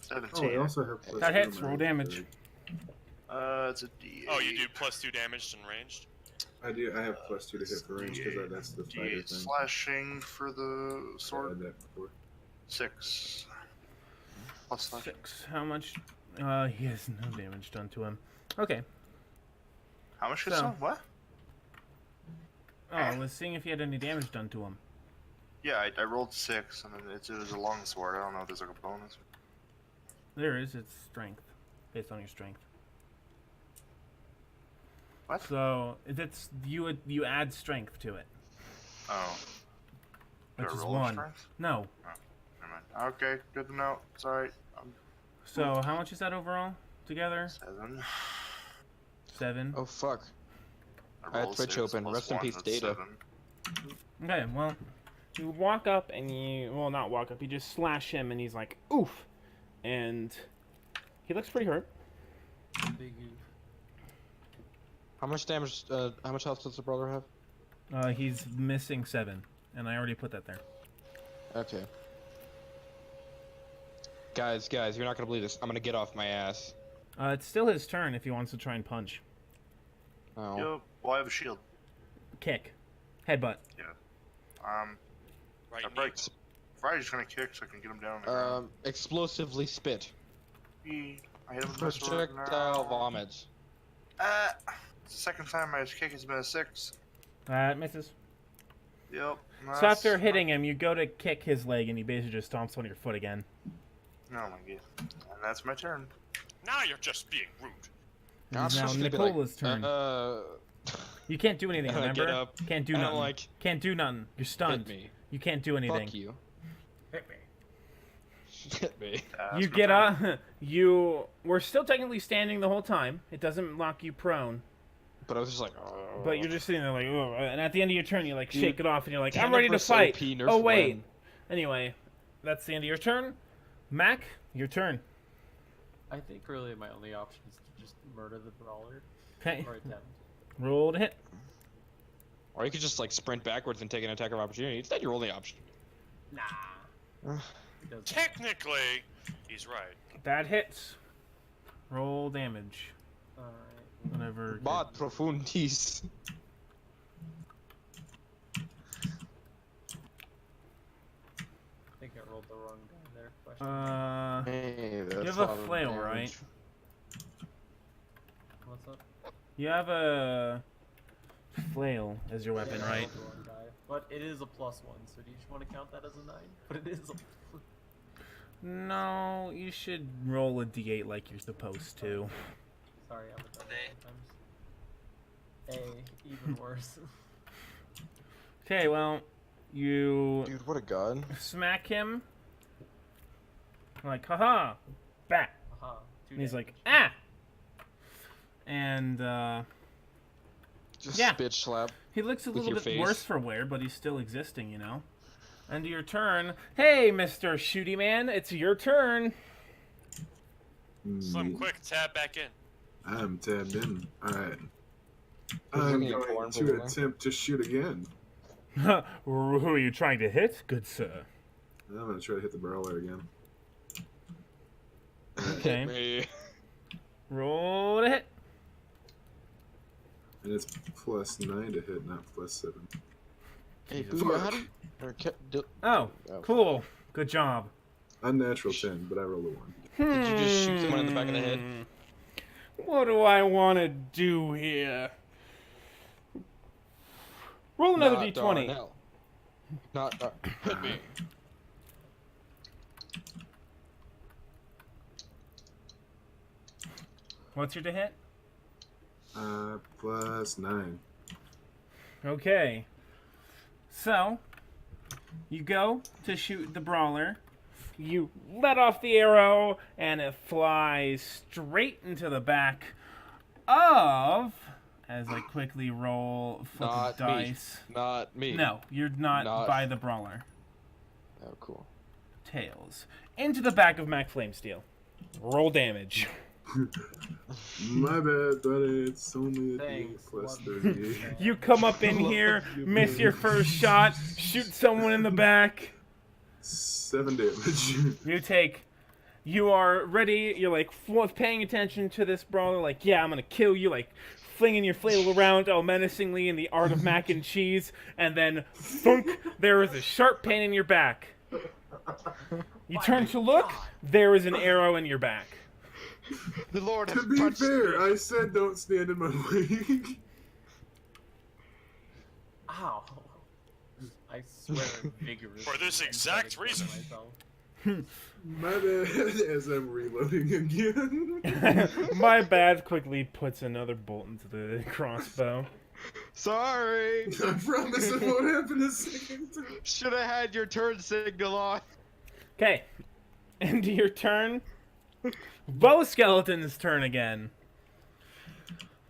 17. I also have plus That 2 hits, on my roll damage. It's a D8. Oh, you do +2 damage and ranged. I do. I have +2 to hit for range because that's the fighter D8 thing. slashing for the I sword. had that before. 6. Plus slashing. 6. How much? He has no damage done to him. Okay. How much is So- that? What? Oh, I was seeing if he had any damage done to him. Yeah, I rolled 6, and then it was a long sword. I don't know if there's like a bonus. There is. It's strength, based on your strength. What? So that's you add strength to it, Oh. Do which I is roll a 1. strength? No. Never mind. Okay, good to know. Sorry. So how much is that overall together? 7. 7. Oh fuck. I had rolled Twitch 6 open. plus Rest in 1, peace, that's Data. 7. Okay. Well, you walk up and well, not walk up. You just slash him, and he's like, "Oof," and he looks pretty hurt. Big oof. How much damage? How much health does the brother have? He's missing 7, and I already put that there. Okay. Guys, you're not gonna believe this. I'm gonna get off my ass. It's still his turn if he wants to try and punch. Oh. Yo, well, I have a shield. Kick. Headbutt. Right. I'm probably just gonna kick so I can get him down on the ground. Explosively spit. I hit him with my sword. Projectile vomit. It's the second time my kick has been a 6. That misses. Yep. So after hitting him, you go to kick his leg, and he basically just stomps on your foot again. Oh my god. And that's my turn. Now you're just being rude. I'm It's now supposed to be like, Nicola's turn. You You can't do anything, And I remember? get up, Can't do and I'm nothing. like, Can't do nothing. You're stunned. hit me. You can't do anything. Fuck you. Hit me. Hit me. That's You my get turn. up. You were still technically standing the whole time. It doesn't lock you prone, But I was just like, but you're just sitting there like, "Ugh," and at the end of your turn, you like Dude, shake it off, and you're like, 10 I'm ready to of fight. OP nerf Oh wait. win. Anyway, that's the end of your turn. Mac, your turn. I think really my only option is to just murder the brawler Okay. or attempt. Roll to hit. Or you could just like sprint backwards and take an attack of opportunity. Instead, your only option. Nah. It doesn't. Technically, he's right. That hits. Roll damage. Alright. Whatever. Mod profundis. I think I rolled the wrong guy there. Question. Hey, that's you have a lot of flail, damage. right? What's up? You have a flail as your weapon, Yeah, I right? rolled the wrong guy. But it is a +1, so do you just want to count that as a 9? But it is a No, you should roll a d8 like you're supposed to. Sorry, I'm a dumb sometimes. Even worse. Okay, well, you Dude, what a god. smack him. Like, haha, bat. Aha. And he's like, ah! And, Just Yeah. bitch slap. he looks a With little your bit face. worse for wear, but he's still existing, you know? End of your turn. Hey, Mr. Shooty Man, it's your turn. Slim, quick, tab back in. I'm tabbed in. Alright. He's I'm looking at going porn, to probably. attempt to shoot again. Who are you trying to hit, good sir? I'm going to try to hit the brawler again. Okay. Me. Roll to hit. And it's +9 to hit, not +7. Hey, Jesus. Booyah, how do you... Or Oh, Oh. cool. Good job. Unnatural 10, but I rolled a 1. Did you just shoot someone in the back of the head? What do I want to do here? Roll another Not d20. Darnell. Not hit me. What's your to hit? +9. Okay. So, you go to shoot the brawler. You let off the arrow, and it flies straight into the back of. As I quickly roll flip of Not me. dice. Not me. No, you're not Not- by the brawler. Oh, cool. Tails. Into the back of Mac Flamesteel. Roll damage. My bad, buddy. It's only a Thanks, D plus love 38. You come up in here, miss your first shot, shoot someone in the back. 7 damage. You are ready, you're like paying attention to this brawler, like, yeah, I'm gonna kill you, like, flinging your flail around all menacingly in the art of mac and cheese, and then thunk, there is a sharp pain in your back. You turn to look, there is an arrow in your back. The Lord To has be punched fair, me. I said don't stand in my way. Ow. I swear vigorously. For this and exact started killing reason. myself. My bad, as I'm reloading again. My bad quickly puts another bolt into the crossbow. Sorry. I promise it won't happen a second time. Should have had your turn signal on. Okay, end of your turn. Bow Skeleton's turn again.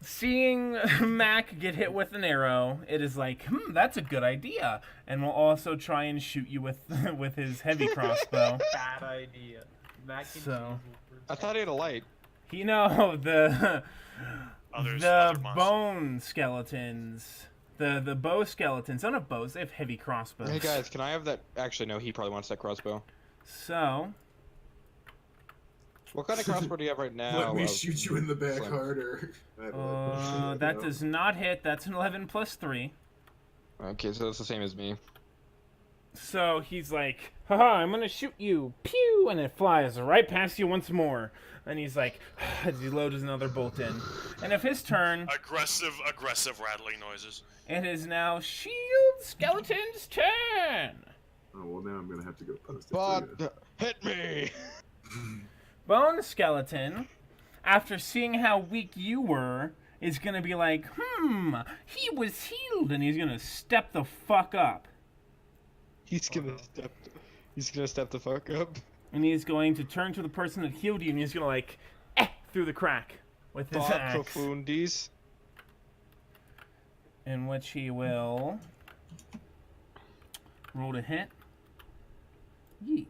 Seeing Mac get hit with an arrow, it is like, that's a good idea, and will also try and shoot you with with his heavy crossbow. Bad idea. Mac and So- cheese will I thought he had a light. You know the Others, the other monsters. bone skeletons, the bow skeletons. Don't have bows; they have heavy crossbows. Hey guys, can I have that? Actually, no. He probably wants that crossbow. So What kind of crossbow do you have right now? Let me shoot you in the back Slim? harder. that does not hit. That's an 11 plus 3. Okay, so that's the same as me. So he's like, haha, I'm gonna shoot you. Pew! And it flies right past you once more. And he's like, as he loads another bolt in. And of his turn, Aggressive rattling noises. it is now Shield Skeleton's turn. Oh, well, now I'm gonna have to go post it. But for you. hit me. Bone Skeleton, after seeing how weak you were, is gonna be like, he was healed. And he's gonna step the fuck up. He's gonna step the fuck up. And he's going to turn to the person that healed you, and he's gonna like, through the crack with his Bob axe. Profundis. In which he will roll to hit. Yeet.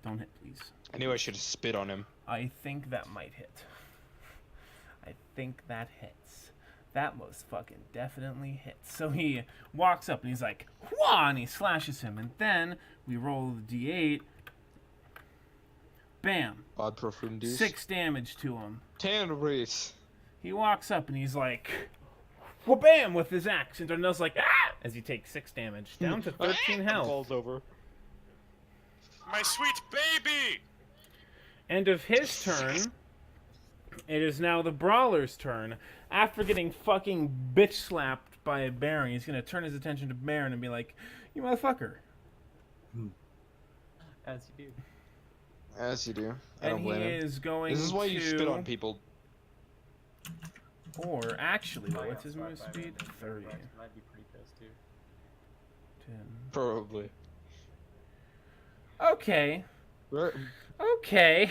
Don't hit, please. I knew I should have spit on him. I think that might hit. I think that hits. That most fucking definitely hits. So he walks up and he's like, wah! And he slashes him. And then we roll the d8. Bam. Bob Profundis. 6 damage to him. Tanneries. He walks up and he's like, wha-bam! With his axe. And Darnell's like, ah! As he takes 6 damage. Down to 13 health. Falls over. My sweet baby! End of his turn. It is now the Brawler's turn. After getting fucking bitch slapped by a Baron, he's gonna turn his attention to Baron and be like, you motherfucker. As you do. As you do. I And don't he blame him. is going This is why to... you spit on people. Or, actually, Oh, what's yeah, his sorry, move sorry, speed? sorry. 30. I'd be pretty pissed too. 10. Probably. Okay. Right. Okay.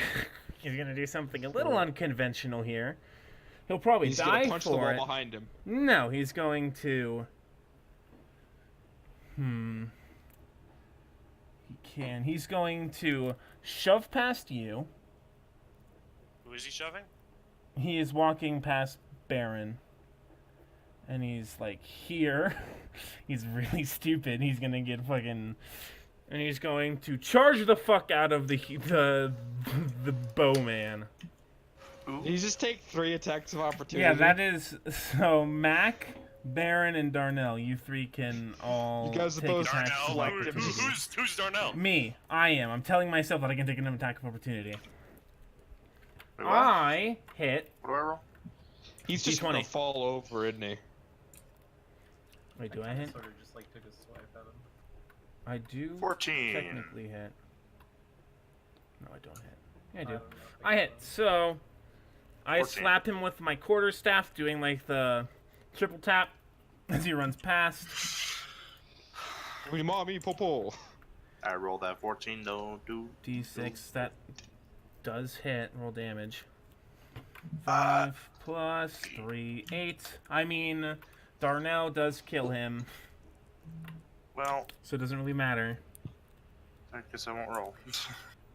He's gonna do something a little unconventional here. He'll probably He's die gonna punch the for wall it. behind him. No, he's going to... He can. He's going to shove past you. Who is he shoving? He is walking past Baron. And he's like here. He's really stupid. He's gonna get fucking... And he's going to charge the fuck out of the bowman. You just take 3 attacks of opportunity. Yeah, that is... So, Mac, Baron, and Darnell, you 3 can all You guys are take both- attacks of Darnell? opportunity. Who's Darnell? Me. I am. I'm telling myself that I can take an attack of opportunity. Wait, what? I hit... What do I roll? He's just D20. gonna fall over, isn't he? Wait, do I hit? Sort of just like took a swipe at him. I do 14. technically hit. No, I don't hit. Yeah, I do. don't know. I hit. So, I 14. slap him with my quarterstaff, doing like the triple tap as he runs past. We mommy popo. I rolled that 14. Don't do. D6, that does hit. Roll damage. 5 plus 3, 8. I mean, Darnell does kill him, Well, so it doesn't really matter. I guess I won't roll.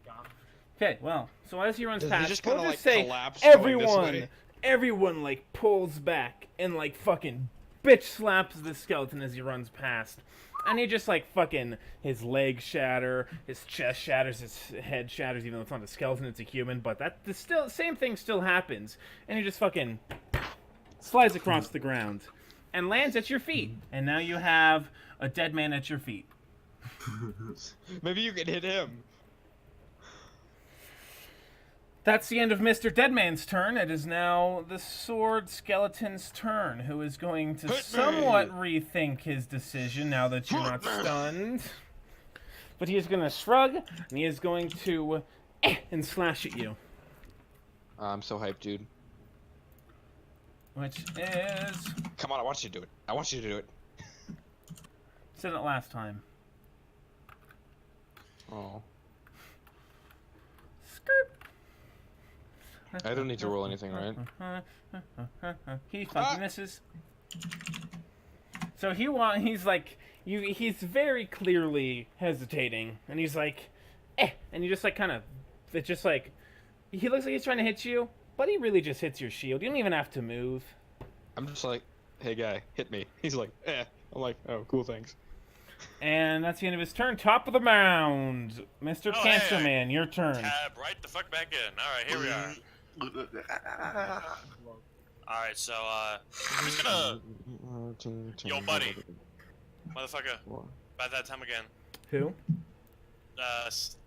Got him. Okay, well, so as he runs Does he past, just we'll kinda, just like, say collapse going this way? everyone, like, pulls back and, like, fucking bitch slaps the skeleton as he runs past. And he just like fucking his legs shatter, his chest shatters, his head shatters. Even though it's not a skeleton, it's a human. But the same thing still happens, and he just fucking slides across the ground and lands at your feet. And now you have a dead man at your feet. Maybe you can hit him. That's the end of Mr. Deadman's turn. It is now the Sword Skeleton's turn, who is going to somewhat rethink his decision now that you're not stunned. But he is going to shrug, and he is going to and slash at you. I'm so hyped, dude. Which is... Come on, I want you to do it. I want you to do it. Said it last time. Oh. Skirt. I don't need to roll anything, right? He fucking misses. So he's like, he's very clearly hesitating, and he's like, and he just like kind of, it's just like, he looks like he's trying to hit you, but he really just hits your shield. You don't even have to move. I'm just like, hey guy, hit me. He's like, eh. I'm like, oh, cool, thanks. And that's the end of his turn. Top of the mound, Mr. Oh, Cancer hey, Man, your turn. Tab right the fuck back in. Alright, here we are. Alright, so, I'm just gonna... Yo, buddy. Motherfucker. About that time again. Who?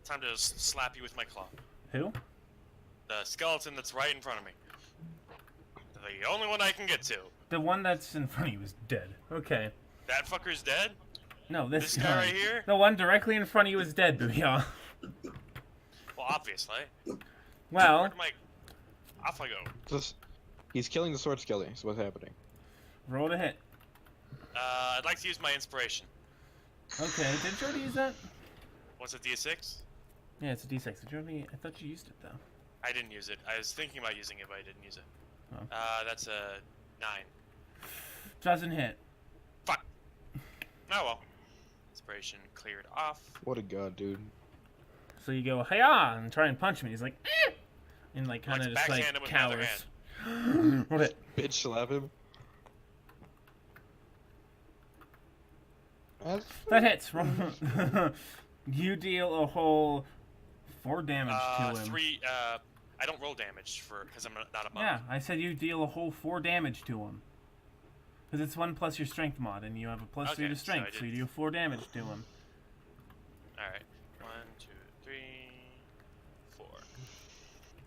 Time to slap you with my claw. Who? The skeleton that's right in front of me. The only one I can get to. The one that's in front of you is dead. Okay. That fucker's dead? No, this This guy right here? The one directly in front of you is dead, Booyah. Well, obviously. Well, Where did my... Off I go. He's killing the sword skelly, so what's happening? roll to hit. I'd like to use my inspiration. Okay, did you already use that? What's a D6? Yeah, it's a D6. Did you already... I thought you used it, though. I didn't use it. I was thinking about using it, but I didn't use it. Oh. That's a 9. Doesn't hit. Fuck. Oh well. Inspiration cleared off. What a god, dude. So you go, hey-ah, and try and punch him. He's like, eh! And like kind of Like just like backhand him with my other cowers. What it? Bitch slap him. That hits. You deal a whole 4 damage to him. 3, I don't roll damage because I'm not a monk. Yeah, I said you deal a whole 4 damage to him. Because it's 1 plus your strength mod, and you have a plus 3 Okay, to so strength, I so you did- do 4 damage to him. Alright. 1, 2, 3, 4.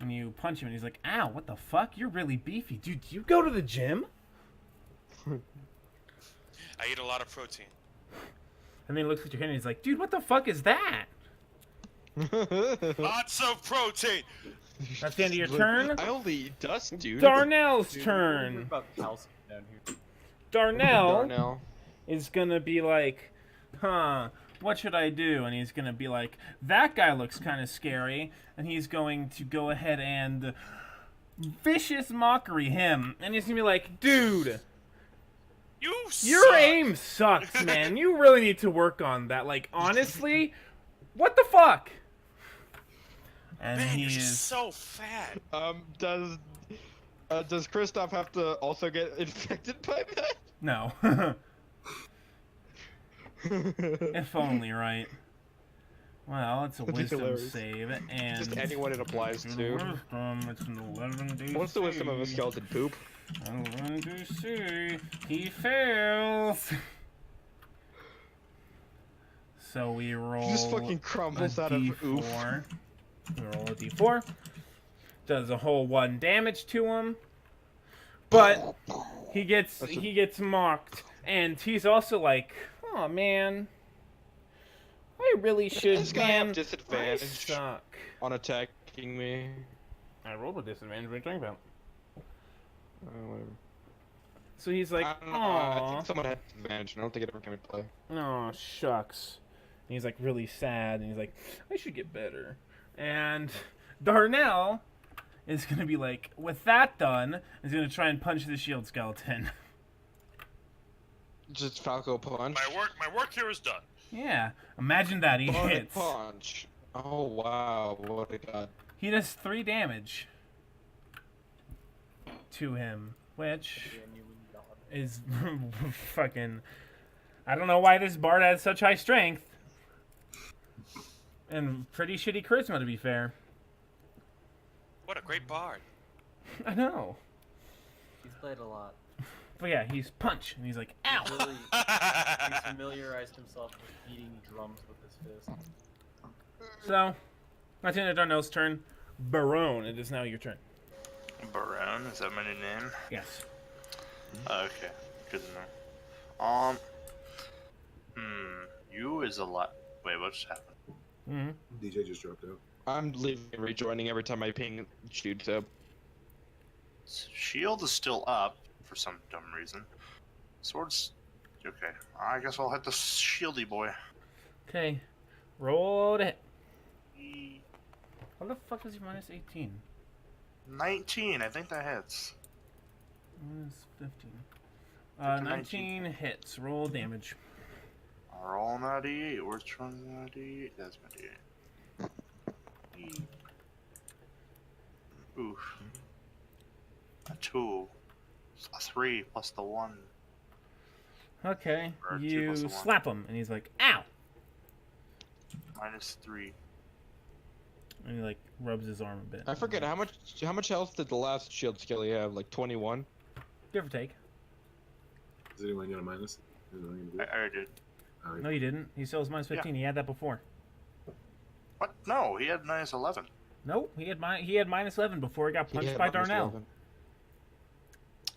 And you punch him, and he's like, ow, what the fuck? You're really beefy. Dude, do you go to the gym? I eat a lot of protein. And then he looks at your hand, and he's like, dude, what the fuck is that? Lots of protein! That's the end of your turn. I only eat dust, dude. Darnell's Dude, turn. What about calcium down here? Darnell Darnell. is gonna be like, huh, what should I do? And he's gonna be like, that guy looks kind of scary. And he's going to go ahead and vicious mockery him. And he's gonna be like, dude, You your suck. aim sucks, man. You really need to work on that. Like, honestly, what the fuck? And Man, he you're is... just so fat. Does Kristoff have to also get infected by that? No. If only, right? Well, it's a That'd be wisdom hilarious. save, and... Just anyone it applies to. It's an 11 DC. What's the wisdom of a skeleton poop? 11 DC. He fails. So we roll He just fucking crumbles out of oof. D4. We roll a D4. Does a whole 1 damage to him. But he gets mocked, and he's also like, oh man, I really should. This guy man, have disadvantage I suck. on attacking me. I rolled a disadvantage. What are you talking about? Whatever. So he's like, I don't know. I aw, think someone had disadvantage. I don't think it ever came into play. oh shucks. And he's like really sad, and he's like, I should get better. And Darnell is gonna be like, with that done, is gonna try and punch the shield skeleton. Just Falco punch. My work here is done. Yeah, imagine that he Sonic hits. punch. Oh wow, what a god. He does 3 damage to him, which Genuine God. is fucking I don't know why this bard has such high strength. And pretty shitty charisma, to be fair. What a great bard. I know. He's played a lot. But yeah, he's punch, and he's like, ow! He's really he's familiarized himself with beating drums with his fist. So, that's the end of Darnell's turn. Barone, it is now your turn. Baron, is that my new name? Yes. Okay, good to know. You is a lot. Wait, what just happened? Mm-hmm. DJ just dropped out. I'm leaving and rejoining every time my ping shoots up. Shield is still up for some dumb reason. Swords. Okay, I guess I'll hit the shieldy boy. Okay. Roll to hit. How the fuck is your minus 18? 19, I think that hits. Minus 15. Take a 19 hits. Roll damage. I'll roll my D8. Which one's my D8? That's my D8. Oof. A 2. A 3 plus the 1. Okay. Or 2 You plus a 1. slap him, and he's like, ow! Minus 3. And he like rubs his arm a bit. I forget how much health did the last shield skill he have? Like 21. Give or take. Does anyone get a minus? Is anyone gonna do I it? already did. Alright. No, you didn't. He still has minus 15. He had that before. What? No, he had minus 11. No, he had minus 11 before he got He punched had by minus Darnell. 11.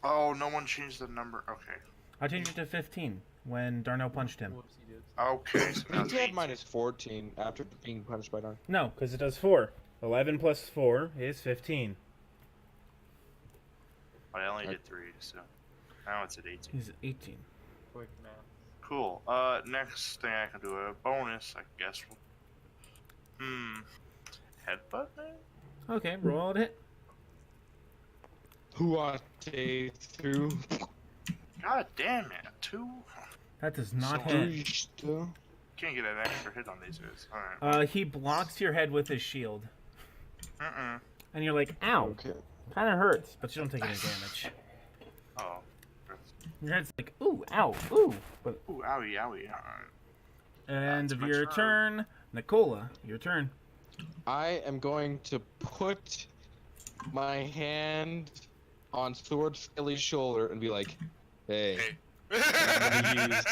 Oh, no one changed the number. Okay. I changed it to 15 when Darnell punched him. Whoopsie dudes. Okay, so now He it's had 18. minus 14 after being punished by Darn. No, because it does 4. 11 plus 4 is 15. But I only did 3, so now it's at 18. He's 18. Quick math. Cool. Next thing I can do a bonus, I guess. Headbutt maybe? Okay, roll to hit. Huate through. God damn it, 2? That does not So- hit. Can't get an extra hit on these guys. Alright. He blocks your head with his shield. Mm-mm. And you're like, ow. Okay. Kind of hurts, but you don't take any damage. Oh. Your head's like, ooh, ow, ooh. But Ooh, owie, owie. Alright. end That's of my your turn. Nicola, your turn. I am going to put my hand on Sword Skilly's shoulder and be like, hey, Hey. gonna use,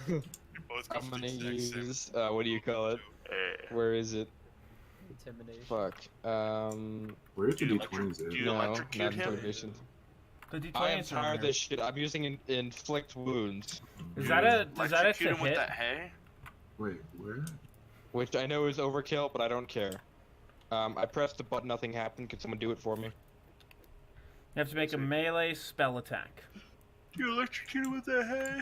We both go I'm for gonna the exact same- use, what do you call it? Where is it? Intimidation. Fuck. Where's the Do you D20s do at? you No, electrocute not him? intimidation. The D20 I am is tired of this shit. I'm using inflict wounds, Is that a Electrocute to him with hit? that hay? Wait, where? which I know is overkill, but I don't care. I pressed the button, nothing happened. Can someone do it for me? You have to make a melee spell attack. You electrocute him with that hay?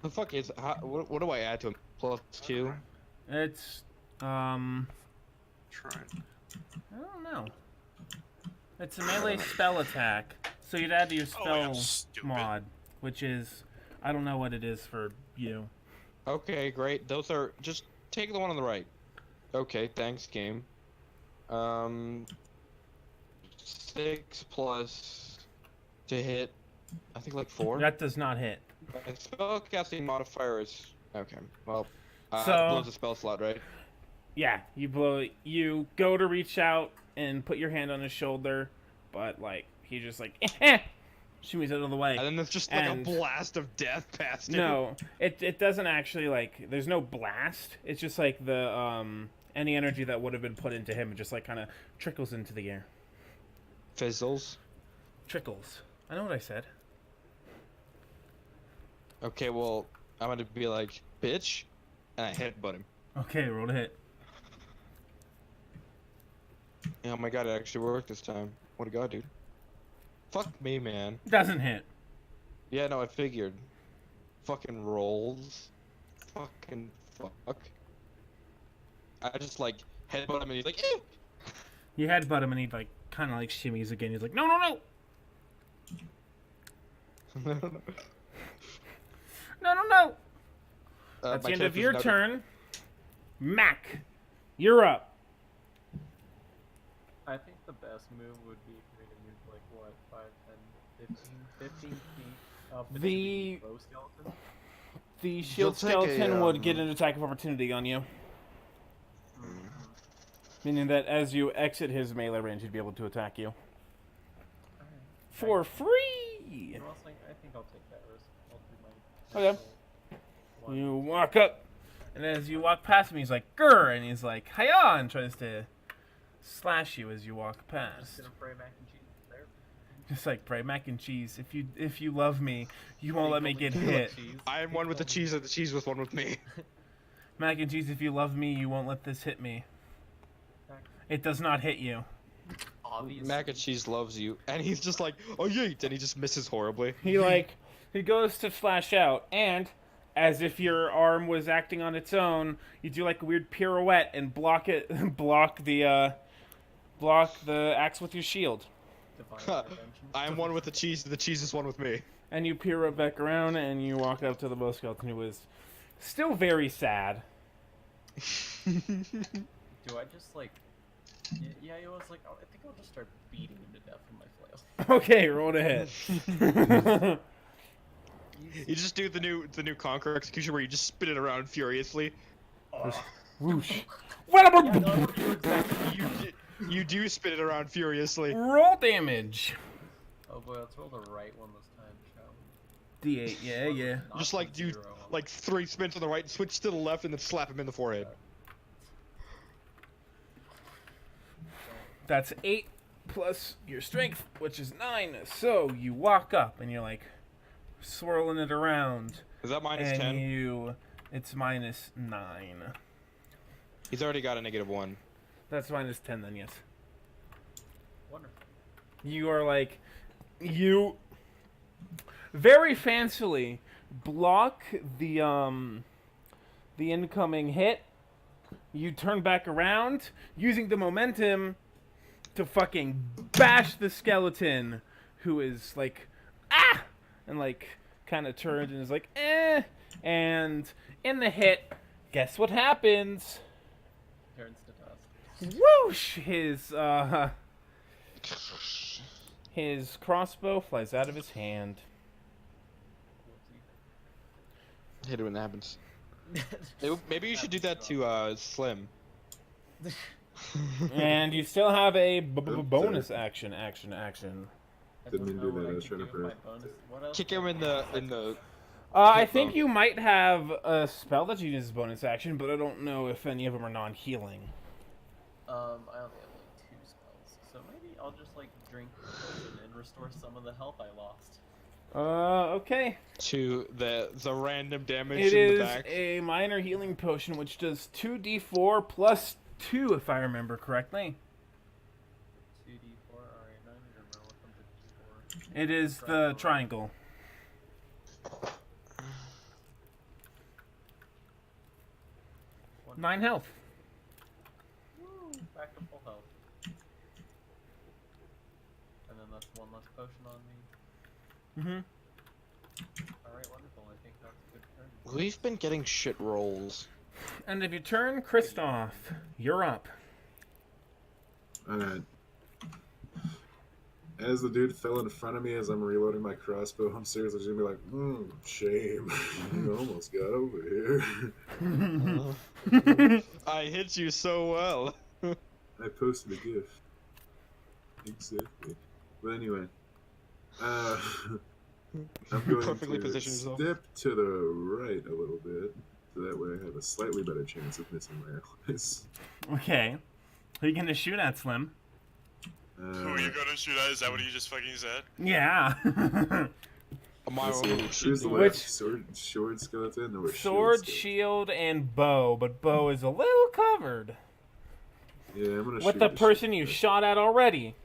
The fuck is? What do I add to him? +2. It's Try. I don't know. It's a melee spell attack, so you'd add to your Oh, yeah, spell I'm stupid. mod, which is I don't know what it is for you. Okay, great. Those are just take the one on the right. Okay, thanks, game. 6 plus to hit. I think like 4. That does not hit. My spellcasting modifier is okay. Well, So- blows the spell slot, right? Yeah, you go to reach out and put your hand on his shoulder, but like he just like shoots it out of the way. And then there's just like And- a blast of death past him. No, it doesn't actually like. There's no blast. It's just like the any energy that would have been put into him just like kind of trickles into the air. Fizzles. Trickles. I know what I said. Okay, well, I'm gonna be like, bitch, and I headbutt him. Okay, roll to hit. Oh my god, it actually worked this time. What a god, dude. Fuck me, man. Doesn't hit. Yeah, no, I figured. Fucking rolls. Fucking fuck. I just like headbutt him and he's like, ew! You headbutt him and he like kind of like shimmies again. He's like, no, no, no, no, no, no. That's my the end of character's your now- turn. Mac, you're up. I think the best move would be for me to move like what, 5, 10, 15 feet But The- bow skeleton? The shield take a, skeleton would get an attack of opportunity on you, meaning that as you exit his melee range, he'd be able to attack you Alright. for free. You know, I think I'll take that risk. I'll do my Okay. one. You walk up, and as you walk past him, he's like, "Grr," and he's like, "Hiya," and tries to slash you as you walk Just past. gonna pray mac and cheese there. Just like, pray mac and cheese. If you love me, you won't let me get hit. I am one with the cheese, and the cheese was one with me. Mac and cheese, if you love me, you won't let this hit me. It does not hit you. Obviously. Mac and cheese loves you, and he's just like, oh yeet, and he just misses horribly. He goes to flash out, and as if your arm was acting on its own, you do like a weird pirouette and block the axe with your shield. Divine intervention. I am one with the cheese, and the cheese is one with me. And you pirouette back around, and you walk up to the bow skeleton, who is still very sad. Do I just like? Yeah, it was like. Oh, I think I'll just start beating him to death with my flail. Okay, roll to hit. You just do the new Conqueror execution where you just spin it around furiously. Whoosh. Yeah, no, you're exactly. You do spin it around furiously. Roll damage. Oh boy, let's roll the right one this time, shall we? D8, yeah. Not Just like do 0. like 3 spins on the right, switch to the left, and then slap him in the forehead. That's 8 plus your strength, which is 9. So you walk up and you're like swirling it around. Is that minus and 10? It's minus 9. He's already got a -1. That's minus 10 then, yes. Wonderful. You are like, you very fancily block the incoming hit. You turn back around using the momentum to fucking bash the skeleton, who is like, ah, and like kind of turns and is like, eh, and in the hit, guess what happens? Turns to dust. Whoosh! His crossbow flies out of his hand. Whoopsie. Hate it when that happens. Maybe you should do that to Slim. And you still have a Oops, bonus sorry. action. I Didn't don't mean to know do what that, I I was can trying to do with my press. bonus. What else Kick do him I in the. I think you might have a spell that you use as bonus action, but I don't know if any of them are non-healing. I only have like 2 spells, so maybe I'll just like drink the potion and restore some of the health I lost. Okay. To the random damage It in the is back. a minor healing potion, which does 2d4 plus 2, if I remember correctly. 2d4. Alright, now I need to remember what comes with d4. It is the triangle. One. 9 health. Woo, back to full health. And then that's 1 less potion on me. Mm-hmm. Alright, wonderful. I think that's a good turn. We've been getting shit rolls. And if you turn Kristoff, you're up. Alright. As the dude fell in front of me as I'm reloading my crossbow, I'm seriously just gonna be like, shame. You almost got over here. I hit you so well. I posted a GIF. Exactly. But anyway. I'm going Perfectly to positioned yourself. step to the right a little bit, so that way I have a slightly better chance of missing my allies. Okay. Who are you gonna shoot at, Slim? Who are you gonna shoot at? Is that what you just fucking said? Yeah. Let's see, choose the Which- left sword skeleton or Sword, skeleton? shield, and bow, but bow is a little covered. Yeah, I'm gonna With shoot the the person shield you guy. shot at already.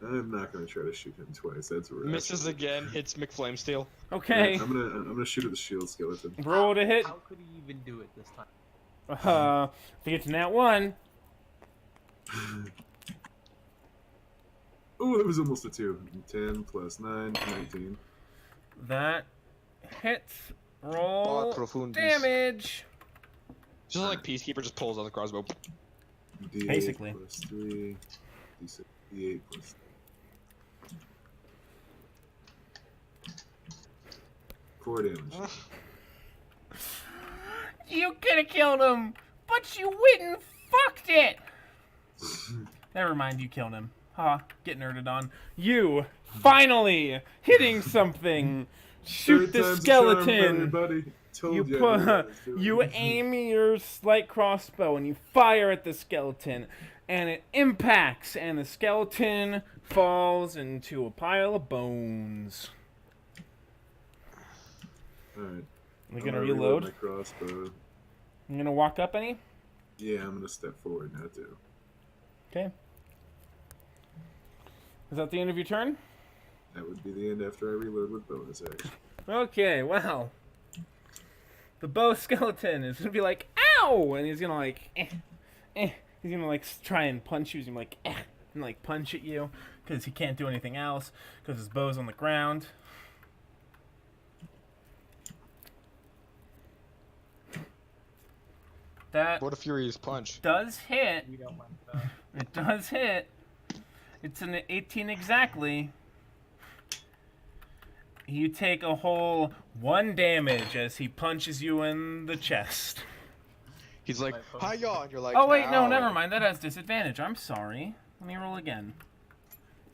I'm not gonna try to shoot him twice. That's right. Misses again, hits McFlamesteel. Okay. I'm gonna shoot at the shield skeleton. Roll to hit. How could he even do it this time? If you get to nat 1. Oh, that was almost a 2. 10 plus 9, 19. That hits. Roll Oh, profundis. damage. Just like Peacekeeper just pulls out the crossbow. D8 Basically. plus 3. D6, D8 plus 4 damage. You could have killed him, but you went and fucked it. Never mind, you killed him. Ha, get nerded on. You finally hitting something. Shoot Third the time's a charm, skeleton. everybody. Told You ya what I was doing. you aim your light crossbow and you fire at the skeleton, and it impacts, and the skeleton falls into a pile of bones. Alright. We're I'm gonna reload reload. my crossbow. I'm gonna walk up any. Yeah, I'm gonna step forward now too. Okay. Is that the end of your turn? That would be the end after I reload with bonus action. Okay, well. The bow skeleton is gonna be like, ow! And he's gonna like, He's gonna like try and punch you. He's gonna like, and like punch at you. Because he can't do anything else. Because his bow's on the ground. That What a furious punch. does hit. We don't mind that. It does hit. It's an 18 exactly. You take a whole 1 damage as he punches you in the chest. He's like, hi y'all, and you're like, Oh wait, no, "Ow." never mind. That has disadvantage. I'm sorry. Let me roll again.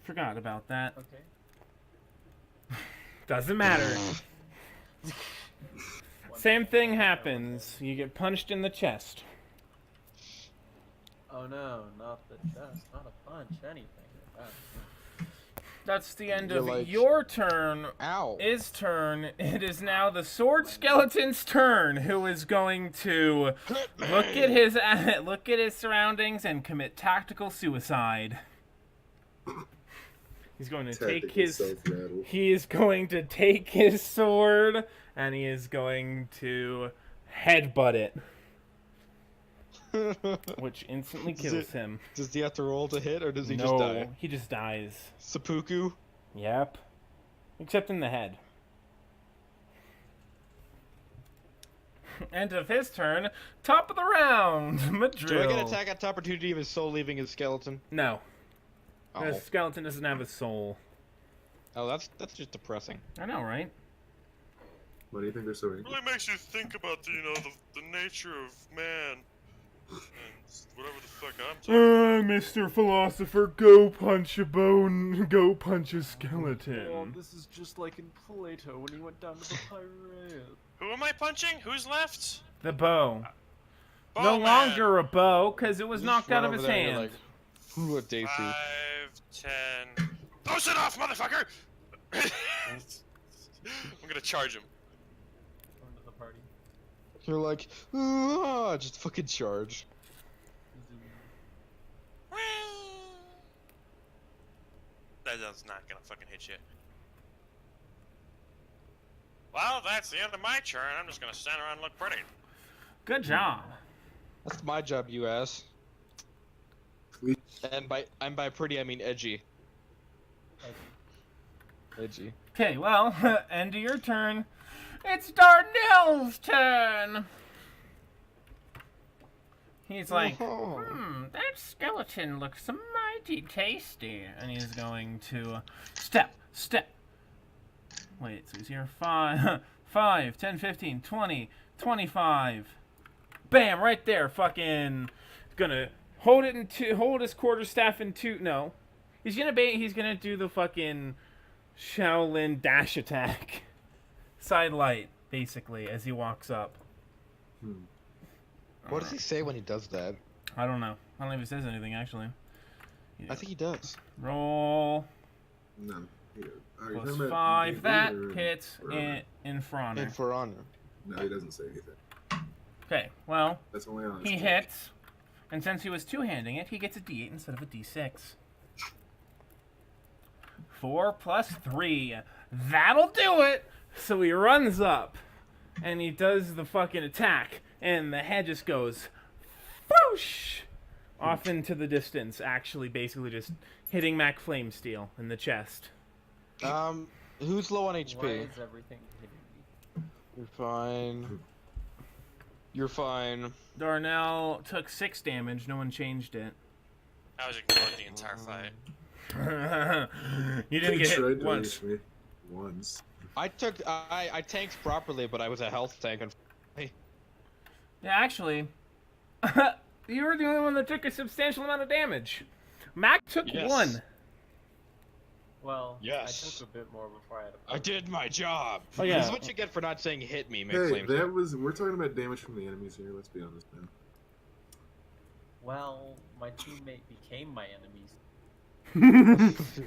Forgot about that. Okay. Doesn't matter. Same thing happens. You get punched in the chest. Oh no, not the chest, not a punch, anything. That's the end You're of like- your turn. Ow. His turn. It is now the sword skeleton's turn, who is going to look at his surroundings and commit tactical suicide. He's going to take Tactical his self-rattle. he is going to take his sword and he is going to headbutt it, which instantly Does kills it- him. Does he have to roll to hit, or does he No, just die? he just dies. Seppuku? Yep. Except in the head. End of his turn. Top of the round. Madrill. Do I get attack at opportunity of his soul leaving his skeleton? No. Oh, The skeleton doesn't have a soul. oh that's just depressing. I know, right? Why do you think they're so angry? Really makes you think about the nature of man and whatever the fuck I'm talking. Mr. Philosopher, go punch a bone. Go punch a skeleton. this is just like in Plato when he went down to the Piraeus. Who am I punching? Who's left? The bow. No Bowman. longer a bow, because it was You knocked just out run of his over there and hand. you're like, ooh, a Daisy. 5, 10. Post it off, motherfucker! I'm gonna charge him. Going to the party. You're like, ah, just fucking charge. Zoom. That's not gonna fucking hit you. Well, that's the end of my turn. I'm just gonna stand around and look pretty. Good job. That's my job, you ass. We- And by pretty, I mean edgy. Edgy. Okay, well, end of your turn. It's Darnell's turn. He's like, Oh. that skeleton looks mighty tasty. And he's going to step. Wait, so he's here 5, 10, 15, 20, 25. Bam, right there. Fucking gonna hold it in two, hold his quarterstaff in two. No. He's gonna do the fucking Shaolin dash attack. Side light, basically, as he walks up. What does he say when he does that? I don't know. I don't know if he says anything, actually. I think he does. Roll No. Here. Are you plus talking about 5. David That or hits for honor? in for honor. And for honor. No, he doesn't say anything. Okay, well, That's only on his he check. hits. And since he was two-handing it, he gets a D8 instead of a D6. 4 plus 3. That'll do it! So he runs up, and he does the fucking attack, and the head just goes whoosh off into the distance, actually basically just hitting Mac Flamesteel in the chest. Who's low on Why HP? is everything hitting me? You're fine. You're fine. Darnell took 6 damage, no one changed it. I was ignored the entire fight. You didn't get Tried hit to once. reach me. once. I tanked properly, but I was a health tank. Yeah, actually, you were the only one that took a substantial amount of damage. Mac took Yes. 1. Well, Yes. I took a bit more before I had a I did my job. Oh, yeah. This is what you get for not saying hit me, Hey, McFlame. that was. We're talking about damage from the enemies here. Let's be honest, man. Well, my teammate became my enemies.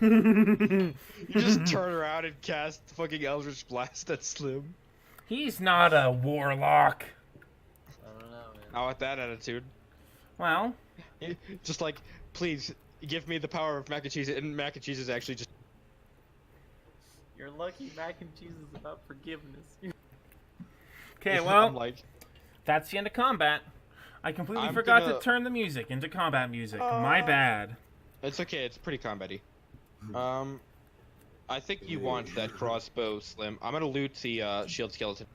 You just turn around and cast fucking Eldritch Blast at Slim. He's not a warlock. I don't know, man. How about that attitude? Well, Just like, please give me the power of mac and cheese, and mac and cheese is actually just. You're lucky mac and cheese is about forgiveness. okay, I'm well, like, that's the end of combat. I completely I'm forgot gonna- to turn the music into combat music. My bad. it's okay. It's pretty combat-y. I think you want that crossbow, Slim. I'm gonna loot the shield skeleton.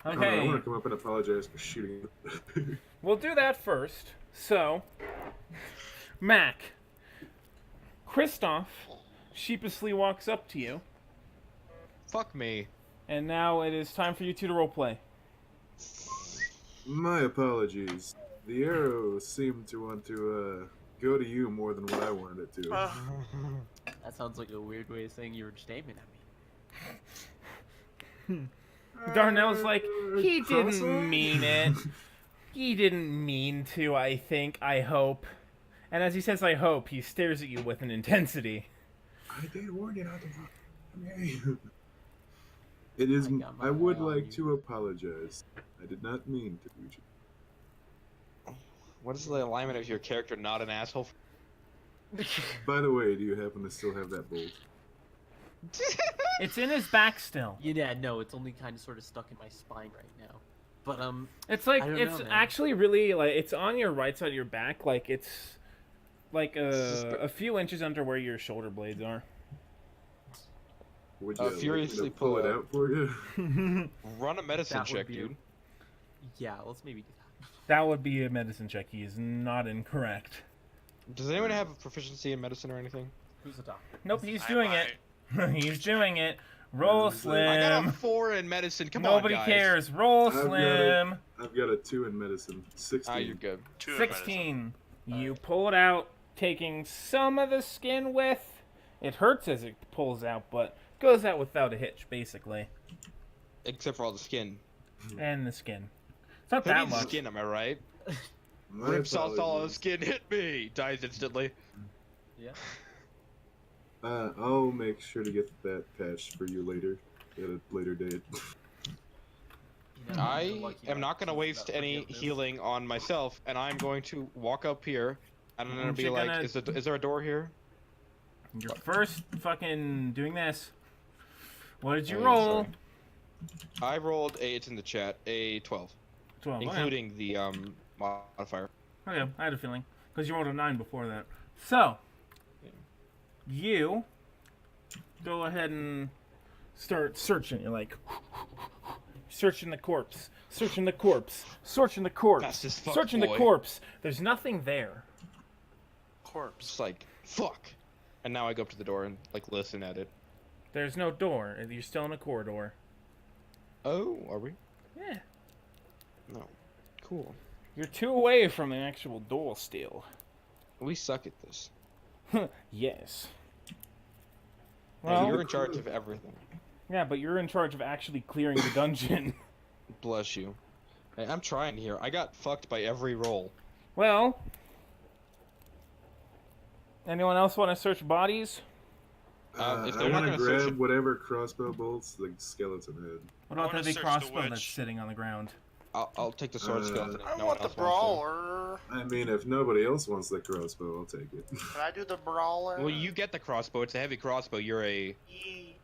I Okay, want to come up and apologize for shooting. we'll do that first. So, Mac, Kristoff sheepishly walks up to you, Fuck me. and now it is time for you two to roleplay. My apologies. The arrow seemed to want to go to you more than what I wanted it to. That sounds like a weird way of saying you were just aiming at me. Darnell's like, he Crossbow? didn't mean it. He didn't mean to, I think, I hope. And as he says, I hope, he stares at you with an intensity. I did warn you not to. Okay. It is. I got my I would eye on like you. to apologize. I did not mean to do you. What is the alignment of your character? Not an asshole. By the way, do you happen to still have that bolt? It's in his back still. Yeah, no, it's only kind of sort of stuck in my spine right now. But It's like, I don't it's know, man. actually really, like, it's on your right side of your back, like, it's, like, a few inches under where your shoulder blades are. Would you like me to furiously pull it pull out for you? Run a medicine That would check, be dude. yeah, let's maybe do that. That would be a medicine check. He is not incorrect. Does anyone have a proficiency in medicine or anything? Who's the doctor? Nope, he's I doing might. it. He's doing it. Roll, I I got a Slim. 4 in medicine. Come Nobody on, guys. cares. Roll, I've got Slim. I've got a 2 in medicine. 16. Ah, you're good. 2 in medicine. 16. You pull it out, taking some of the skin with. It hurts as it pulls out, but goes out without a hitch, basically. Except for all the skin. And the skin. It's not Who that needs much. skin, am I right? My Rips off all the apologies. skin, hit me! Dies instantly. Yeah. I'll make sure to get that patched for you later, at a later date. You know, I the lucky am not going to cheese waste about any forgiveness. healing on myself, and I'm going to walk up here, and I'm going to Aren't be you like, gonna- is there a door here? You're first fucking doing this. What did you Oh, yeah, roll? sorry. I rolled it's in the chat, a 12, 12. including the modifier. Okay, I had a feeling. Because you rolled a 9 before that. So, you go ahead and start searching. You're like, searching the corpse, searching the corpse, searching the corpse, Fast as fuck, searching the boy. corpse. There's nothing there. Corpse. Just like, fuck! And now I go up to the door and, like, listen at it. There's no door. You're still in a corridor. Oh, are we? Yeah. No. Cool. You're 2 away from the actual door still. We suck at this. Yes. And Well, you're in charge of everything. yeah, but you're in charge of actually clearing the dungeon. Bless you. Hey, I'm trying here. I got fucked by every roll. Well, anyone else want to search bodies? If I they're not want to gonna search grab it- whatever crossbow bolts the skeleton had. What I about wanna the big search the crossbow that's witch. sitting on the ground? I'll take the sword skeleton. if I no want one the else wants brawler. I mean, if nobody else wants the crossbow, I'll take it. Can I do the brawler? to. Well, you get the crossbow. It's a heavy crossbow. You're a Yee.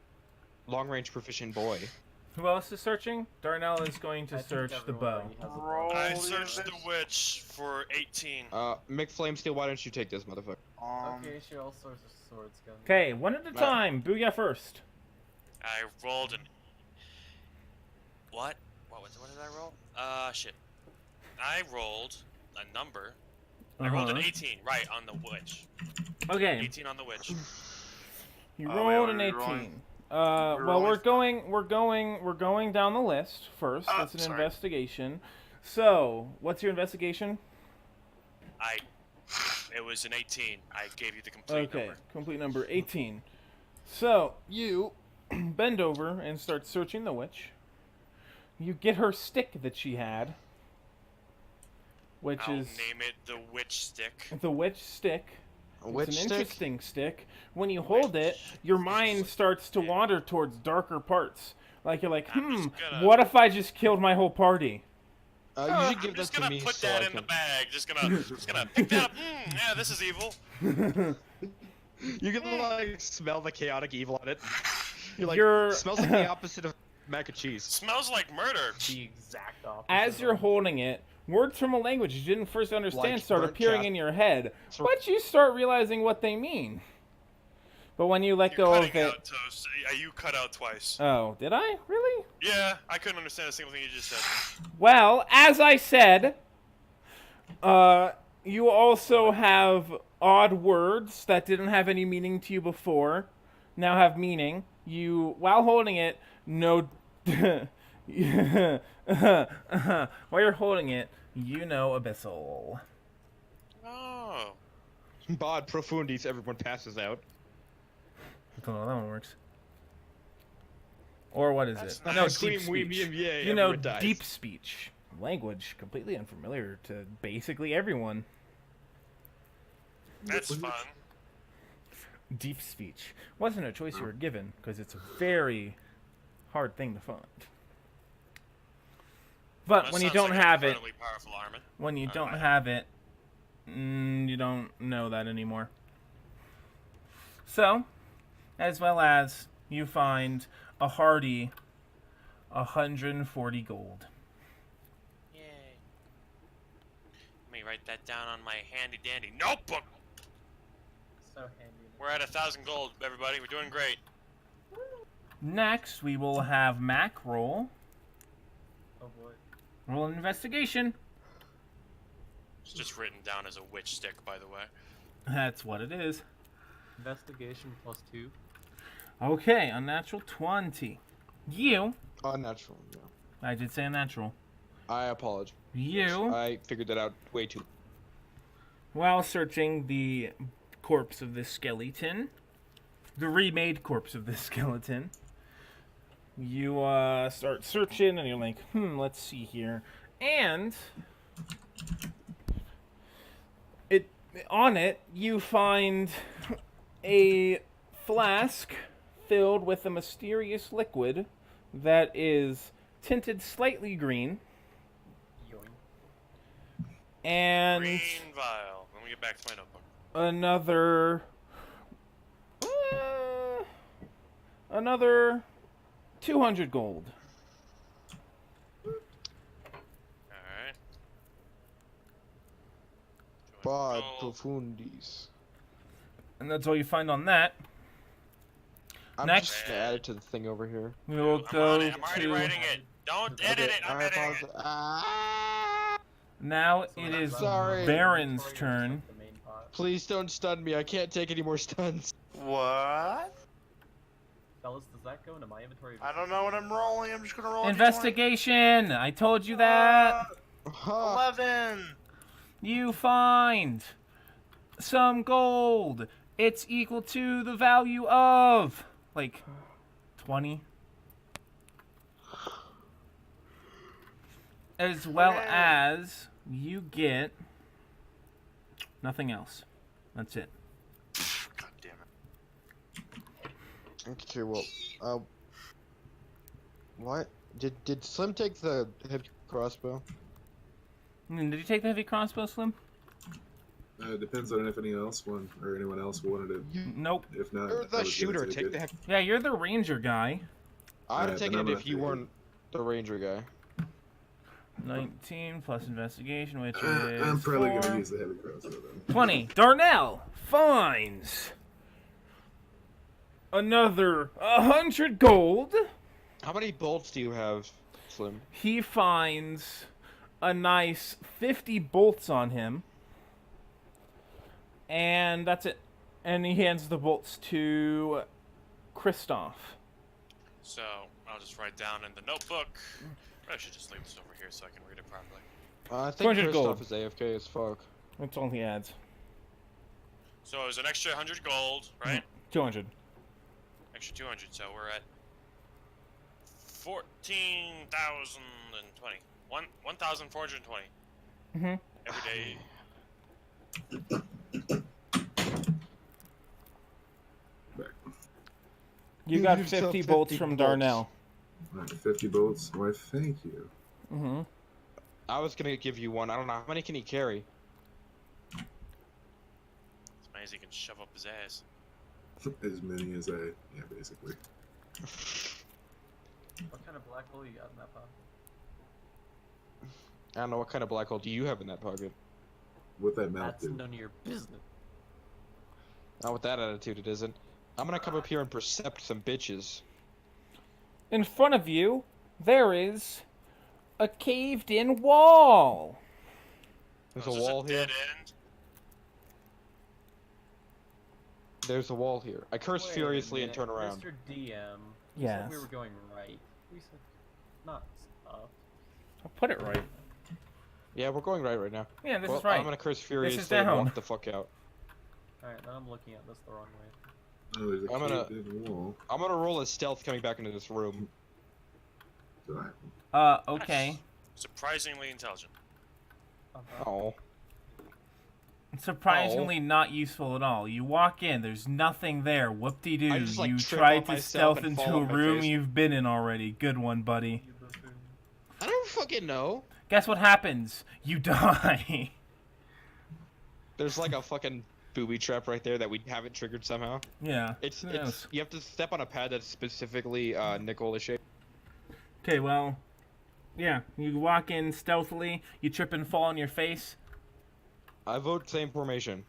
long-range proficient boy. Who else is searching? Darnell is going to I think search the everyone bow. already has a bow. Roll I the searched the bitch. witch for 18. Mick Flamesteel, why don't you take this, motherfucker? Okay, sure, all sorts of swords gun. Okay, one at a time. Booyah first. I rolled an. What? What did I roll? Shit. I rolled a number. I rolled an Uh-huh. 18, right, on the witch. Okay, 18 on the witch. you Oh, wait, rolled what an are 18. you rolling? Well, we're going down the list first. It's an sorry. investigation. So, what's your investigation? It was an 18. I gave you the complete Okay, number. complete number 18. So, you bend over and start searching the witch. You get her stick that she had, which I'll is name it the witch stick. the witch stick. Which It's an stick? interesting stick. When you hold it, your mind starts to wander towards darker parts. Like you're like, I'm just gonna- what if I just killed my whole party? You I'm should give that just to gonna me put so that I in the can. bag. Just gonna pick that up. Yeah, this is evil. You can like smell the chaotic evil on it. You're like, You're- smells like the opposite of mac and cheese. Smells like murder. The exact opposite. As you're of- holding it, words from a language you didn't first understand Like start burnt appearing cat- in your head, So- but you start realizing what they mean. But when you let You're go of cutting it, out Toast. You cut out twice. oh, did I really? Yeah, I couldn't understand a single thing you just said. Well, as I said, you also have odd words that didn't have any meaning to you before, now have meaning. You, while holding it, know. While you're holding it, you know Abyssal. Oh. Bod profundis, everyone passes out. I don't know how that one works. Or what is That's it? nice. No, Scream, deep wee, speech. me, yay, You know, everyone dies. deep speech. Language completely unfamiliar to basically everyone. That's fun. Deep speech wasn't a choice you were given because it's a very hard thing to find. But That when you sounds don't like an have it, incredibly powerful armament. when you don't Alright. have it, you don't know that anymore. So, as well as you find a hearty 140 gold. Yay. Let me write that down on my handy dandy notebook. So handy. We're at 1,000 gold, everybody. We're doing great. Next, we will have Mac roll. Oh boy. Roll an investigation. It's just written down as a witch stick, by the way. That's what it is. Investigation +2. Okay, unnatural 20. You, Unnatural. Yeah. I did say unnatural. I apologize. You, I figured that out way too. while searching the corpse of this skeleton, the remade corpse of this skeleton, you start searching and you're like, let's see here. And on it, you find a flask filled with a mysterious liquid that is tinted slightly green Yoink. and Green vial. Let me get back to my notebook. another 200 gold. Alright. Bod Gold. profundis. And that's all you find on that. I'm Next. just gonna add it to the thing over here. We will I'm go on it. I'm already to writing it. Don't edit it. I'm I editing apologize. it. now. So It that's is Sorry. Baron's Inventory, turn. like the main pot. Please don't stun me. I can't take any more stuns. What? Fellas, does that go into my inventory? I don't know what I'm rolling. I'm just gonna roll. a Investigation. I told you that. D20. Huh. 11. You find some gold. It's equal to the value of like 20. As well Okay. as you get nothing else. That's it. God damn it. Okay, well, what? Did Slim take the heavy crossbow? Did you take the heavy crossbow, Slim? Depends on if anyone else wanted it. Nope. If not, You're I the was gonna shooter. take Take it. the heavy. Yeah, you're the ranger guy. I'd Alright, have then taken I'm it gonna if you take it. weren't the ranger guy. 19 plus investigation, which I'm is probably 4. gonna use the heavy crossbow then. 20. Darnell finds another 100 gold. How many bolts do you have, Slim? He finds a nice 50 bolts on him. And that's it. And he hands the bolts to Kristoff. So I'll just write down in the notebook. I should just leave this over here so I can read it properly. I think 200 gold. Kristoff is AFK as fuck. That's all he adds. So it was an extra 100 gold, right? 200. Extra 200, so we're at 14,020. 1,420 Mhm. every day. Back. You Give got yourself 50 bolts 50 from bolts. Darnell. Alright, 50 bolts. Why, thank you. Mm-hmm. I was gonna give you one. I don't know how many can he carry. As many as he can shove up his ass. As many as I, yeah, basically. What kind of black hole you got in that pocket? I don't know what kind of black hole do you have in that pocket. What that mouth That's did. none of your business. Not with that attitude, it isn't. I'm gonna come up here and percept some bitches. In front of you, there is a caved-in wall. There's Oh, a is this wall here. dead end? There's a wall here. I curse Wait a furiously and minute, turn around. Mr. DM, you Yes. said we were going right. We said not up. I'll put it right. Yeah, we're going right now. Yeah, this Well, is right. I'm gonna curse furiously and down. walk the fuck out. Alright, now I'm looking at this the wrong way. Oh, there's a I'm gonna- caved-in wall. I'm gonna roll a stealth coming back into this room. So I- Okay. Surprisingly intelligent. Oh. Surprisingly not useful at all. You walk in, there's nothing there. Whoop-de-doo. I just, like, You trip tried on to myself stealth and into fall a on my room face. you've been in already. Good one, buddy. You buffoon. I don't fucking know. Guess what happens? You die. There's like a fucking booby trap right there that we haven't triggered somehow. Yeah. It's Yes. you have to step on a pad that's specifically Nicola shaped. Okay, well, yeah. You walk in stealthily, you trip and fall on your face, I vote same formation.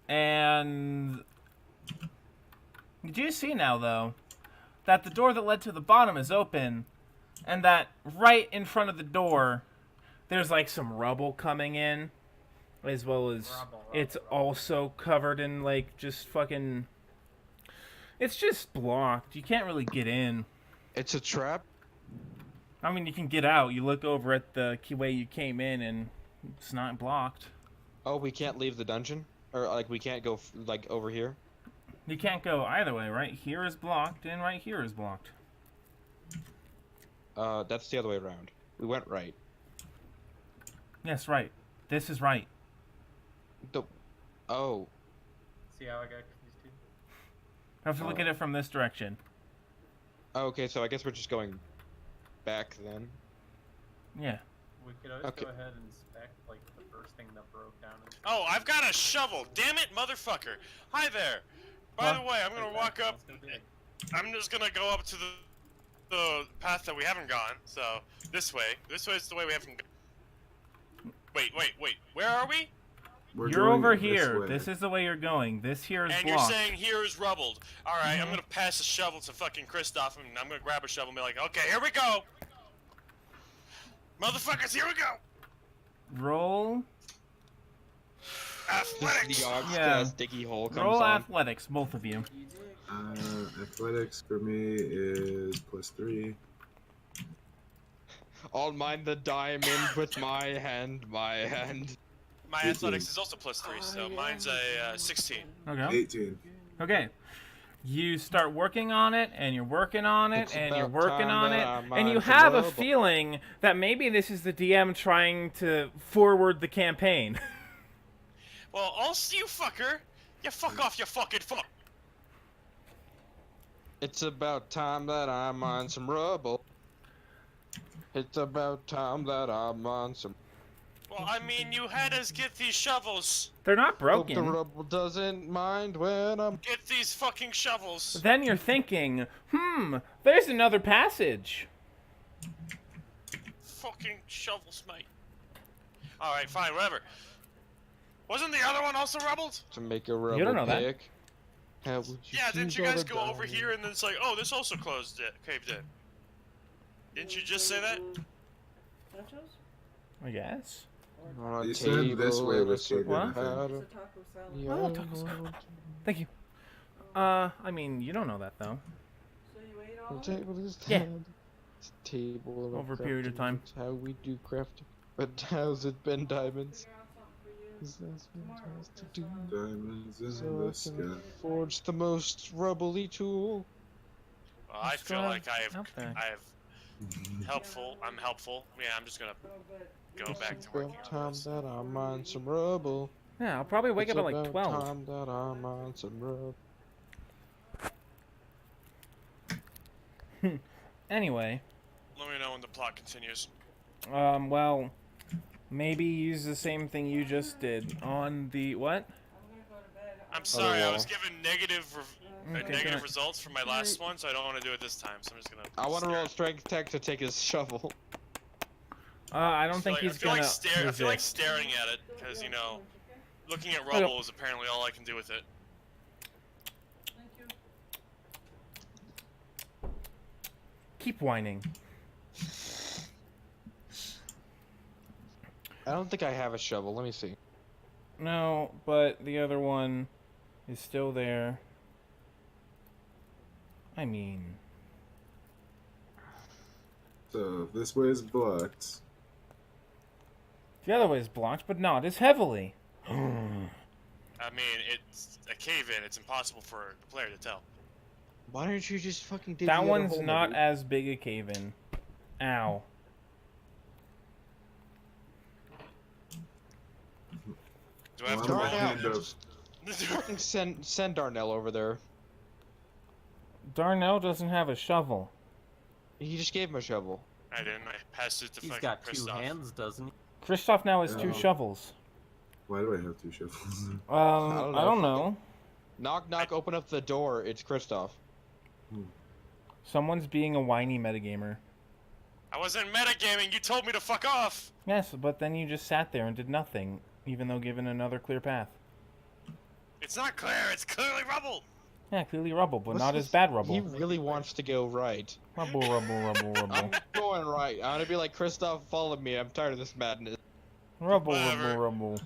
and you do see now, though, that the door that led to the bottom is open, and that right in front of the door, there's like some rubble coming in, as well as it's also covered in like just fucking. It's just blocked. You can't really get in. It's a trap. I mean, you can get out. You look over at the way you came in, and it's not blocked. Oh, we can't leave the dungeon, or like we can't go like over here. You can't go either way. Right here is blocked, and right here is blocked. That's the other way around. We went right. Yes, right. This is right. Oh, See how I got confused too? I have to look at it from this direction. okay. So I guess we're just going back then. Yeah. We could always Okay. go ahead and inspect like the first thing that broke down. And Oh, I've got a shovel. Damn it, motherfucker. Hi there. By Huh? the way, I'm gonna walk up. Let's go dig. I'm just gonna go up to the path that we haven't gone. So this way. This way is the way we haven't. Wait. Where are we? We're You're going over this here. way. This is the way you're going. This here is And blocked. you're saying here is rubbled. All right, Mm-hmm. I'm gonna pass the shovel to fucking Kristoff, and I'm gonna grab a shovel and be like, okay, here we go. Motherfuckers, here we go. Roll. Just Athletics. the ox Yeah. diggy hole comes Roll on. athletics, both of you. You dig. Athletics for me is +3. I'll mine the diamond with my hand. My hand. My 18. athletics is also +3, so mine's a 16. Okay. 18. Okay. You start working on it, and you're working on it, It's and you're about working time on that it, I and mine you some have a rubble. feeling that maybe this is the DM trying to forward the campaign. Well, I'll see you, fucker. You fuck off, you fucking fuck. It's about time that I mine some rubble. It's about time that I mine some. Well, I mean, you had us get these shovels. They're not Hope the broken. rubble doesn't mind when I'm. Get these fucking shovels. Then you're thinking, there's another passage. Fucking shovels, mate. Alright, fine, whatever. Wasn't the other one also rubbled? To make a rubble don't know that. pick. How would Yeah, didn't you choose guys all the go over diamonds? here and then it's like, oh, this also closed it, caved in? Didn't you just say that? I guess. On a You said this table way in a was so silver good, I think. platter. It's a taco salad. Yeah, Oh, taco salad. Thank you. I mean, you don't know that though. So you ate all The table is Yeah. dead. It's a table Over a period of crafting. time. It's how we do crafting. But how's it been, diamonds? 'Cause that's what it has to do. Diamonds in So the I sky. can forge the most rubbly tool. Well, I Let's feel go like I have out there. helpful. I'm helpful. Yeah, I'm just gonna go back to It's working about on time this. that I'm on some rubble. Yeah, I'll probably wake It's up at like about 12. time that I'm on some rub. Anyway, Let me know when the plot continues. well, maybe use the same thing you just did on the what? I'm sorry, I was wall. given negative Okay, negative good. results from my last one, so I don't want to do it this time. So I'm just gonna. I want to stare. roll a strength tech to take his shovel. I don't think I he's feel gonna like I feel like resist. staring at it because looking at rubble is apparently all I can do with it. Keep whining. I don't think I have a shovel. Let me see. No, but the other one is still there. I mean, So this way is blocked. the other way is blocked, but not as heavily. I mean, it's a cave-in. It's impossible for the player to tell. Why don't you just fucking dig That the other one's hole, my not dude? as big a cave-in. Ow. Do I have Well, to I'm roll? gonna hand up. Fucking send Darnell over there. Darnell doesn't have a shovel. He just gave him a shovel. I didn't. I passed it to He's fucking got two Christoph. hands, doesn't he? Christoph now has Oh. 2 shovels. Why do I have 2 shovels? I don't know. Knock, knock, open up the door. It's Christoph. Someone's being a whiny metagamer. I wasn't metagaming. You told me to fuck off. Yes, but then you just sat there and did nothing, even though given another clear path. It's not clear. It's clearly rubble. Yeah, clearly rubble, but What's not this- as bad rubble. He really wants to go right. Rubble, rubble, rubble, I'm rubble. going right. I'm gonna be like, Christoph, follow me. I'm tired of this madness. Rubble, Whatever. rubble, rubble.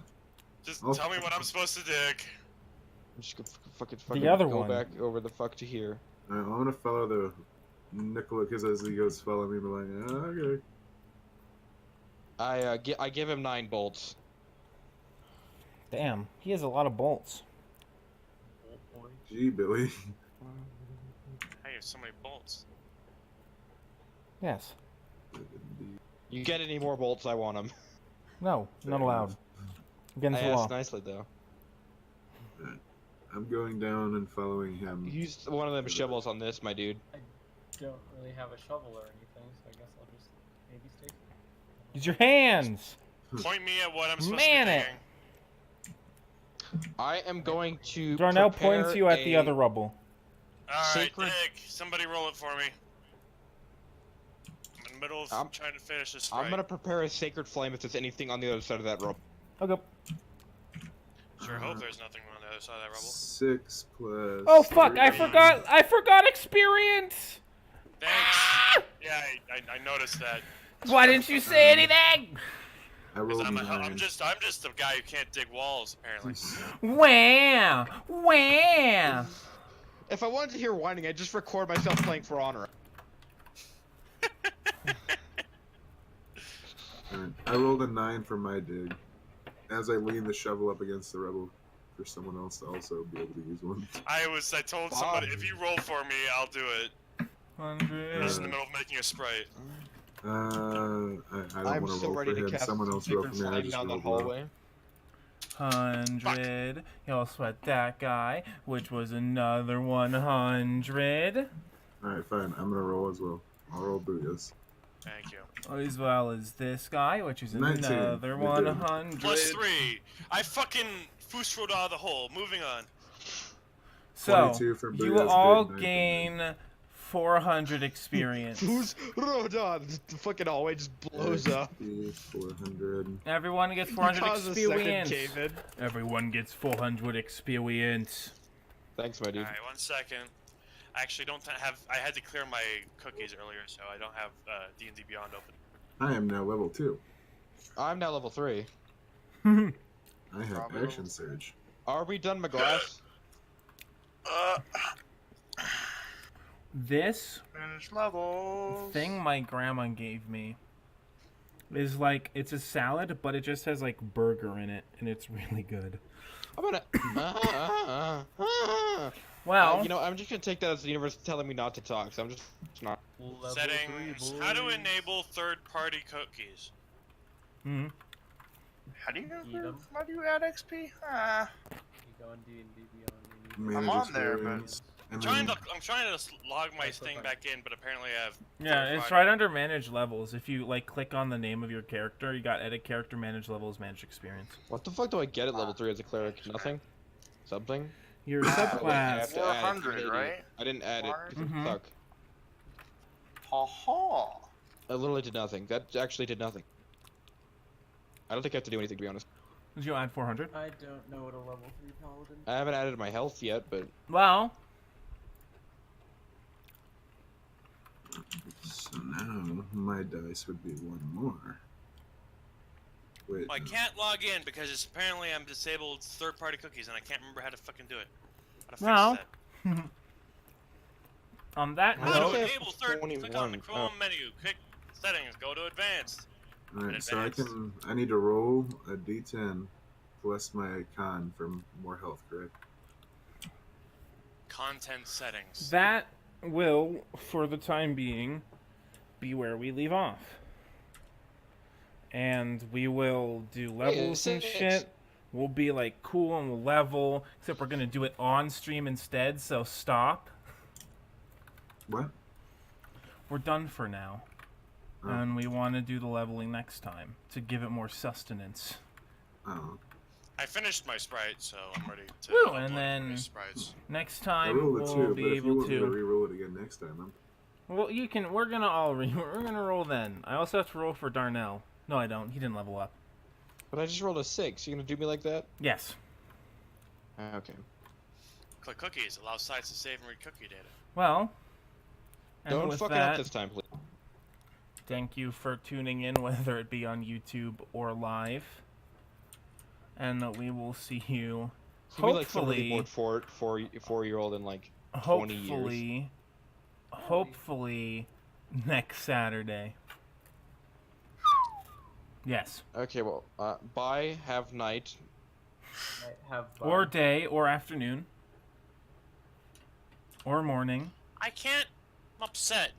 Just Oh. tell me what I'm supposed to dig. I'm just gonna fucking other go one. back over the fuck to here. Alright, I'm gonna follow the Nicola because as he goes, follow me. But like, okay. I give him 9 bolts. Damn, he has a lot of bolts. Gee, Billy. I have so many bolts. Yes. You get any more bolts? I want them. No, not allowed. I Against the law. asked nicely though. I'm going down and following him. Use one of them shovels on this, my dude. Don't really have a shovel or anything, so I guess I'll just maybe stay. Use your hands! Point me at what I'm supposed Man to be it. digging. I am going to. Darnell prepare points you at the a- other rubble. Alright, Sacred- dig. Somebody roll it for me. I'm in the middle of I'm- trying to finish this I'm fight. gonna prepare a sacred flame if there's anything on the other side of that rope. Okay. Sure hope there's nothing on the other side of that rubble. 6 plus. Oh fuck! I 3. forgot experience. Thanks. Yeah, I noticed that. Why didn't you say anything? I 'Cause rolled I'm 9. just a guy who can't dig walls, apparently. Wow! Wow! If I wanted to hear whining, I'd just record myself playing For Honor. Alright, I rolled a 9 for my dig. As I lean the shovel up against the rubble for someone else to also be able to use one. I told somebody, if you roll for me, I'll do it. I'm just in the middle of making a sprite. I don't I'm want to so roll ready for to him. cast Someone else roll sacred for me. I flame just down the rolled low. hallway. 100. You'll sweat that guy, which was another 100. Alright, fine. I'm gonna roll as well. I'll roll booyahs. Thank you. As well as this guy, which is 19. another We did. 100. Plus 3. I fucking foosroed out of the hole. Moving on. So, 22 for you booyahs, all good, 19. gain 400 experience. Who's Rodon? The fucking hallway just blows up. 400. Everyone gets 400 Cause a second experience. cave-in. Everyone gets 400 experience. Thanks, my dude. Alright, 1 second. I actually don't have. I had to clear my cookies earlier, so I don't have D&D Beyond open. I am now level 2. I'm now level 3. I have Probably action level surge. Are we done, McGrath? This Manage levels. thing my grandma gave me is like, it's a salad, but it just has like burger in it, and it's really good. I'm gonna. Well, you know, I'm just gonna take that as the universe telling me not to talk. So I'm just not. Level Settings. 3, How to boys. enable third-party cookies? mhm. How do you Eat 'em. how do you add XP? Ah, You go on D&D Beyond. and you Manage on there, experience. And I'm then trying to log my That's so thing fun. back in, but apparently I have. Yeah, it's third-party. right under manage levels. If you like click on the name of your character, you got edit character, manage levels, manage experience. What the fuck do I get at level 3 as a cleric? Nothing. Something. Your Oh, wait, I subclass. have to add it. 400, I'm an idiot. right? I didn't add it because Mhm. it suck. Ha ha. I literally did nothing. That actually did nothing. I don't think I have to do anything, to be honest. Did you add 400? I don't know what a level 3 paladin. I haven't added my health yet, but Well, so now my dice would be one more. Wait. Well, I no. can't log in because it's apparently I'm disabled third-party cookies, and I can't remember how to fucking do it. How to fix Well, that? on that How note, to Okay, enable third? Click on the 21. Chrome Oh. menu. Click settings. Go to advanced. Alright, so advanced. I need to roll a d10 plus my con for more health, correct? Content settings. that will, for the time being, be where we leave off. And we will do levels and six. shit. We'll be like cool and we'll level, except we're gonna do it on stream instead, so stop. What? We're done for now. Oh. And we want to do the leveling next time to give it more sustenance. Oh. I finished my sprite, so I'm ready to. Woo, upload and then- my sprites. Next I time rolled a 2, we'll but be if you able want me to to. re-roll it again next time, Well, you can. We're gonna all we're gonna roll then. I also have to roll for Darnell. No, I don't. He didn't level up. but I just rolled a 6. You gonna do me like that? Yes. Okay. Click cookies. Allow sites to save and read cookie data. Well. And Don't with fuck it that, up this time, please. thank you for tuning in, whether it be on YouTube or live. And we will see you. Give me like some really Hopefully, bored 4-year-old in like 20 years. Hopefully, next Saturday. Yes. Okay, well, bye, have night. Might have Or day, or afternoon. Or morning. I can't. I'm upset.